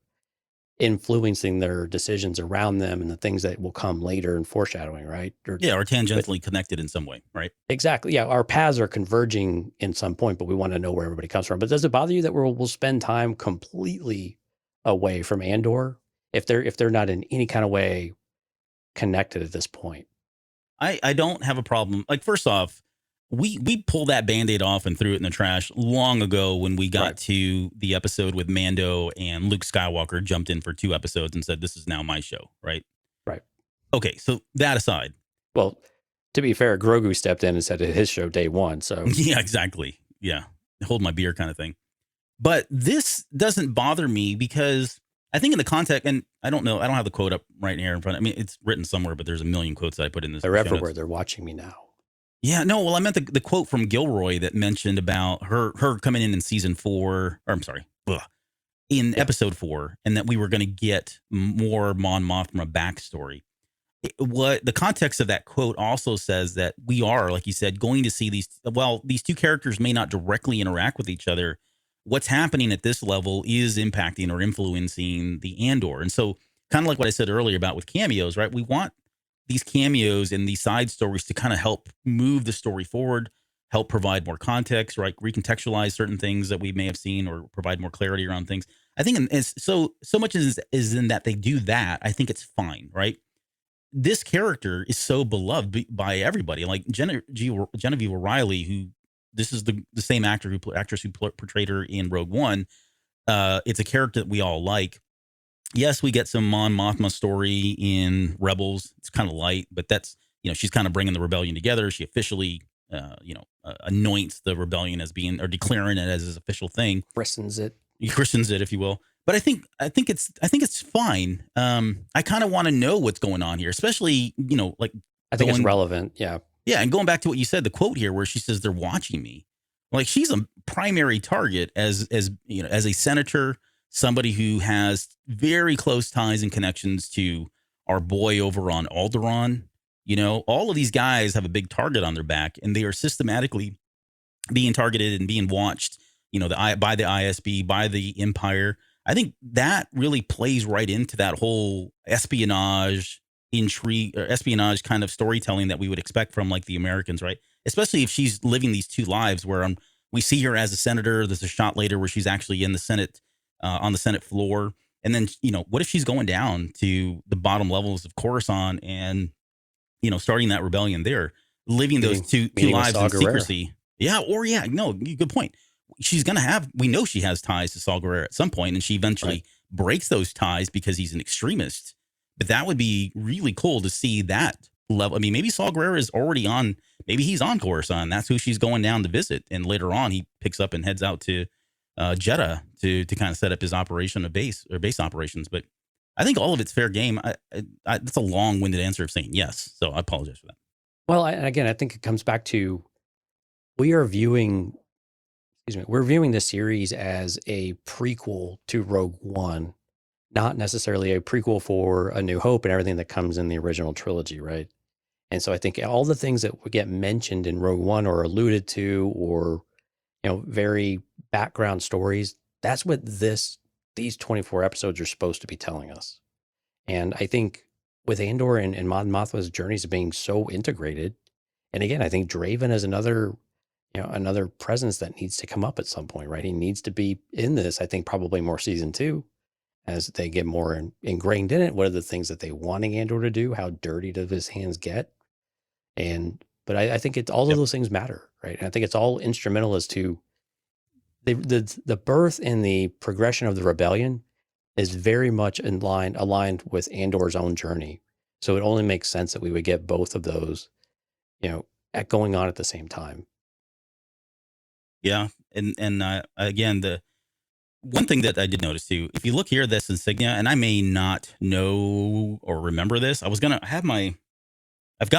influencing their decisions around them and the things that will come later and foreshadowing, right? Or tangentially connected in some way, right? Exactly. Yeah, our paths are converging in some point, but we want to know where everybody comes from. But does it bother you that we'll spend time completely away from Andor if they're not in any kind of way connected at this point? I don't have a problem. Like, first off, we pulled that Band-Aid off and threw it in the trash long ago when we got to the episode with Mando and Luke Skywalker jumped in for 2 episodes and said, this is now my show, right? Right. Okay, so that aside. Well, to be fair, Grogu stepped in and said it his show day 1, so. Yeah, exactly. Yeah, hold my beer kind of thing. But this doesn't bother me because I think in the context, and I don't know, I don't have the quote up right here in front. I mean, it's written somewhere, but there's a million quotes that I put in this. They're everywhere. They're watching me now. Yeah, no, well, I meant the quote from Gilroy that mentioned about her coming in season 4, or I'm sorry, in Yeah. episode 4, and that we were going to get more Mon Mothma backstory. What the context of that quote also says that we are, like you said, going to see these two characters may not directly interact with each other. What's happening at this level is impacting or influencing the Andor. And so, kind of like what I said earlier about with cameos, right? We want these cameos and these side stories to kind of help move the story forward, help provide more context, right? Recontextualize certain things that we may have seen or provide more clarity around things. I think so much is in that they do that. I think it's fine, right? This character is so beloved by everybody. Like Genevieve O'Reilly, who this is the same actress who portrayed her in Rogue One. It's a character that we all like. Yes, we get some Mon Mothma story in Rebels. It's kind of light, but that's, she's kind of bringing the rebellion together. She officially, anoints the rebellion as being, or declaring it as his official thing. Christens it. He christens it, if you will. But I think it's fine. I kind of want to know what's going on here, especially, like I think it's relevant. Yeah. Yeah, and going back to what you said, the quote here where she says they're watching me. Like, she's a primary target as as a senator, somebody who has very close ties and connections to our boy over on Alderaan. All of these guys have a big target on their back, and they are systematically being targeted and being watched, by the ISB, by the Empire. I think that really plays right into that whole espionage intrigue or espionage kind of storytelling that we would expect from, like, the Americans, right? Especially if she's living these two lives where we see her as a senator. There's a shot later where she's actually in the Senate, on the Senate floor. And then, what if she's going down to the bottom levels of Coruscant and, starting that rebellion there, living those two lives in secrecy? Yeah. Or no, good point. We know she has ties to Saw Gerrera at some point, and she eventually breaks those ties because he's an extremist. But that would be really cool to see that level. I mean, maybe Saw Gerrera is already maybe he's on Coruscant. That's who she's going down to visit. And later on, he picks up and heads out to Jeddah to kind of set up his base operations. But I think all of it's fair game. That's a long-winded answer of saying yes. So I apologize for that. Well, again, I think it comes back to we're viewing this series as a prequel to Rogue One, not necessarily a prequel for A New Hope and everything that comes in the original trilogy, right? And so I think all the things that would get mentioned in Rogue One or alluded to, or very background stories, that's what these 24 episodes are supposed to be telling us. And I think with Andor and Mon Mothma's journeys being so integrated, and again, I think Draven is another presence that needs to come up at some point, right? He needs to be in this. I think probably more season 2 as they get more ingrained in it. What are the things that they wanting Andor to do? How dirty does his hands get? But I think all of those things matter, right? And I think it's all instrumental as to the birth and the progression of the rebellion is very much aligned with Andor's own journey. So it only makes sense that we would get both of those, going on at the same time. Yeah, and again, the one thing that I did notice too, if you look here, this insignia, and I may not know or remember this. I've got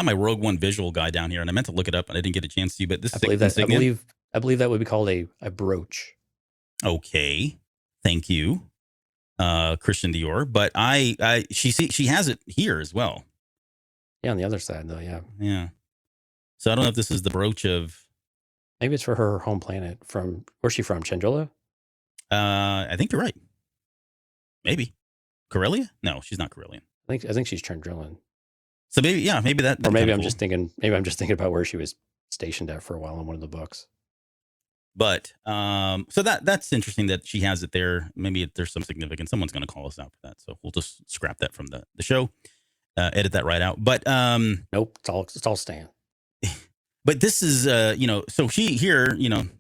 my Rogue One visual guide down here, and I meant to look it up, and I didn't get a chance to. But this insignia, I believe that would be called a brooch. Okay, thank you, Christian Dior. But she has it here as well. Yeah, on the other side though. Yeah. Yeah. So I don't know if this is the brooch of. Maybe it's for her home planet. Where's she from? Chandrila? I think you're right. Maybe Corellia? No, she's not Corellian. I think she's Chandrilan. So maybe that. Or maybe I'm just thinking. Maybe I'm just thinking about where she was stationed at for a while in one of the books. But so that's interesting that she has it there. Maybe there's some significance. Someone's going to call us out for that, so we'll just scrap that from the show. Edit that right out. But nope, it's all staying. But this is, so she here,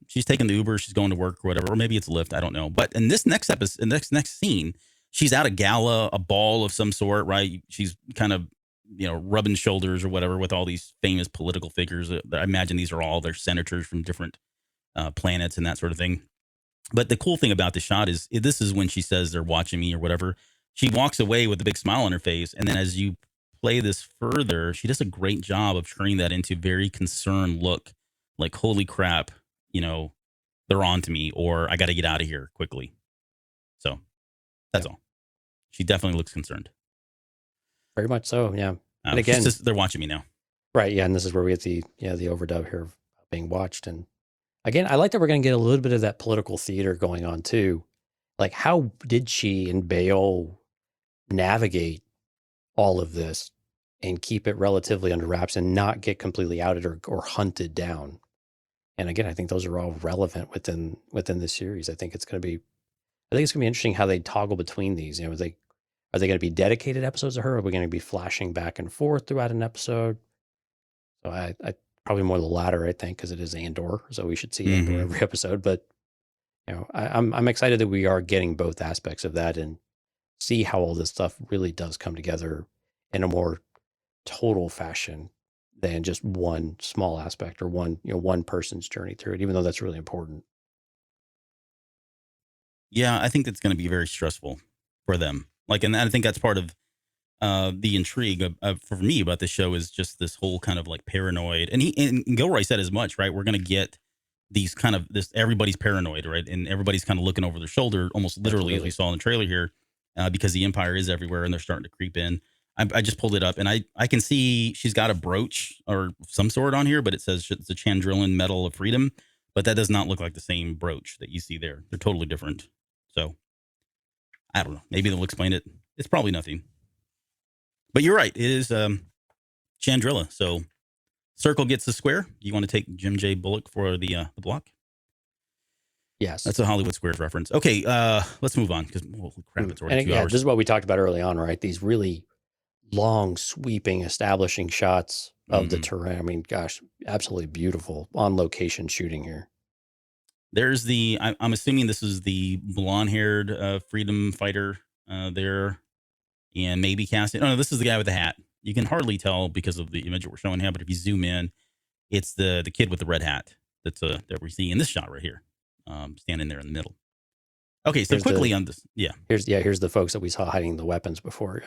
she's taking the Uber, she's going to work or whatever, or maybe it's Lyft, I don't know. But in this next episode, in this next scene, she's at a gala, a ball of some sort, right? She's kind of, rubbing shoulders or whatever with all these famous political figures. I imagine these are all their senators from different planets and that sort of thing. But the cool thing about the shot is this is when she says they're watching me or whatever. She walks away with a big smile on her face. And then as you play this further, she does a great job of turning that into very concerned look, like, holy crap, they're on to me, or I got to get out of here quickly. So that's all. She definitely looks concerned. Very much so, yeah. And again, they're watching me now. Right, yeah, and this is where we get the overdub here of being watched. And again, I like that we're going to get a little bit of that political theater going on too. Like, how did she and Bail navigate all of this and keep it relatively under wraps and not get completely outed or hunted down? And again, I think those are all relevant within the series. I think it's going to be interesting how they toggle between these. Are they going to be dedicated episodes of her? Or are we going to be flashing back and forth throughout an episode? So I probably more the latter, I think, because it is Andor, so we should see Andor every episode. But I'm excited that we are getting both aspects of that and see how all this stuff really does come together in a more total fashion than just one small aspect or one person's journey through it, even though that's really important. Yeah, I think that's going to be very stressful for them. And I think that's part of the intrigue for me about the show is just this whole kind of like paranoid. And Gilroy said as much, right? We're going to get these kind of everybody's paranoid, right? And everybody's kind of looking over their shoulder, almost literally, as we saw in the trailer here, because the Empire is everywhere and they're starting to creep in. I just pulled it up and I can see she's got a brooch or some sort on here, but it says it's a Chandrillan Medal of Freedom, but that does not look like the same brooch that you see there. They're totally different. So I don't know. Maybe they'll explain it. It's probably nothing. But you're right. It is Chandrilla. So circle gets the square. You want to take Jim J. Bullock for the block? Yes. That's a Hollywood Squares reference. Okay, let's move on because holy crap, it's already 2 hours. This is what we talked about early on, right? These really long, sweeping, establishing shots of the terrain. I mean, gosh, absolutely beautiful on location shooting here. There's I'm assuming this is the blonde-haired freedom fighter there. And maybe casting. Oh, no, this is the guy with the hat. You can hardly tell because of the image that we're showing here, but if you zoom in, it's the kid with the red hat that we're seeing in this shot right here, standing there in the middle. Okay, so quickly on this, here's the folks that we saw hiding the weapons before.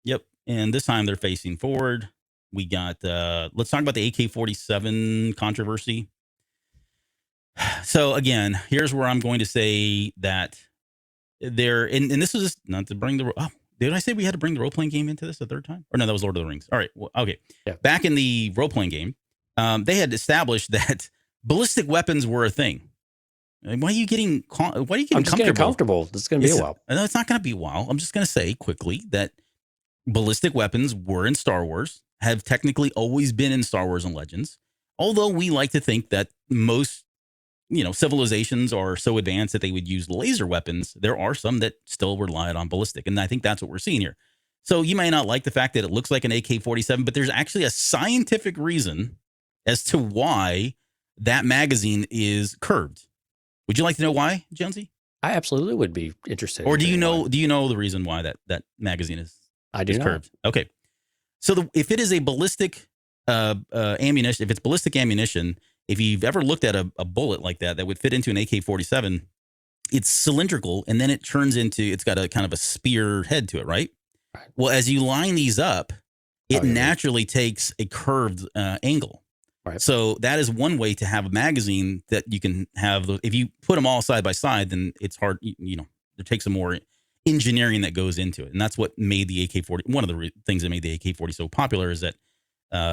Yep, and this time they're facing forward. We got let's talk about the AK-47 controversy. So again, here's where I'm going to say that and this is not to bring the did I say we had to bring the role-playing game into this a third time? Or no, that was Lord of the Rings. All right. Well, okay. Yeah. Back in the role-playing game, they had established that ballistic weapons were a thing. Why are you getting comfortable? Getting comfortable. It's going to be a while. No, it's not going to be a while. I'm just going to say quickly that ballistic weapons were in Star Wars, have technically always been in Star Wars and Legends. Although we like to think that most civilizations are so advanced that they would use laser weapons, there are some that still relied on ballistic. And I think that's what we're seeing here. So you may not like the fact that it looks like an AK-47, but there's actually a scientific reason as to why that magazine is curved. Would you like to know why, Jonesy? I absolutely would be interested. Or do you know the reason why that magazine is curved? Okay. So if it is a ballistic ammunition, if it's ballistic ammunition, if you've ever looked at a bullet like that would fit into an AK-47, it's cylindrical, and then it turns into, it's got a kind of a spear head to it, right? Well, as you line these up, it naturally takes a curved angle. Right. So that is one way to have a magazine that you can have. If you put them all side by side, then it's hard. There takes some more engineering that goes into it, and that's what made the AK-40. One of the things that made the AK-40 so popular is that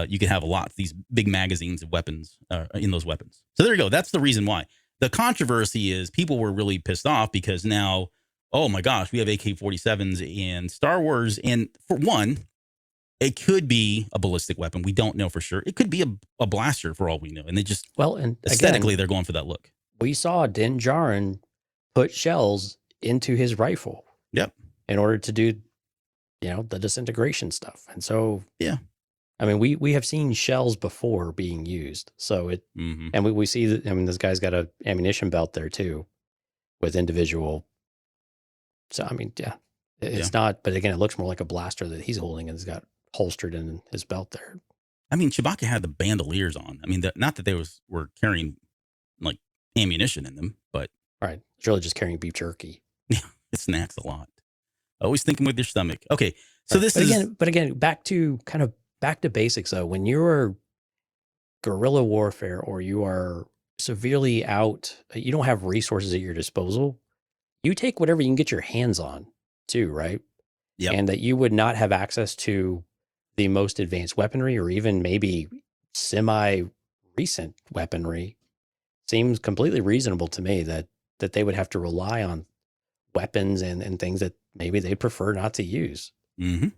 you can have these big magazines of weapons in those weapons. So there you go. That's the reason why. The controversy is people were really pissed off because now, oh my gosh, we have AK-47s in Star Wars. And for one, it could be a ballistic weapon. We don't know for sure. It could be a blaster for all we know. And they just, and aesthetically, they're going for that look. We saw Din Djarin put shells into his rifle. Yep. In order to do, the disintegration stuff. And so, yeah. I mean, we have seen shells before being used. So and we see that, this guy's got a ammunition belt there too with individual. So, it's not, but again, it looks more like a blaster that he's holding and he's got holstered in his belt there. I mean, Chewbacca had the bandoliers on. I mean, not that they were carrying like ammunition in them, but. Right. It's really just carrying beef jerky. Yeah. It snacks a lot. Always thinking with your stomach. Okay, so Right. this but again, back to basics though. When you're guerrilla warfare or you are severely out, you don't have resources at your disposal. You take whatever you can get your hands on, too, right? Yep. And that you would not have access to the most advanced weaponry or even maybe semi-recent weaponry seems completely reasonable to me that they would have to rely on weapons and things that maybe they prefer not to use. Mm-hmm.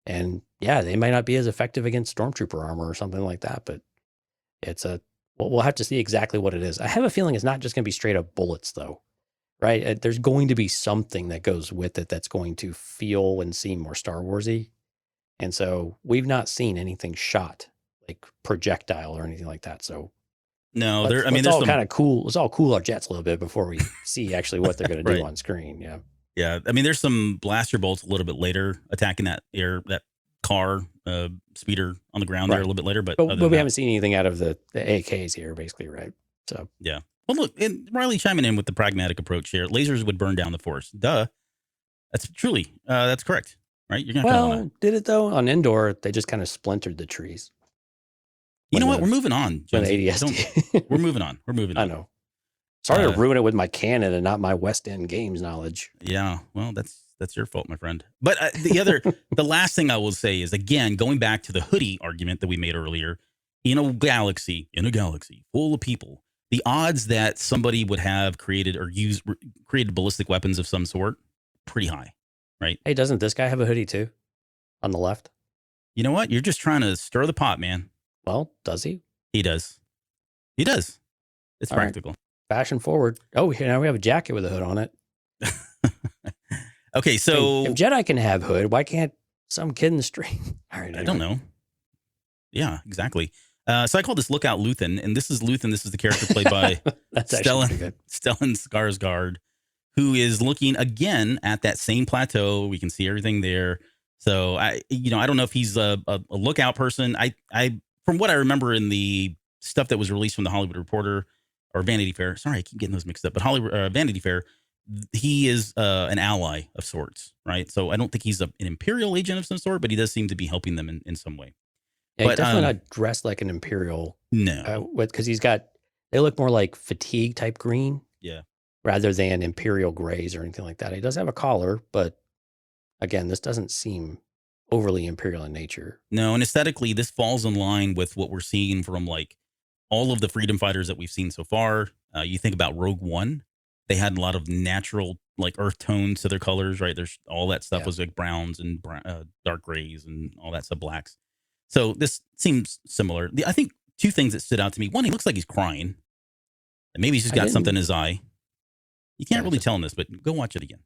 And yeah, they might not be as effective against stormtrooper armor or something like that, but it's we'll have to see exactly what it is. I have a feeling it's not just going to be straight up bullets though, right? There's going to be something that goes with it that's going to feel and seem more Star Warsy. And so we've not seen anything shot like projectile or anything like that. So no, there's all kind of cool. Let's all cool our jets a little bit before we see actually what they're going to do on screen. Yeah. Yeah. I mean, there's some blaster bolts a little bit later attacking that car speeder on the ground there a little bit later. But we haven't seen anything out of the AKs here, basically, right? So yeah. Well, look, and Riley chiming in with the pragmatic approach here. Lasers would burn down the Force. Duh. That's truly that's correct, right? You're gonna did it though on Andor? They just kind of splintered the trees. You know what? We're moving on. ADSD. We're moving on. I know. Sorry to ruin it with my canon and not my West End games knowledge. Yeah, well, that's your fault, my friend. But the last thing I will say is, again, going back to the hoodie argument that we made earlier, in a galaxy full of people, the odds that somebody would have created ballistic weapons of some sort, pretty high, right? Hey, doesn't this guy have a hoodie too? On the left? You know what? You're just trying to stir the pot, man. Well, does he? He does. It's all practical. Right. Fashion forward. Oh, now we have a jacket with a hood on it. Okay, so if Jedi can have hood, why can't some kid in the street? All right, anyway. I don't know. Yeah, exactly. So I call this Lookout Luthen, and this is Luthen. This is the character played by Stellan Skarsgård, who is looking again at that same plateau. We can see everything there. So I don't know if he's a lookout person. I from what I remember in the stuff that was released from the Hollywood Reporter or Vanity Fair. Sorry, I keep getting those mixed up. But Vanity Fair, he is an ally of sorts, right? So I don't think he's an Imperial agent of some sort, but he does seem to be helping them in some way. Yeah, he's definitely not dressed like an Imperial. No, because they look more like fatigue type green. Yeah, rather than Imperial grays or anything like that. He does have a collar, but again, this doesn't seem overly Imperial in nature. No, and aesthetically, this falls in line with what we're seeing from like all of the freedom fighters that we've seen so far. You think about Rogue One, they had a lot of natural like earth tones to their colors, right? There's all that stuff was like browns and dark grays and all that stuff, blacks. So this seems similar. I think two things that stood out to me. One, he looks like he's crying. And maybe he's just got something in his eye. You can't really tell in this, but go watch it again.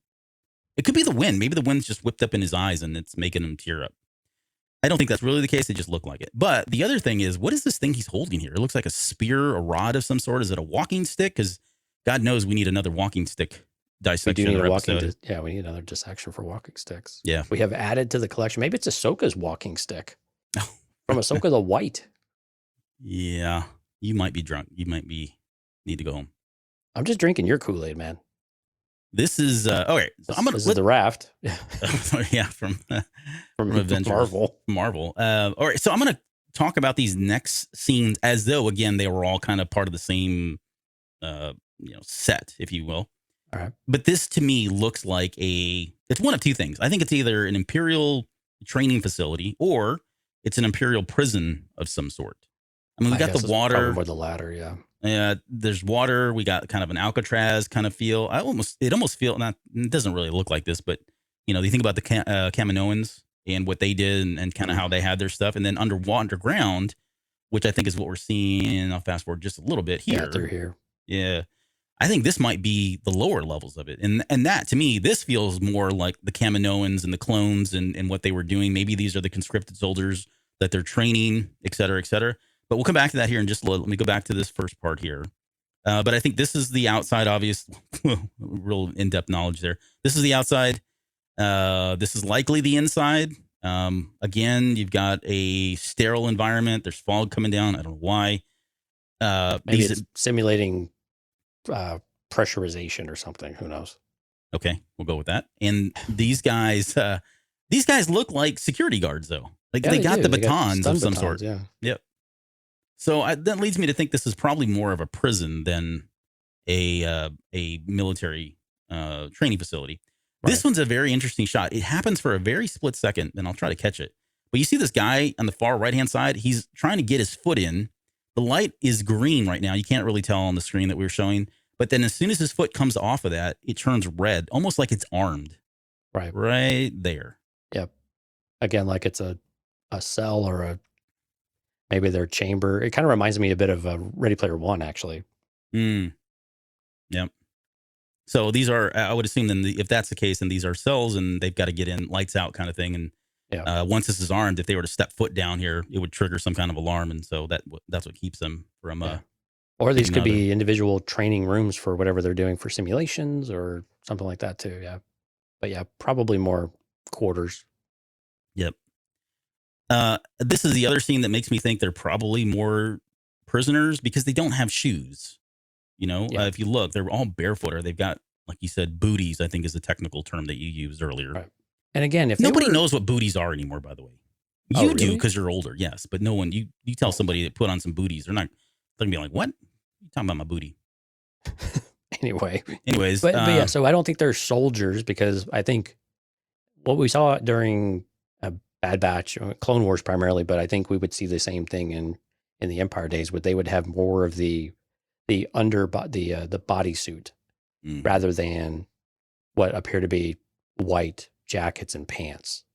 It could be the wind. Maybe the wind's just whipped up in his eyes and it's making him tear up. I don't think that's really the case. It just looked like it. But the other thing is, what is this thing he's holding here? It looks like a spear, a rod of some sort. Is it a walking stick? Because God knows we need another walking stick dissection. We do need we need another dissection for walking sticks. Yeah. We have added to the collection. Maybe it's Ahsoka's walking stick. From Ahsoka the White. Yeah. You might be drunk. You might need to go home. I'm just drinking your Kool-Aid, man. This is okay. So this is the raft. Yeah, from Avengers, Marvel. All right, so I'm gonna talk about these next scenes as though again they were all kind of part of the same, set, if you will. All right. But this to me looks like it's one of two things. I think it's either an Imperial training facility or it's an Imperial prison of some sort. I mean, we got the water. More the latter, yeah. There's water. We got kind of an Alcatraz kind of feel. It almost feel not. It doesn't really look like this, but you think about the Kaminoans and what they did and kind of how they had their stuff, and then underground, which I think is what we're seeing. I'll fast forward just a little bit here. Yeah, they're here. Yeah, I think this might be the lower levels of it, and that to me, this feels more like the Kaminoans and the clones and what they were doing. Maybe these are the conscripted soldiers that they're training, et cetera, et cetera. But we'll come back to that here in just a little. Let me go back to this first part here. But I think this is the outside, obvious, real in-depth knowledge there. This is the outside. This is likely the inside. Again, you've got a sterile environment. There's fog coming down. I don't know why. Maybe it's simulating pressurization or something. Who knows? Okay, we'll go with that. And these guys look like security guards, though. Like Yeah, they they got do. the They got batons stun of some batons, sort. yeah. Yep. So that leads me to think this is probably more of a prison than a military training facility. This Right. one's a very interesting shot. It happens for a very split second, and I'll try to catch it. But you see this guy on the far right-hand side. He's trying to get his foot in. The light is green right now. You can't really tell on the screen that we were showing. But then as soon as his foot comes off of that, it turns red, almost like it's armed. Right. Right there. Yep. Again, like it's a cell or maybe their chamber. It kind of reminds me a bit of Ready Player One, actually. Yep. So these are, I would assume then if that's the case, then these are cells and they've got to get in, lights out kind of thing. And once this is armed, if they were to step foot down here, it would trigger some kind of alarm. And so that's what keeps them from. Or these could be individual training rooms for whatever they're doing for simulations or something like that too. Yeah. But yeah, probably more quarters. Yep. This is the other scene that makes me think they're probably more prisoners because they don't have shoes. If you look, they're all barefoot, or they've got, like you said, booties, I think is the technical term that you used earlier. Right. And again, if nobody knows what booties are anymore, by the way, you do because you're older, yes, but no one. You tell somebody that put on some booties, they're gonna be like, "What? You talking about my booty?" Anyways, but yeah. So I don't think they're soldiers because I think what we saw during Bad Batch, Clone Wars primarily, but I think we would see the same thing in the Empire days, where they would have more of the bodysuit rather than what appear to be white jackets and pants.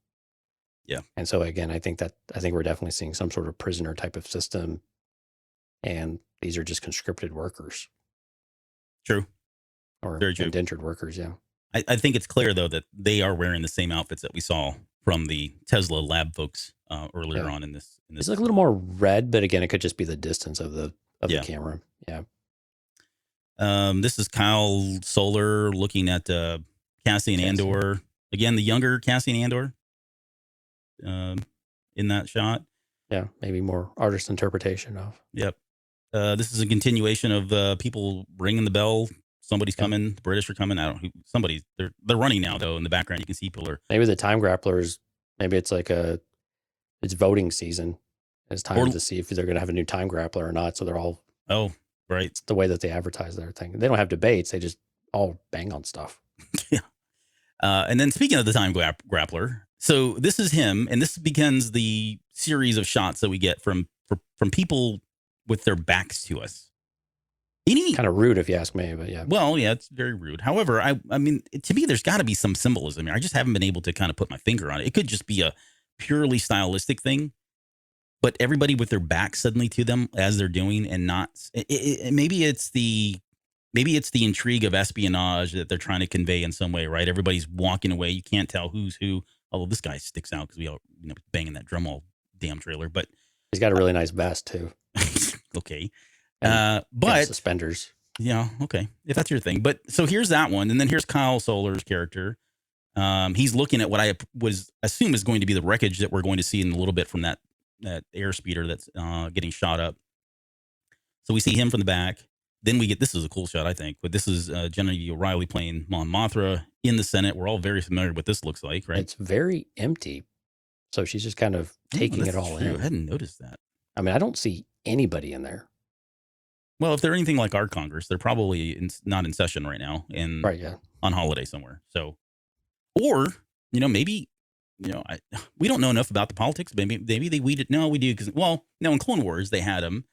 Yeah. And so again, I think we're definitely seeing some sort of prisoner type of system, and these are just conscripted workers. True. Or very true. Indentured workers, yeah. I think it's clear though that they are wearing the same outfits that we saw from the Tesla lab folks earlier on in this. It's like a little more red, but again, it could just be the distance of the camera. Yeah. This is Kyle Solar looking at Cassian Andor. Again, the younger Cassian Andor in that shot. Yeah, maybe more artist interpretation of. Yep. This is a continuation of people ringing the bell. Somebody's coming. The British are coming. I don't know. Somebody's they're running now though. In the background, you can see people are. Maybe the time grapplers. Maybe it's like it's voting season. It's time to see if they're going to have a new time grappler or not. So they're all. Oh, right. It's the way that they advertise their thing. They don't have debates. They just all bang on stuff. Yeah. And then speaking of the time grappler, so this is him, and this begins the series of shots that we get from people with their backs to us. Kind of rude if you ask me, but yeah. Well, yeah, it's very rude. However, I mean, to me, there's got to be some symbolism here. I just haven't been able to kind of put my finger on it. It could just be a purely stylistic thing, but everybody with their back suddenly to them as they're doing, and not maybe it's the intrigue of espionage that they're trying to convey in some way, right? Everybody's walking away. You can't tell who's who. Although this guy sticks out because we all banging that drum all damn trailer, but he's got a really nice vest too. Okay. But suspenders. Yeah, okay. If that's your thing. But so here's that one. And then here's Kyle Solar's character. He's looking at what I assume is going to be the wreckage that we're going to see in a little bit from that airspeeder that's getting shot up. So we see him from the back. Then we get, this is a cool shot, I think, but this is Genevieve O'Reilly playing Mon Mothra in the Senate. We're all very familiar with what this looks like, right? It's very empty. So she's just kind of taking it all in. I hadn't noticed that. I mean, I don't see anybody in there. Well, if they're anything like our Congress, they're probably not in session right now and on holiday somewhere. So, or, maybe, we don't know enough about the politics. Maybe we did. No, we do. Because, in Clone Wars, they had them.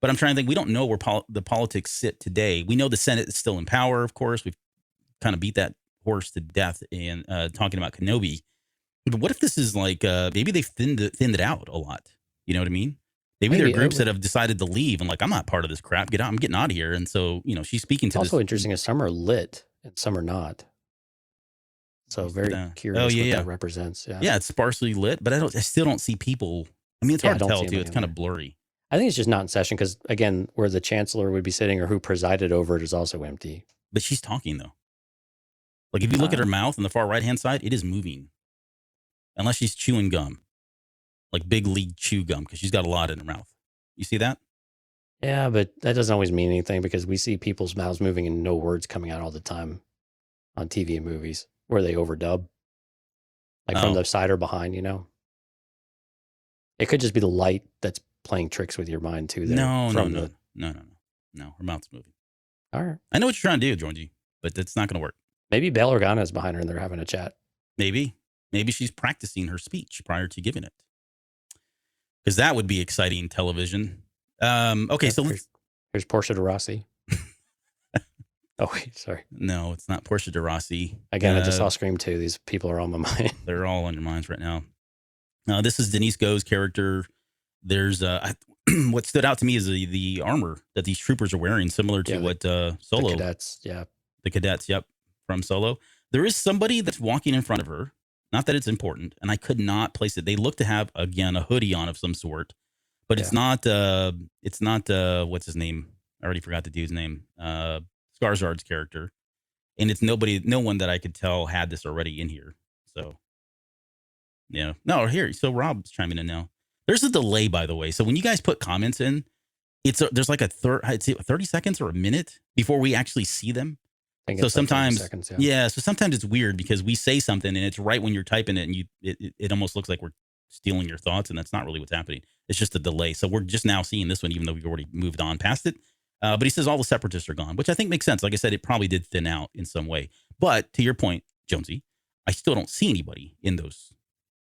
But I'm trying to think, we don't know where the politics sit today. We know the Senate is still in power, of course. We've kind of beat that horse to death in talking about Kenobi. But what if this is like, maybe they've thinned it out a lot? You know what I mean? Maybe there are groups that have decided to leave and like, I'm not part of this crap. I'm getting out of here. And so, she's speaking to this. Also interesting is some are lit and some are not. So very curious what that represents. Yeah. Yeah, it's sparsely lit, but I still don't see people. I mean, it's hard to tell too. It's kind of blurry. I think it's just not in session because, again, where the chancellor would be sitting or who presided over it is also empty. But she's talking, though. Like, if you look at her mouth on the far right-hand side, it is moving. Unless she's chewing gum. Like big league chew gum, because she's got a lot in her mouth. You see that? Yeah, but that doesn't always mean anything because we see people's mouths moving and no words coming out all the time on TV and movies where they overdub, like from the side or behind. It could just be the light that's playing tricks with your mind too. There, No. the Her mouth's moving. all right. I know what you're trying to do, Georgie, but that's not going to work. Maybe Bail Organa is behind her and they're having a chat. Maybe she's practicing her speech prior to giving it, because that would be exciting television. Okay, so here's Portia de Rossi. Oh wait, sorry. No, it's not Portia de Rossi. Again, I just saw Scream 2. These people are on my mind. They're all on your minds right now. This is Denise Go's character. There's what stood out to me is the armor that these troopers are wearing, similar to what Solo. The cadets, yeah. The cadets, yep, from Solo. There is somebody that's walking in front of her. Not that it's important, and I could not place it. They look to have, again, a hoodie on of some sort, but it's not. It's not. What's his name? I already forgot the dude's name. Skarsgård's character, and it's no one that I could tell had this already in here. So, yeah, no, here. So Rob's chiming in now. There's a delay, by the way. So when you guys put comments in, there's like 30 seconds or a minute before we actually see them. So sometimes, seconds, yeah. So sometimes it's weird because we say something and it's right when you're typing it, and it almost looks like we're stealing your thoughts, and that's not really what's happening. It's just a delay. So we're just now seeing this one, even though we've already moved on past it. But he says all the separatists are gone, which I think makes sense. Like I said, it probably did thin out in some way. But to your point, Jonesy, I still don't see anybody in those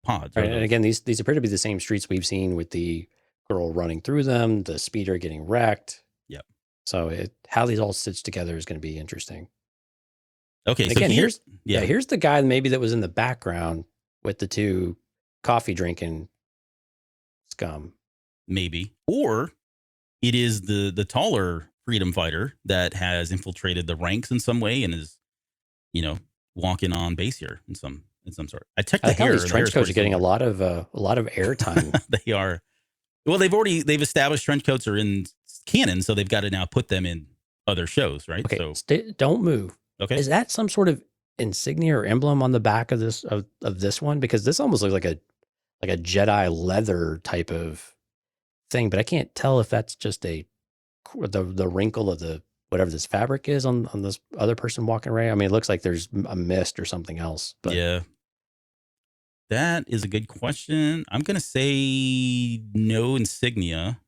pods. Right, and again, these appear to be the same streets we've seen with the girl running through them, the speeder getting wrecked. Yep. So how these all stitch together is going to be interesting. Okay. And so again, here's the guy maybe that was in the background with the two coffee drinking scum. Maybe. Or it is the taller freedom fighter that has infiltrated the ranks in some way and is, walking on base here in some sort. I checked the hair. These trench coats are getting a lot of airtime. They are. Well, they've established trench coats are in canon, so they've got to now put them in other shows, right? Okay, so don't move. Okay, is that some sort of insignia or emblem on the back of this of this one? Because this almost looks like a Jedi leather type of thing, but I can't tell if that's just the wrinkle of the whatever this fabric is on this other person walking around. I mean, it looks like there's a mist or something else. But yeah, that is a good question. I'm gonna say no insignia,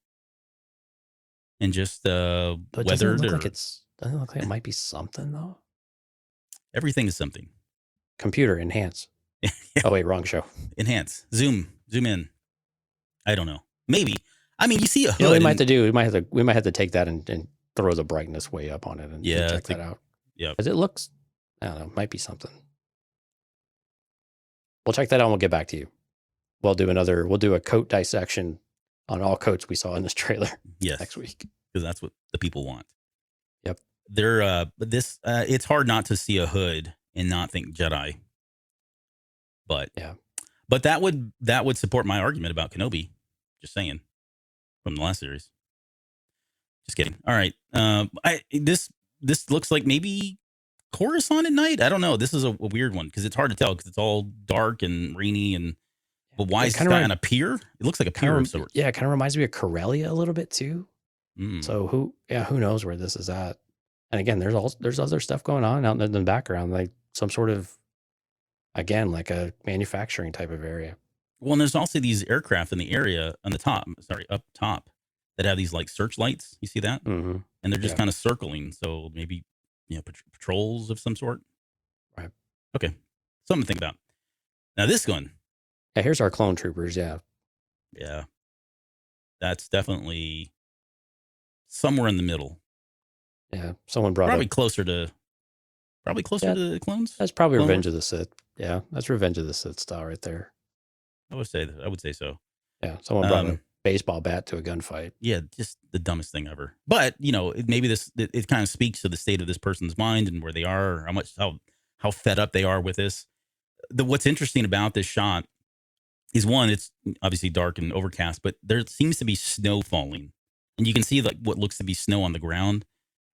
and just weathered. Doesn't look like it might be something though. Everything is something. Computer enhance. Yeah. Oh wait, wrong show. Enhance. Zoom in. I don't know. Maybe. I mean, you see a hood. We might have to take that and throw the brightness way up on it and check that out. Yeah. Because it looks, I don't know, might be something. We'll check that out and we'll get back to you. We'll do a coat dissection on all coats we saw in this trailer. Yes. Next week. Because that's what the people want. Yep. It's hard not to see a hood and not think Jedi. But yeah. But that would support my argument about Kenobi. Just saying. From the last series. Just kidding. All right. This looks like maybe Coruscant at night. I don't know. This is a weird one because it's hard to tell because it's all dark and rainy but why is this guy on a pier? It looks like a pier of sorts. Yeah, it kind of reminds me of Corellia a little bit too. So who knows where this is at? And again, there's other stuff going on out in the background, like some sort of, again, like a manufacturing type of area. Well, and there's also these aircraft in the area up top that have these like searchlights. You see that? Mm-hmm. And they're just kind of circling. So maybe, patrols of some sort. Right. Okay. Something to think about. Now this one. Yeah, here's our clone troopers. Yeah. Yeah. That's definitely somewhere in the middle. Yeah. Someone brought probably closer to the clones. That's probably Revenge of the Sith. Yeah. That's Revenge of the Sith style right there. I would say so. Yeah, someone brought a baseball bat to a gunfight. Yeah, just the dumbest thing ever. But maybe it kind of speaks to the state of this person's mind and where they are, or how fed up they are with this. What's interesting about this shot is one, it's obviously dark and overcast, but there seems to be snow falling, and you can see like what looks to be snow on the ground.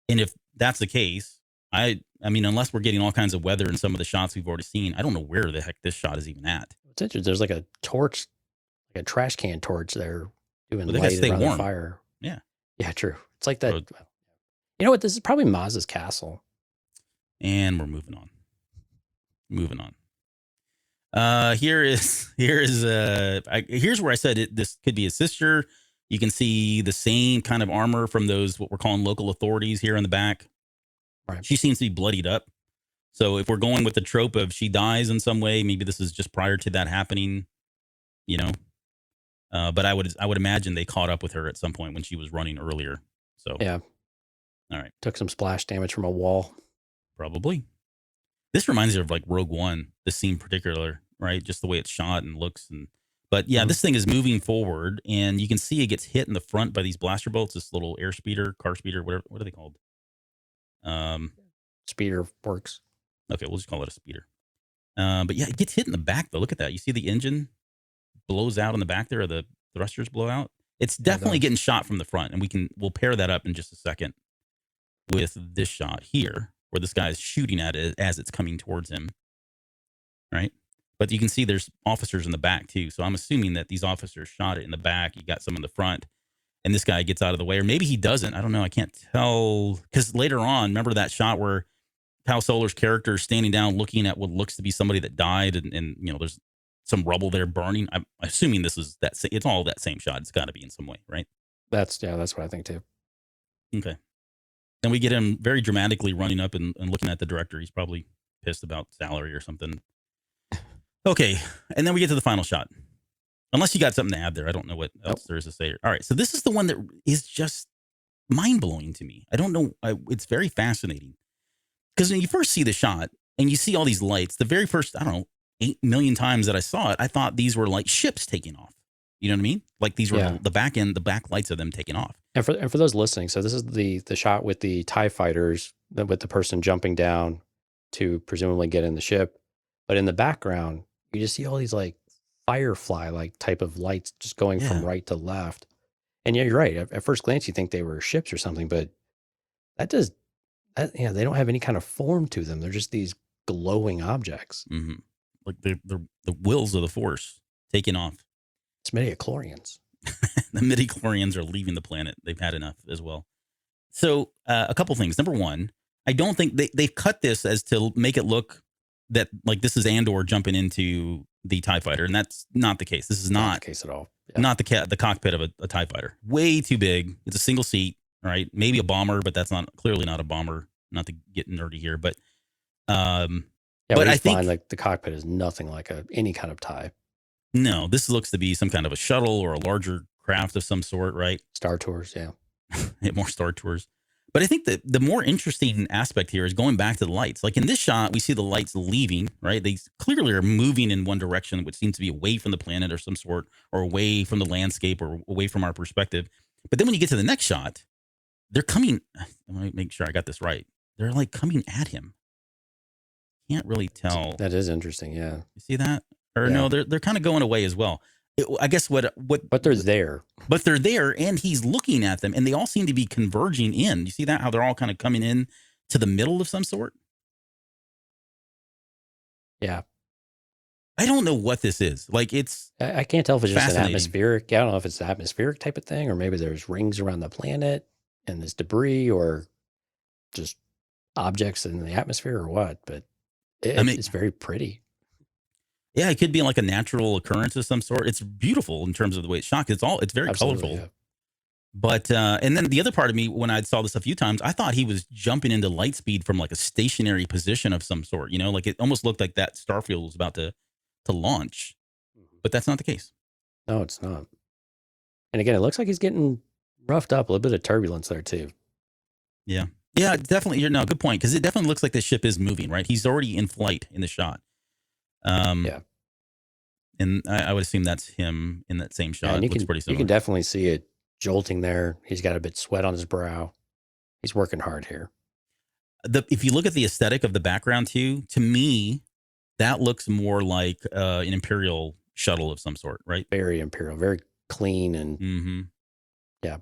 And if that's the case, I mean, unless we're getting all kinds of weather in some of the shots we've already seen, I don't know where the heck this shot is even at. It's interesting. There's like a torch, like a trash can torch there doing light around the fire. Yeah. Yeah, true. It's like that. You know what? This is probably Maz's castle. And we're moving on. Moving on. Here's where I said this could be his sister. You can see the same kind of armor from those what we're calling local authorities here in the back. Right. She seems to be bloodied up. So if we're going with the trope of she dies in some way, maybe this is just prior to that happening, you know. But I would imagine they caught up with her at some point when she was running earlier. So yeah, all right, took some splash damage from a wall. Probably. This reminds me of like Rogue One, this scene in particular, right? Just the way it's shot and looks. But yeah, This thing is moving forward, and you can see it gets hit in the front by these blaster bolts. This little air speeder, car speeder, whatever. What are they called? Speeder works. Okay, we'll just call it a speeder. But yeah, it gets hit in the back though. Look at that. You see the engine blows out in the back there, or the thrusters blow out. It's definitely getting shot from the front, and we'll pair that up in just a second with this shot here, where this guy is shooting at it as it's coming towards him. Right? But you can see there's officers in the back too. So I'm assuming that these officers shot it in the back. You got some in the front, and this guy gets out of the way, or maybe he doesn't. I don't know. I can't tell, because later on, remember that shot where Pal Solar's character is standing down looking at what looks to be somebody that died, and there's some rubble there burning. I'm assuming this is that. It's all that same shot. It's got to be in some way, right? That's what I think too. Okay. Then we get him very dramatically running up and looking at the director. He's probably pissed about salary or something. Okay. And then we get to the final shot. Unless you got something to add there. I don't know what else there is to say. All right. So this is the one that is just mind-blowing to me. I don't know. It's very fascinating. Because when you first see the shot and you see all these lights, the very first, 8 million times that I saw it, I thought these were like ships taking off. You know what I mean? Like these were the back lights of them taking off. And for those listening, so this is the shot with the TIE fighters, with the person jumping down to presumably get in the ship. But in the background, you just see all these like firefly like type of lights just going from right to left. And yeah, you're right. At first glance, you think they were ships or something, but they don't have any kind of form to them. They're just these glowing objects. Mm-hmm. Like the wheels of the Force taking off. It's midichlorians. The midichlorians are leaving the planet. They've had enough as well. So a couple things. Number one, I don't think they've cut this as to make it look that like this is Andor jumping into the TIE fighter, and that's not the case. This is not the case at all. Yeah. Not the cockpit of a TIE fighter. Way too big. It's a single seat, right? Maybe a bomber, but that's clearly not a bomber. Not to get nerdy here, but but I think like the cockpit is nothing like any kind of TIE. No, this looks to be some kind of a shuttle or a larger craft of some sort, right? Star Tours, yeah. More Star Tours. But I think that the more interesting aspect here is going back to the lights. Like in this shot, we see the lights leaving, right? They clearly are moving in one direction, which seems to be away from the planet or some sort, or away from the landscape or away from our perspective. But then when you get to the next shot, they're coming. Let me make sure I got this right. They're like coming at him. Can't really tell. That is interesting, yeah. You see that? Or no, they're kind of going away as well. I guess what. But they're there. But they're there, and he's looking at them, and they all seem to be converging in. You see that? How they're all kind of coming in to the middle of some sort? Yeah. I don't know what this is. Like I can't tell if it's just an atmospheric. I don't know if it's an atmospheric type of thing, or maybe there's rings around the planet and there's debris, or just objects in the atmosphere, or what. But it's very pretty. Yeah, it could be like a natural occurrence of some sort. It's beautiful in terms of the way it's shot. It's very colorful. Yeah. But and then the other part of me, when I saw this a few times, I thought he was jumping into light speed from like a stationary position of some sort. You know, like it almost looked like that Starfield was about to launch. But that's not the case. No, it's not. And again, it looks like he's getting roughed up. A little bit of turbulence there too. Yeah. Yeah, definitely. Good point. Because it definitely looks like the ship is moving, right? He's already in flight in the shot. Yeah. And I would assume that's him in that same shot. Yeah, Looks pretty similar. You can definitely see it jolting there. He's got a bit of sweat on his brow. He's working hard here. If you look at the aesthetic of the background too, to me, that looks more like an Imperial shuttle of some sort, right? Very Imperial, very clean and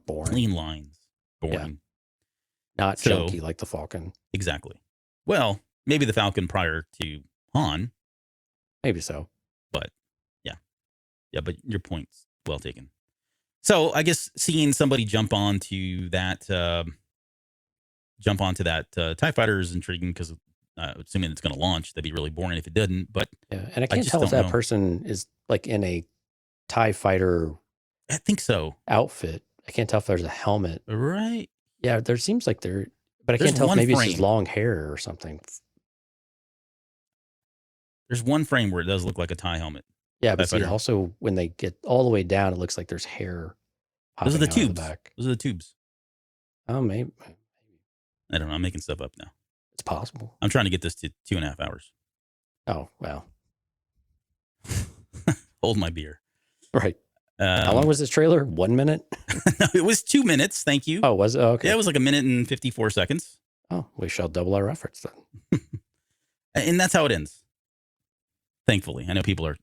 boring. Clean lines, boring. Yeah. Not chunky like the Falcon. Exactly. Well, maybe the Falcon prior to Han. Maybe so. But yeah, but your point's well taken. So I guess seeing somebody jump onto that TIE fighter is intriguing because assuming it's going to launch. That'd be really boring if it didn't. But Yeah, and I I can't just tell if don't that know. person is like in a TIE fighter I think so. outfit. I can't tell if there's a helmet. Right. Yeah, there seems like there, but I There's can't tell if one maybe it's frame. just long hair or something. There's one frame where it does look like a TIE helmet. Yeah, TIE but see, fighter. also when they get all the way down, it looks like there's hair Those are popping the out of the tubes. back. Those are the tubes. Oh, maybe I don't know. I'm making stuff up now. it's possible. I'm trying to get this to 2.5 hours. Oh, well, Hold my beer. right. How long was this trailer? 1 minute? No, it was 2 minutes. Thank you. Oh, was it? Oh, okay. Yeah, it was like 1 minute and 54 seconds. Oh, we shall double our efforts then. And that's how it ends. Thankfully. I know people are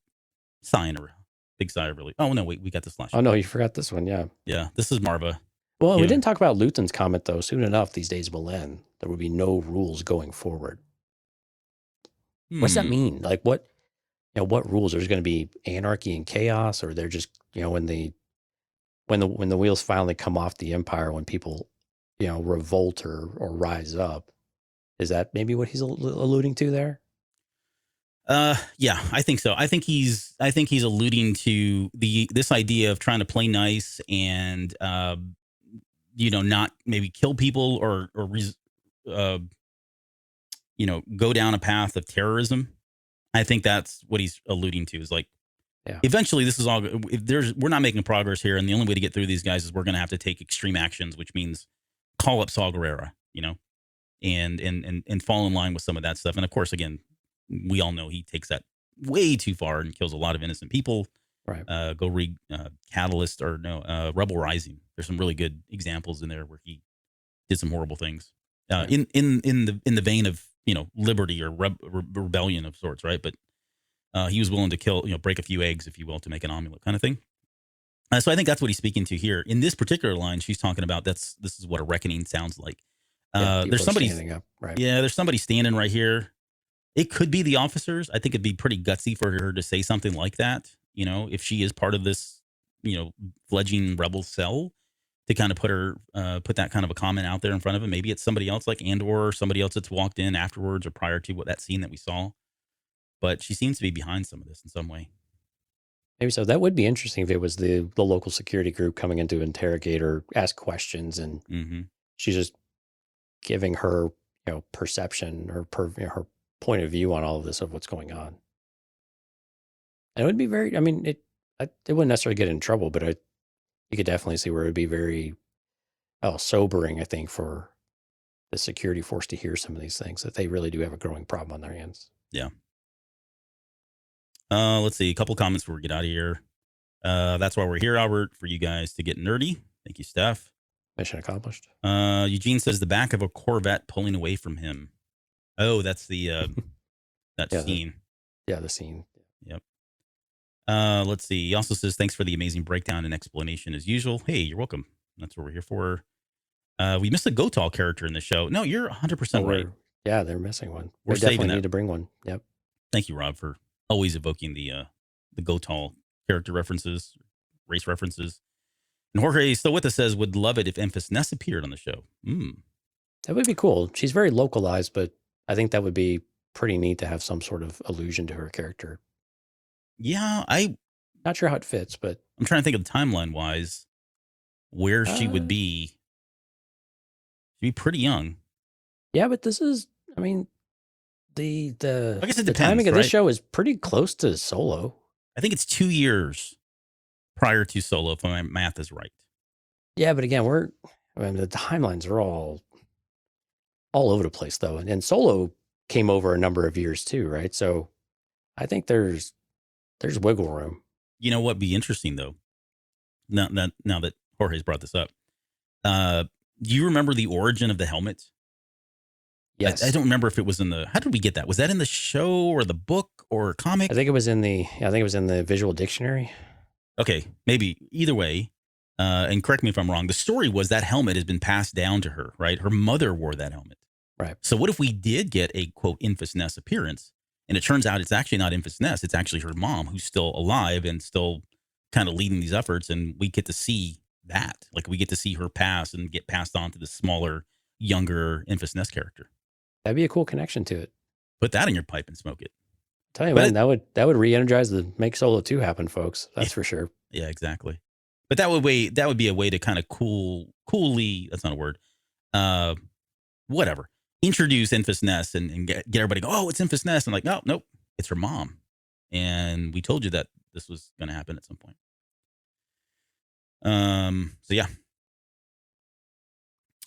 sighing a big sigh of relief. Oh, no, wait. We got this last Oh, no, you forgot this one. Yeah. Yeah, this is Marva. Well, we Yeah. didn't talk about Luton's comment, though. Soon enough, these days will end. There will be no rules going forward. What's that mean? Like, what rules? There's going to be anarchy and chaos, or they're just, when the wheels finally come off the empire, when people, revolt or rise up. Is that maybe what he's alluding to there? Yeah, I think so. I think he's alluding to this idea of trying to play nice and not maybe kill people or go down a path of terrorism. I think that's what he's alluding to, is like, eventually this is all, we're not making progress here. And the only way to get through these guys is we're going to have to take extreme actions, which means call up Saw Gerrera, and fall in line with some of that stuff. And of course, again, we all know he takes that way too far and kills a lot of innocent people. Right. Go read Catalyst or Rebel Rising. There's some really good examples in there where he did some horrible things. In the vein of liberty or rebellion of sorts, right? But he was willing to kill, break a few eggs, if you will, to make an omelet, kind of thing. So I think that's what he's speaking to here. In this particular line, she's talking about this is what a reckoning sounds like. There's somebody standing up, right? Yeah, there's somebody standing right here. It could be the officers. I think it'd be pretty gutsy for her to say something like that. If she is part of this, fledgling rebel cell, to kind of put that kind of a comment out there in front of him. Maybe it's somebody else like Andor, or somebody else that's walked in afterwards or prior to that scene that we saw. But she seems to be behind some of this in some way. Maybe so. That would be interesting if it was the local security group coming in to interrogate or ask questions, and she's just giving her, perception or her point of view on all of this, of what's going on. And it would be very, it wouldn't necessarily get in trouble, but you could definitely see where it would be very sobering, I think, for the security force to hear some of these things, that they really do have a growing problem on their hands. Yeah. Let's see. A couple comments before we get out of here. That's why we're here, Albert, for you guys to get nerdy. Thank you, Steph. Mission accomplished. Eugene says the back of a Corvette pulling away from him. Oh, that's the scene. The scene. Yep. Let's see. He also says, thanks for the amazing breakdown and explanation as usual. Hey, you're welcome. That's what we're here for. We missed a Gotal character in the show. No, you're 100% right. Yeah, they're missing one. We're definitely saving that. need to bring one. Yep. Thank you, Rob, for always evoking the Gotal character references, race references. And Jorge still with us says, would love it if Emphas Ness appeared on the show. That would be cool. She's very localized, but I think that would be pretty neat to have some sort of allusion to her character. Yeah, I'm not sure how it fits, but I'm trying to think of timeline wise where she would be. She'd be pretty young. Yeah, but this is, the I guess it depends, the timing of this right? show is pretty close to Solo. I think it's 2 years prior to Solo, if my math is right. Yeah, but again, the timelines are all over the place, though. And Solo came over a number of years too, right? So I think there's wiggle room. You know what'd be interesting, though? Now that Jorge's brought this up, do you remember the origin of the helmet? Yes. I don't remember if it was in how did we get that? Was that in the show or the book or comic? I think it was in the visual dictionary. Okay, maybe either way. And correct me if I'm wrong. The story was that helmet has been passed down to her, right? Her mother wore that helmet. Right. So what if we did get a quote Emphas Ness appearance, and it turns out it's actually not Emphas Ness, it's actually her mom who's still alive and still kind of leading these efforts, and we get to see that. Like, we get to see her pass and get passed on to the smaller, younger Emphas Ness character. That'd be a cool connection to it. put that in your pipe and smoke it. Tell you, But man, that would re-energize the make Solo 2 happen, folks. That's for sure. Yeah, exactly. But that would be a way to kind of coolly, that's not a word. Whatever. Introduce Enfys Nest and get everybody go, oh, it's Enfys Nest. And like, no, nope, it's her mom. And we told you that this was going to happen at some point. So yeah.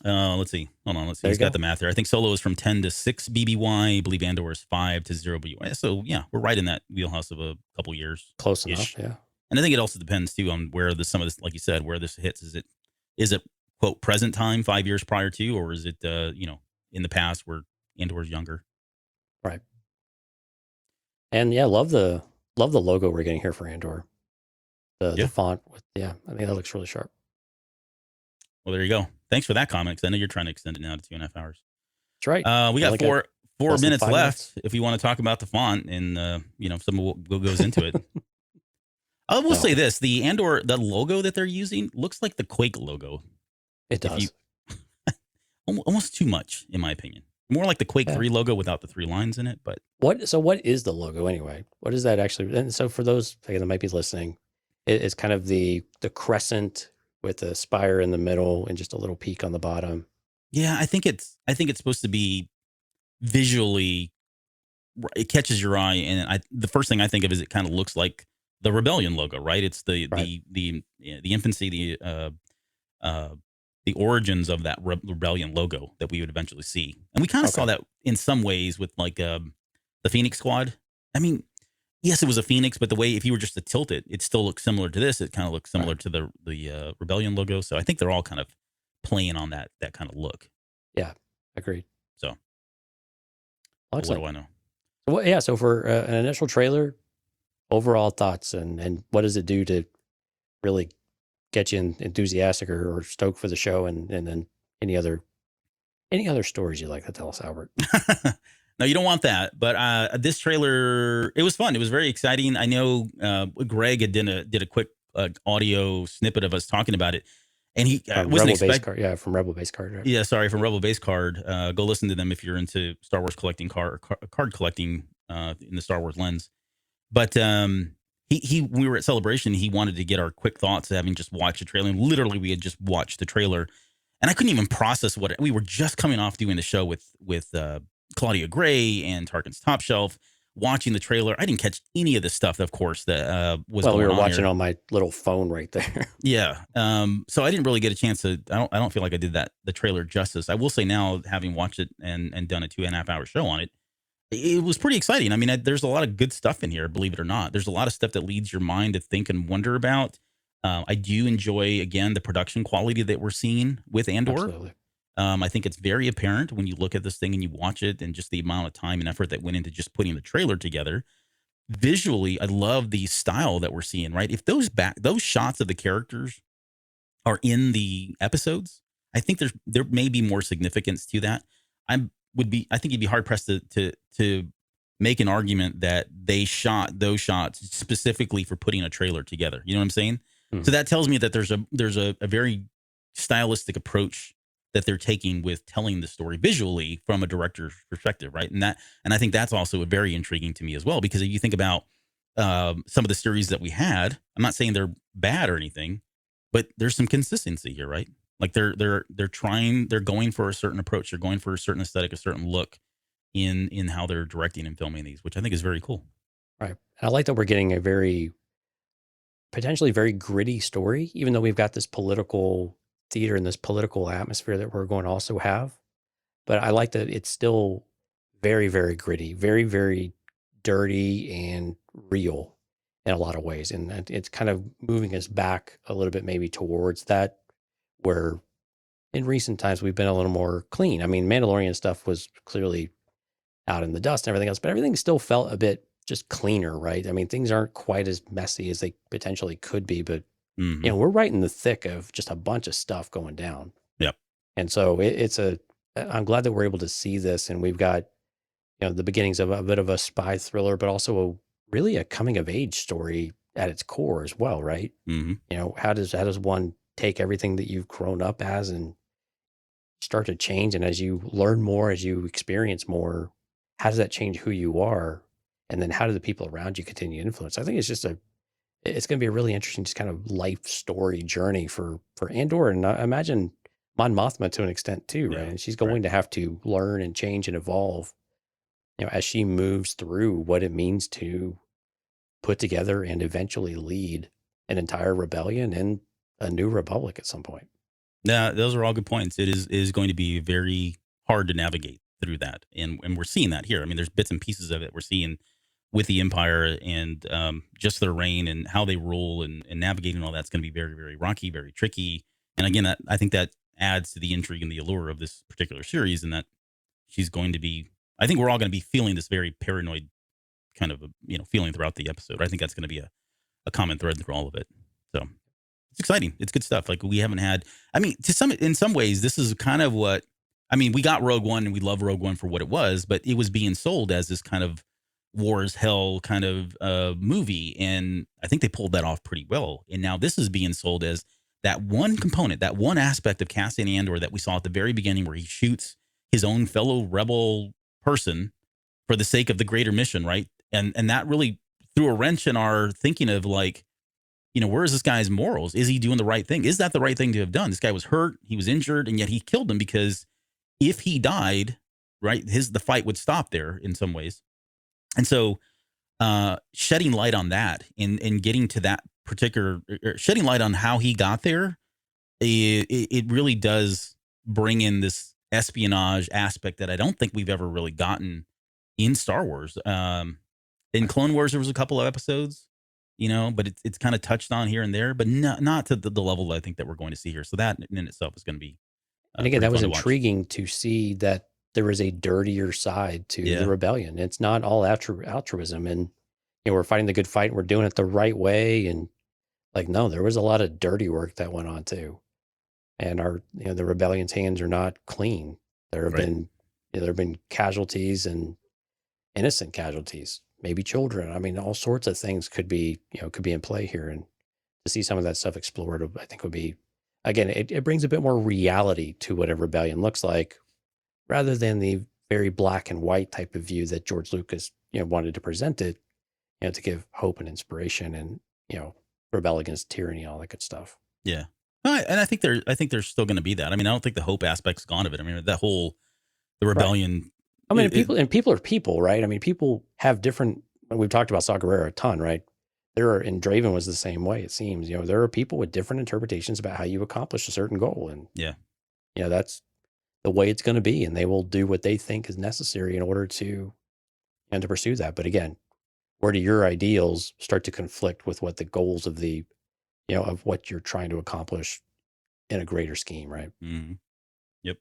Let's see. Hold on. Let's see. He's got the math there. I think Solo is from 10 to 6 BBY. I believe Andor is 5 to 0 BBY. So yeah, we're right in that wheelhouse of a couple years. Close enough. Yeah. And I think it also depends too on where some of this, like you said, where this hits. Is it quote present time 5 years prior to, or is it in the past where Andor's younger? Right. And yeah, love the logo we're getting here for Andor. The font I think that looks really sharp. Well, there you go. Thanks for that comment, because I know you're trying to extend it now to 2.5 hours. That's right. We got four minutes left if you want to talk about the font and some of what goes into it. I will say this: the Andor, the logo that they're using looks like the Quake logo. It does. Almost too much, in my opinion. More like the Quake 3 logo without the 3 lines in it. But what is the logo anyway? What is that actually? And so for those that might be listening, it's kind of the crescent with a spire in the middle and just a little peak on the bottom. Yeah, I think it's supposed to be visually, it catches your eye, and the first thing I think of is it kind of looks like the Rebellion logo, right? It's the infancy, the origins of that Rebellion logo that we would eventually see, and we kind of saw that in some ways with like the Phoenix Squad. I mean, yes, it was a Phoenix, but the way, if you were just to tilt it, it still looks similar to this. It kind of looks similar to the Rebellion logo. So I think they're all kind of playing on that kind of look. Yeah, agreed. So, what do I know? Well, so for an initial trailer, overall thoughts and what does it do to really get you enthusiastic or stoked for the show, and then any other stories you'd like to tell us, Albert? No, you don't want that. But this trailer, it was fun. It was very exciting. I know Greg did a quick audio snippet of us talking about it, and he wasn't expecting. From Rebel Base Card. Right? Yeah, sorry, from Rebel Base Card. Go listen to them if you're into Star Wars collecting card collecting in the Star Wars lens. But we were at Celebration. He wanted to get our quick thoughts, having just watched the trailer. And literally, we had just watched the trailer, and I couldn't even process we were just coming off doing the show with Claudia Gray and Tarkin's Top Shelf, watching the trailer. I didn't catch any of the stuff, of course, that was going on. We were watching on my little phone right there. Yeah. So I didn't really get a chance to, I don't feel like I did the trailer justice. I will say now, having watched it and done a 2.5 hour show on it, it was pretty exciting. I mean, there's a lot of good stuff in here, believe it or not. There's a lot of stuff that leads your mind to think and wonder about. I do enjoy, again, the production quality that we're seeing with Andor. Absolutely. I think it's very apparent when you look at this thing and you watch it, and just the amount of time and effort that went into just putting the trailer together. Visually, I love the style that we're seeing, right? If those shots of the characters are in the episodes, I think there may be more significance to that. I think you'd be hard pressed to make an argument that they shot those shots specifically for putting a trailer together. You know what I'm saying? Mm-hmm. So that tells me that there's a very stylistic approach that they're taking with telling the story visually from a director's perspective, right? And I think that's also very intriguing to me as well, because if you think about some of the series that we had, I'm not saying they're bad or anything, but there's some consistency here, right? Like they're going for a certain approach, they're going for a certain aesthetic, a certain look in how they're directing and filming these, which I think is very cool. Right. I like that we're getting a potentially very gritty story, even though we've got this political theater and this political atmosphere that we're going to also have. But I like that it's still very, very gritty, very, very dirty and real in a lot of ways. And it's kind of moving us back a little bit maybe towards that, where in recent times we've been a little more clean. I mean, Mandalorian stuff was clearly out in the dust and everything else, but everything still felt a bit just cleaner, right? I mean, things aren't quite as messy as they potentially could be, but mm-hmm. We're right in the thick of just a bunch of stuff going down. Yep. And so I'm glad that we're able to see this, and we've got, the beginnings of a bit of a spy thriller, but also really a coming of age story at its core as well, right? Mm-hmm. How does one take everything that you've grown up as and start to change? And as you learn more, as you experience more, how does that change who you are? And then how do the people around you continue to influence? I think it's just it's going to be a really interesting just kind of life story journey for Andor. And I imagine Mon Mothma to an extent too, right? Yeah, And she's going to have to learn and change and evolve, as she moves through what it means to put together and eventually lead an entire rebellion and a new republic at some point. Yeah, those are all good points. It is going to be very hard to navigate through that, and we're seeing that here. I mean, there's bits and pieces of it we're seeing with the Empire and just their reign and how they rule and navigating all that's going to be very, very rocky, very tricky. And again, I think that adds to the intrigue and the allure of this particular series, and that she's going to be. I think we're all going to be feeling this very paranoid kind of feeling throughout the episode. I think that's going to be a common thread through all of it. So it's exciting. It's good stuff. Like we haven't had. I mean, in some ways, this is kind of what. I mean, we got Rogue One and we love Rogue One for what it was, but it was being sold as this kind of war is hell kind of movie, and I think they pulled that off pretty well. And now this is being sold as that one component, that one aspect of Cassian Andor that we saw at the very beginning, where he shoots his own fellow rebel person for the sake of the greater mission, right? And that really threw a wrench in our thinking of like, where is this guy's morals? Is he doing the right thing? Is that the right thing to have done? This guy was hurt, he was injured, and yet he killed him because if he died, right, the fight would stop there in some ways. And so shedding light on that and getting to that particular, shedding light on how he got there, it really does bring in this espionage aspect that I don't think we've ever really gotten in Star Wars. In Clone Wars, there was a couple of episodes, but it's kind of touched on here and there, but not to the level I think that we're going to see here. So that in itself is going to be. And again, that was intriguing to see that there is a dirtier side to the rebellion. It's not all altruism, and we're fighting the good fight and we're doing it the right way. And like, no, there was a lot of dirty work that went on too. And the rebellion's hands are not clean. There have been casualties and innocent casualties, maybe children. I mean, all sorts of things could be in play here, and to see some of that stuff explored, I think would be, again, it brings a bit more reality to what a rebellion looks like, rather than the very black and white type of view that George Lucas, wanted to present it, to give hope and inspiration and, rebel against tyranny, all that good stuff. Yeah. And I think there's still going to be that. I mean, I don't think the hope aspect's gone of it. I mean, the rebellion. Right. I mean, people are people, right? I mean, people have different, we've talked about Sagar a ton, right? And Draven was the same way, it seems. There are people with different interpretations about how you accomplish a certain goal. And, that's the way it's going to be. And they will do what they think is necessary in order to pursue that. But again, where do your ideals start to conflict with what the goals of of what you're trying to accomplish in a greater scheme, right? Mm-hmm. Yep.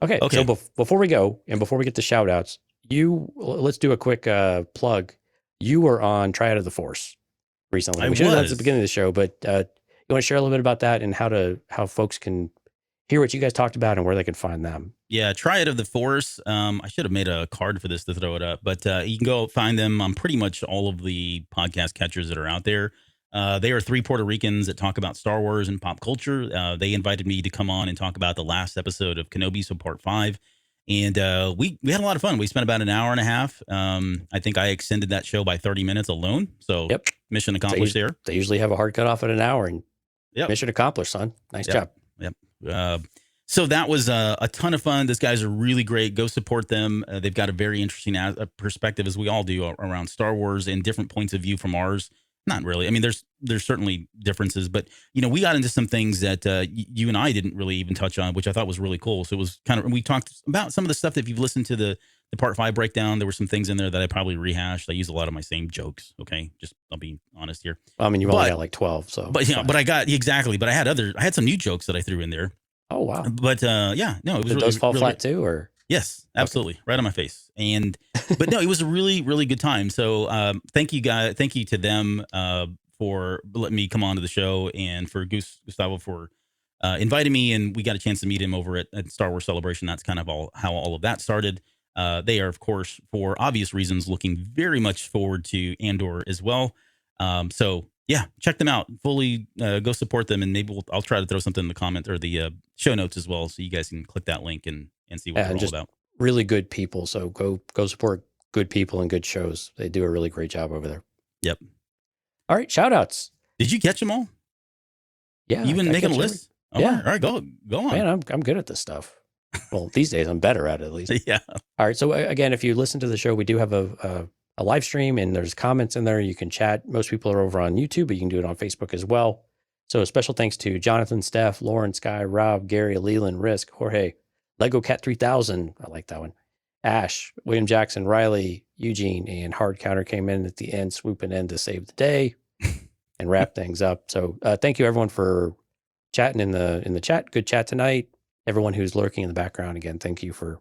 Okay. So before we go, and before we get to shout outs, let's do a quick plug. You were on Triad of the Force recently. We should have done at the beginning of the show, but you want to share a little bit about that and how folks can hear what you guys talked about and where they can find them? Yeah, Triad of the Force. I should have made a card for this to throw it up, but you can go find them on pretty much all of the podcast catchers that are out there. They are three Puerto Ricans that talk about Star Wars and pop culture. They invited me to come on and talk about the last episode of Kenobi, so part 5. And we had a lot of fun. We spent about an hour and a half. I think I extended that show by 30 minutes alone. So mission accomplished there. They usually have a hard cutoff at an hour, and mission accomplished, son. Nice job. Yep. So that was a ton of fun. These guys are really great. Go support them. They've got a very interesting perspective, as we all do, around Star Wars and different points of view from ours. Not really. I mean, there's certainly differences, but we got into some things that you and I didn't really even touch on, which I thought was really cool. So it was we talked about some of the stuff that if you've listened to the part 5 breakdown, there were some things in there that I probably rehashed. I used a lot of my same jokes. Okay, I'll be honest here. I mean, you've only got like 12, so. But but I got exactly. But I had some new jokes that I threw in there. Oh wow. But no, it was. Did those fall flat too, or? Yes, absolutely. Okay. Right on my face. But no, it was a really, really good time. So thank you guys. Thank you to them for letting me come on to the show, and for Gustavo for inviting me. And we got a chance to meet him over at Star Wars Celebration. That's kind of how all of that started. They are, of course, for obvious reasons, looking very much forward to Andor as well. So yeah, check them out. Fully go support them, and maybe I'll try to throw something in the comment or the show notes as well, so you guys can click that link and see what they're all about. really good people. So go support good people and good shows. They do a really great job over there. Yep. All right, shout outs. Did you catch them all? Yeah. You been making a list? Yeah. All right, go on. Man, I'm good at this stuff. Well, these days I'm better at it at least. Yeah. All right. So again, if you listen to the show, we do have a live stream and there's comments in there. You can chat. Most people are over on YouTube, but you can do it on Facebook as well. So a special thanks to Jonathan, Steph, Lauren, Sky, Rob, Gary, Leland, Risk, Jorge, Lego Cat 3000. I like that one. Ash, William Jackson, Riley, Eugene, and Hard Counter came in at the end, swooping in to save the day and wrap things up. So thank you everyone for chatting in the chat. Good chat tonight. Everyone who's lurking in the background, again, thank you for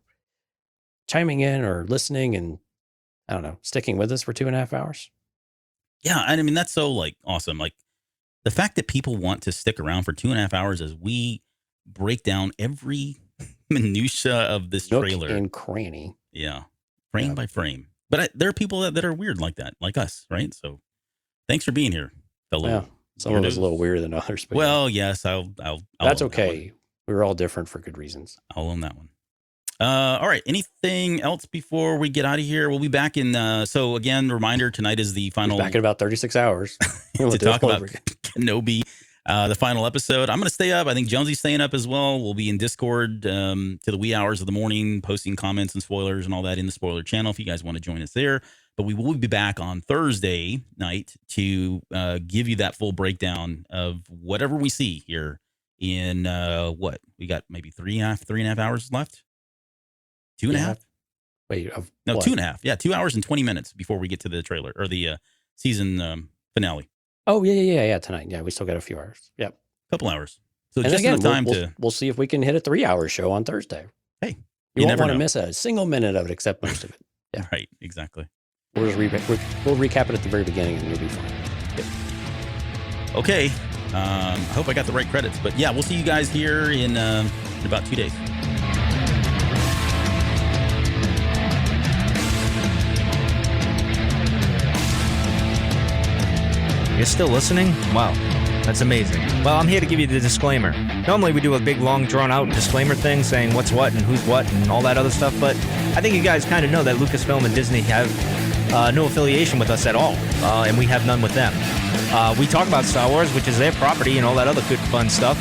chiming in or listening and, I don't know, sticking with us for 2.5 hours. Yeah, and I mean, that's so, like, awesome. Like, the fact that people want to stick around for 2.5 hours as we break down every minutia of this Nook trailer. and cranny. Yeah, frame by frame. But there are people that are weird like that, like us, right? So thanks for being here, fellow. Yeah, some of us a little weirder than others. But well, yes, I'll that's okay. We're all different for good reasons. I'll own that one. All right. Anything else before we get out of here? We'll be back in. So again, reminder: tonight is the final. Back in about 36 hours to talk about Kenobi, the final episode. I'm going to stay up. I think Jonesy's staying up as well. We'll be in Discord to the wee hours of the morning, posting comments and spoilers and all that in the spoiler channel. If you guys want to join us there, but we will be back on Thursday night to give you that full breakdown of whatever we see here. In what we got, maybe 3.5 hours left. 2.5. Wait, no, what? 2.5. Yeah, 2 hours and 20 minutes before we get to the trailer or the season finale. Oh yeah. Tonight, yeah, we still got a few hours. Yep, couple hours. So and just again, enough time we'll see if we can hit a 3-hour show on Thursday. Hey, you won't want to miss a single minute of it, except most of it. Yeah, right, exactly. We'll recap it at the very beginning, and you'll be fine. Yep. Okay. I hope I got the right credits, but yeah, we'll see you guys here in about 2 days. You're still listening? Wow, that's amazing. Well, I'm here to give you the disclaimer. Normally we do a big, long, drawn-out disclaimer thing saying what's what and who's what and all that other stuff, but I think you guys kind of know that Lucasfilm and Disney have no affiliation with us at all, and we have none with them. We talk about Star Wars, which is their property and all that other good fun stuff,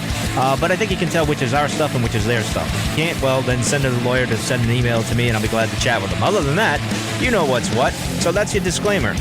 but I think you can tell which is our stuff and which is their stuff. If you can't, well, then send a lawyer to send an email to me and I'll be glad to chat with them. Other than that, you know what's what, so that's your disclaimer.